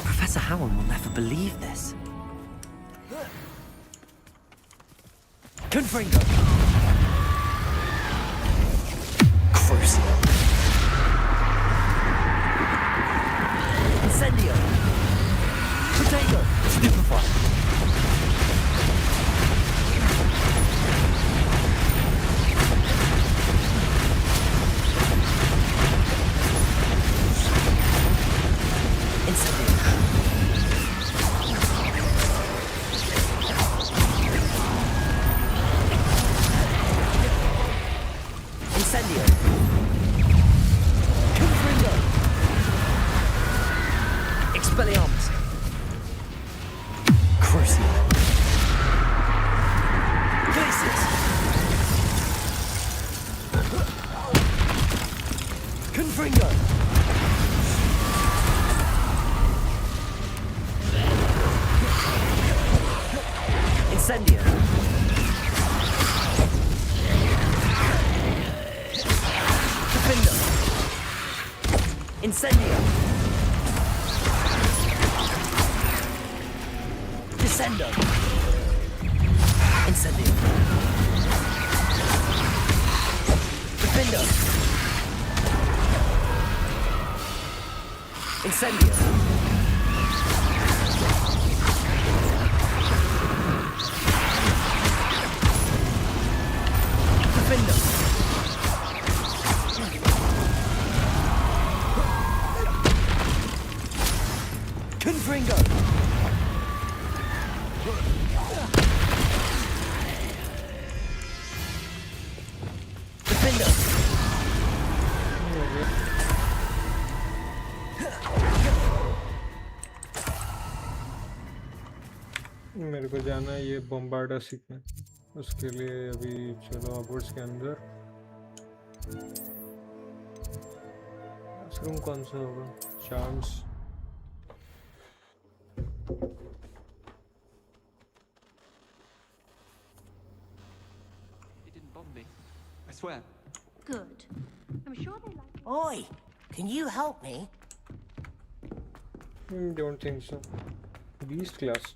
Professor Howard will never believe this. Confringo. Crucio. Incendio. Potato. Stupefy. Incendio. Incendio. Confringo. Expelliarmus. Crucio. Glacis. Confringo. Incendio. Defendo. Incendio. Descendo. Incendio. Defendo. Incendio. Defendo. Confringo. Defendo. मेरे को जाना है ये बम्बार्डा सीखने, उसके लिए अभी चलो हॉगवर्ट्स के अंदर। रूम कौन सा होगा? Charms. It didn't bother me. I swear. Good. I'm sure they like Oi, can you help me? Don't think so. Beast class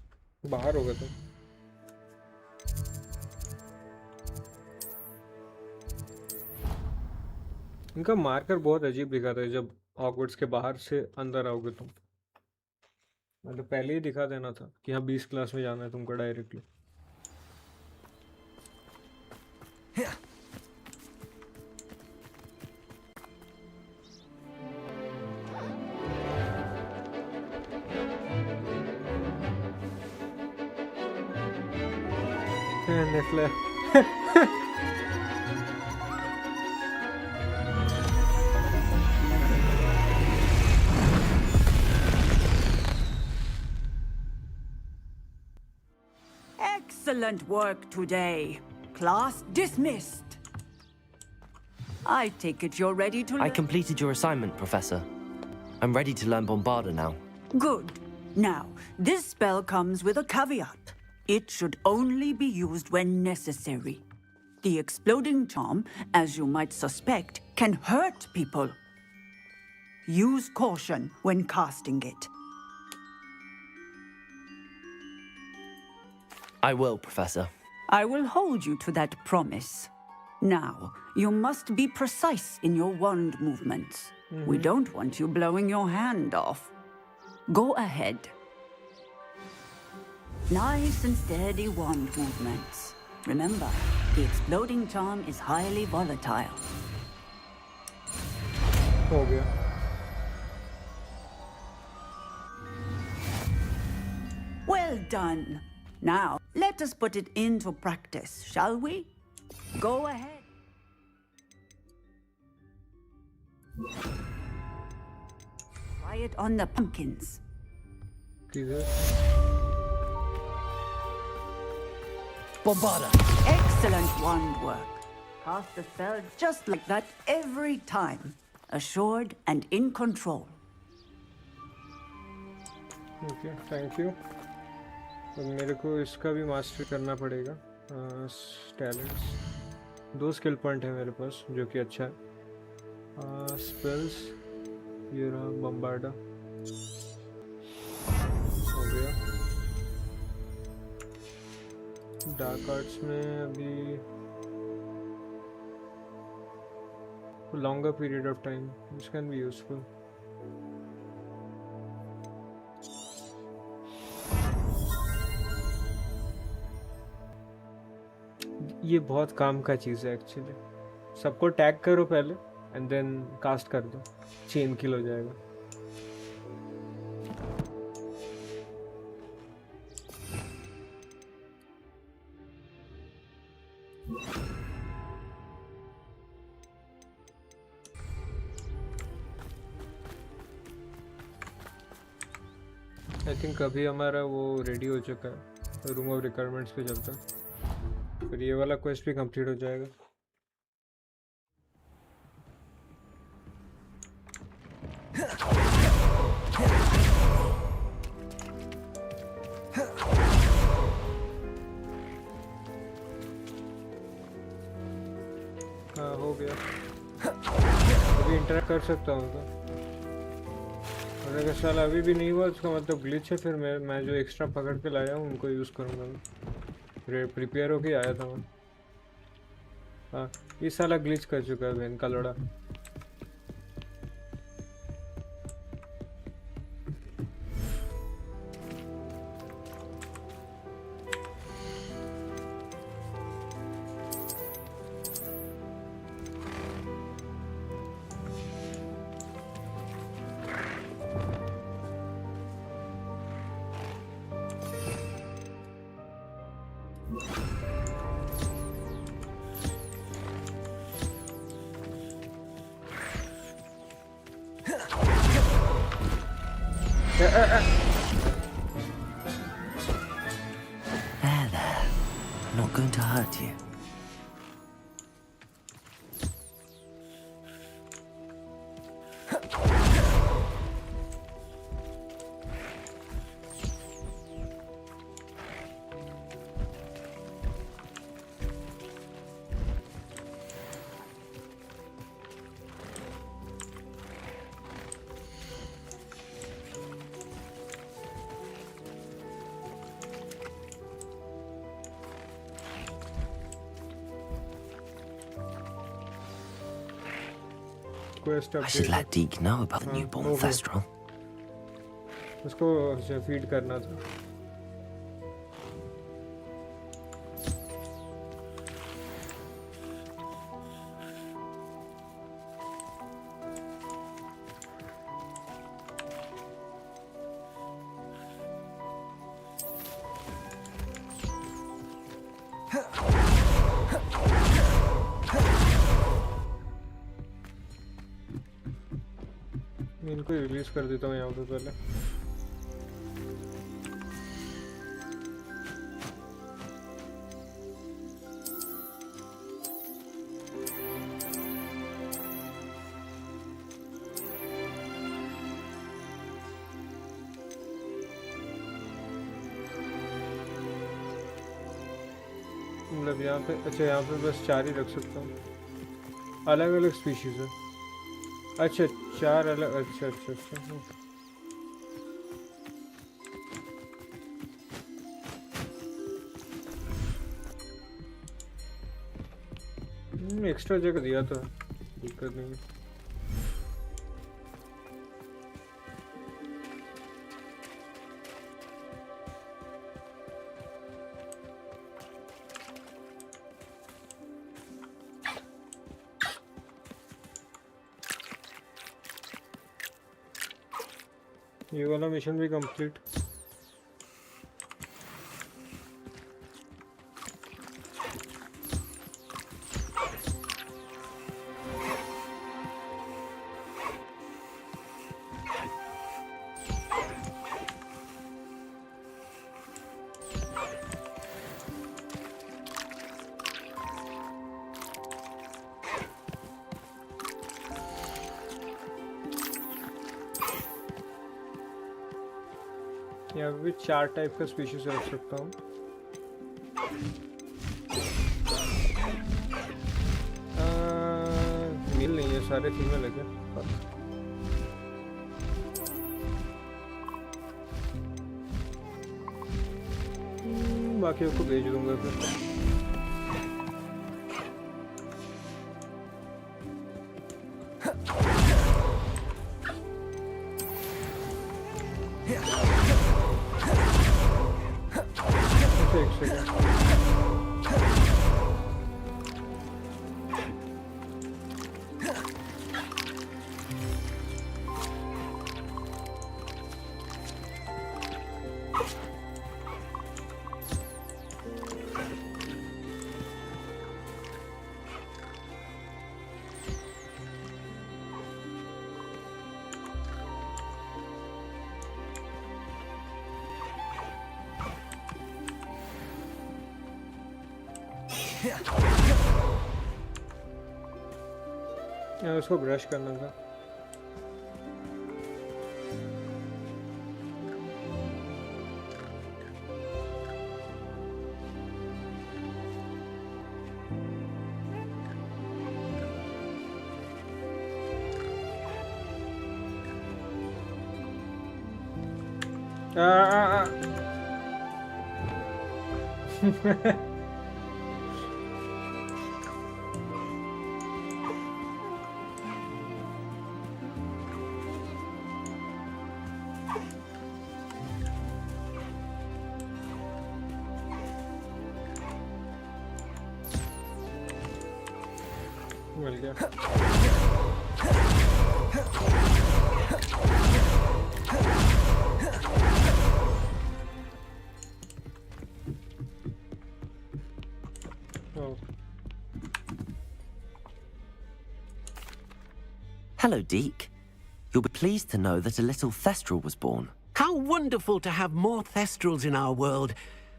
बाहर होगा तो। इनका मार्कर बहुत अजीब दिखाता है जब हॉगवर्ट्स के बाहर से अंदर आओगे तुम। मतलब पहले ही दिखा देना था कि हाँ 20 क्लास में जाना है तुमको directly. Niffler. Excellent work today. Class dismissed. I take it you're ready to I completed your assignment, Professor. I'm ready to learn Bombarda now. Good. Now, this spell comes with a caveat. It should only be used when necessary. The exploding charm, as you might suspect, can hurt people. Use caution when casting it. I will, Professor. I will hold you to that promise. Now, you must be precise in your wand movements. We don't want you blowing your hand off. Go ahead. Nice and steady wand movements. Remember, the exploding charm is highly volatile. हो गया। Well done. Now, let us put it into practice, shall we? Go ahead. Try it on the pumpkins. Bombarda. Excellent wand work. Cast the spell just like that every time. Assured and in control. Okay, thank you. तो मेरे को इसका भी master करना पड़ेगा। Talents 2 skill point है मेरे पास जो कि अच्छा है। स्पेल्स ये रहा बम्बार्डा हो गया। डार्क आर्ट्स में अभी longer period of time this can be useful. ये बहुत काम का चीज़ है एक्चुअली। सबको टैग करो पहले एंड देन कास्ट कर दो, चेन किल हो जाएगा। आई थिंक अभी हमारा वो रेडी हो चुका है, रूम ऑफ रिक्वायरमेंट्स पे चलता है, फिर ये वाला क्वेस्ट भी कंप्लीट हो जाएगा। हाँ हो गया, अभी इंटरेक्ट कर सकता हूँ तो। और अगर साल अभी भी नहीं हुआ उसका मतलब ग्लिच है, फिर मैं जो एक्स्ट्रा पकड़ के लाया हूँ उनको यूज़ करूँगा मैं। प्रिपेयर होके आया था मैं। हाँ इस साला ग्लिच कर चुका है बहन का लड़ा। There. Not going to hurt you. I should let Deke know about the newborn Thestral. उसको फीड करना था। इनको रिलीज कर देता हूँ यहाँ पे पहले। मतलब यहाँ पे अच्छा, यहाँ पे बस 4 ही रख सकता हूँ। अलग अलग स्पीशीज है। अच्छा 4 अलग, अच्छा अच्छा अच्छा। एक्स्ट्रा जगह दिया था, दिक्कत नहीं है। ये वाला मिशन भी कंप्लीट। यहाँ पे भी 4 टाइप का स्पीशीज रख सकता हूँ। मेल नहीं है, सारे फीमेल है क्या? बाकी को भेज दूंगा फिर। उसको ब्रश करना था. मिल गया. Hello, Deke. You'll be pleased to know that a little Thestral was born. How wonderful to have more Thestrals in our world.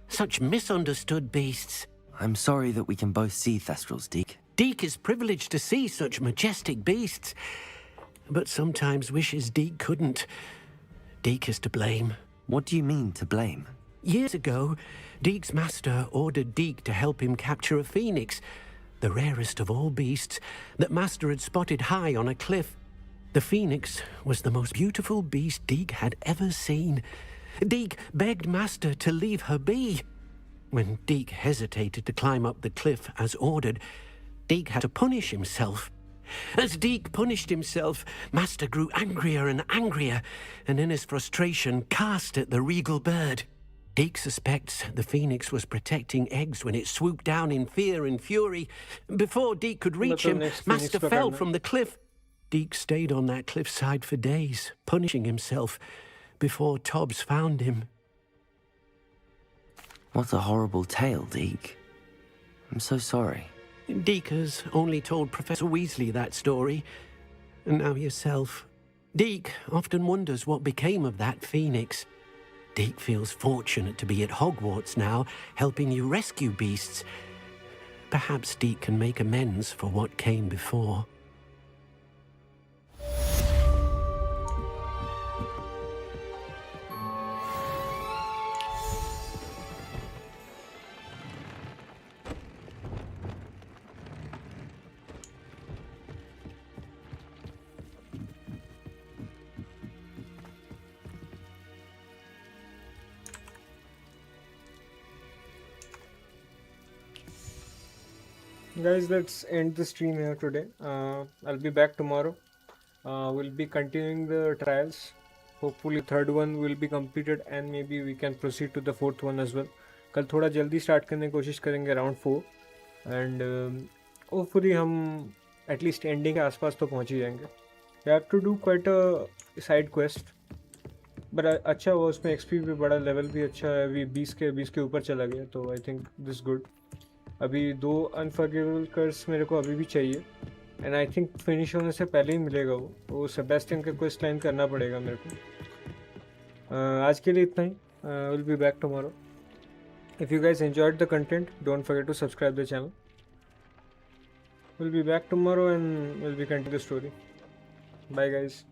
Such misunderstood beasts. I'm sorry that we can both see Thestrals, Deke. Deke is privileged to see such majestic beasts, but sometimes wishes Deke couldn't. Deke is to blame. What do you mean, to blame? Years ago, Deke's master ordered Deke to help him capture a phoenix, the rarest of all beasts, that master had spotted high on a cliff. The phoenix was the most beautiful beast Deke had ever seen. Deke begged master to leave her be. When Deke hesitated to climb up the cliff as ordered, Deke had to punish himself. As Deke punished himself, master grew angrier and angrier, and in his frustration cast at the regal bird. Deke suspects the phoenix was protecting eggs when it swooped down in fear and fury. Before Deke could reach him, master fell from the cliff. Deke stayed on that cliffside for days, punishing himself, before Tobbs found him. What a horrible tale, Deke. I'm so sorry. Deke has only told Professor Weasley that story, and now yourself. Deke often wonders what became of that phoenix. Deke feels fortunate to be at Hogwarts now, helping you rescue beasts. Perhaps Deke can make amends for what came before. Guys, let's end the stream here today. I'll be back tomorrow. We'll be continuing the trials. Hopefully third one will be completed and maybe we can proceed to the fourth one as well. कल थोड़ा जल्दी start करने की कोशिश करेंगे around 4 and hopefully हम at least ending के आसपास तो पहुंच ही जाएंगे. We have to do quite a side quest. but अच्छा हुआ उसमें XP भी बड़ा, लेवल भी अच्छा है, अभी 20 के ऊपर चला गया, तो I think this good. अभी 2 अनफॉरगिवेबल कर्स मेरे को अभी भी चाहिए एंड आई थिंक फिनिश होने से पहले ही मिलेगा वो सेबेस्टियन का क्वेस्ट लाइन करना पड़ेगा मेरे को. आज के लिए इतना ही. Will be back tomorrow. If you guys enjoyed the content don't forget to subscribe the channel. Will be back tomorrow and will be continue the story. Bye guys.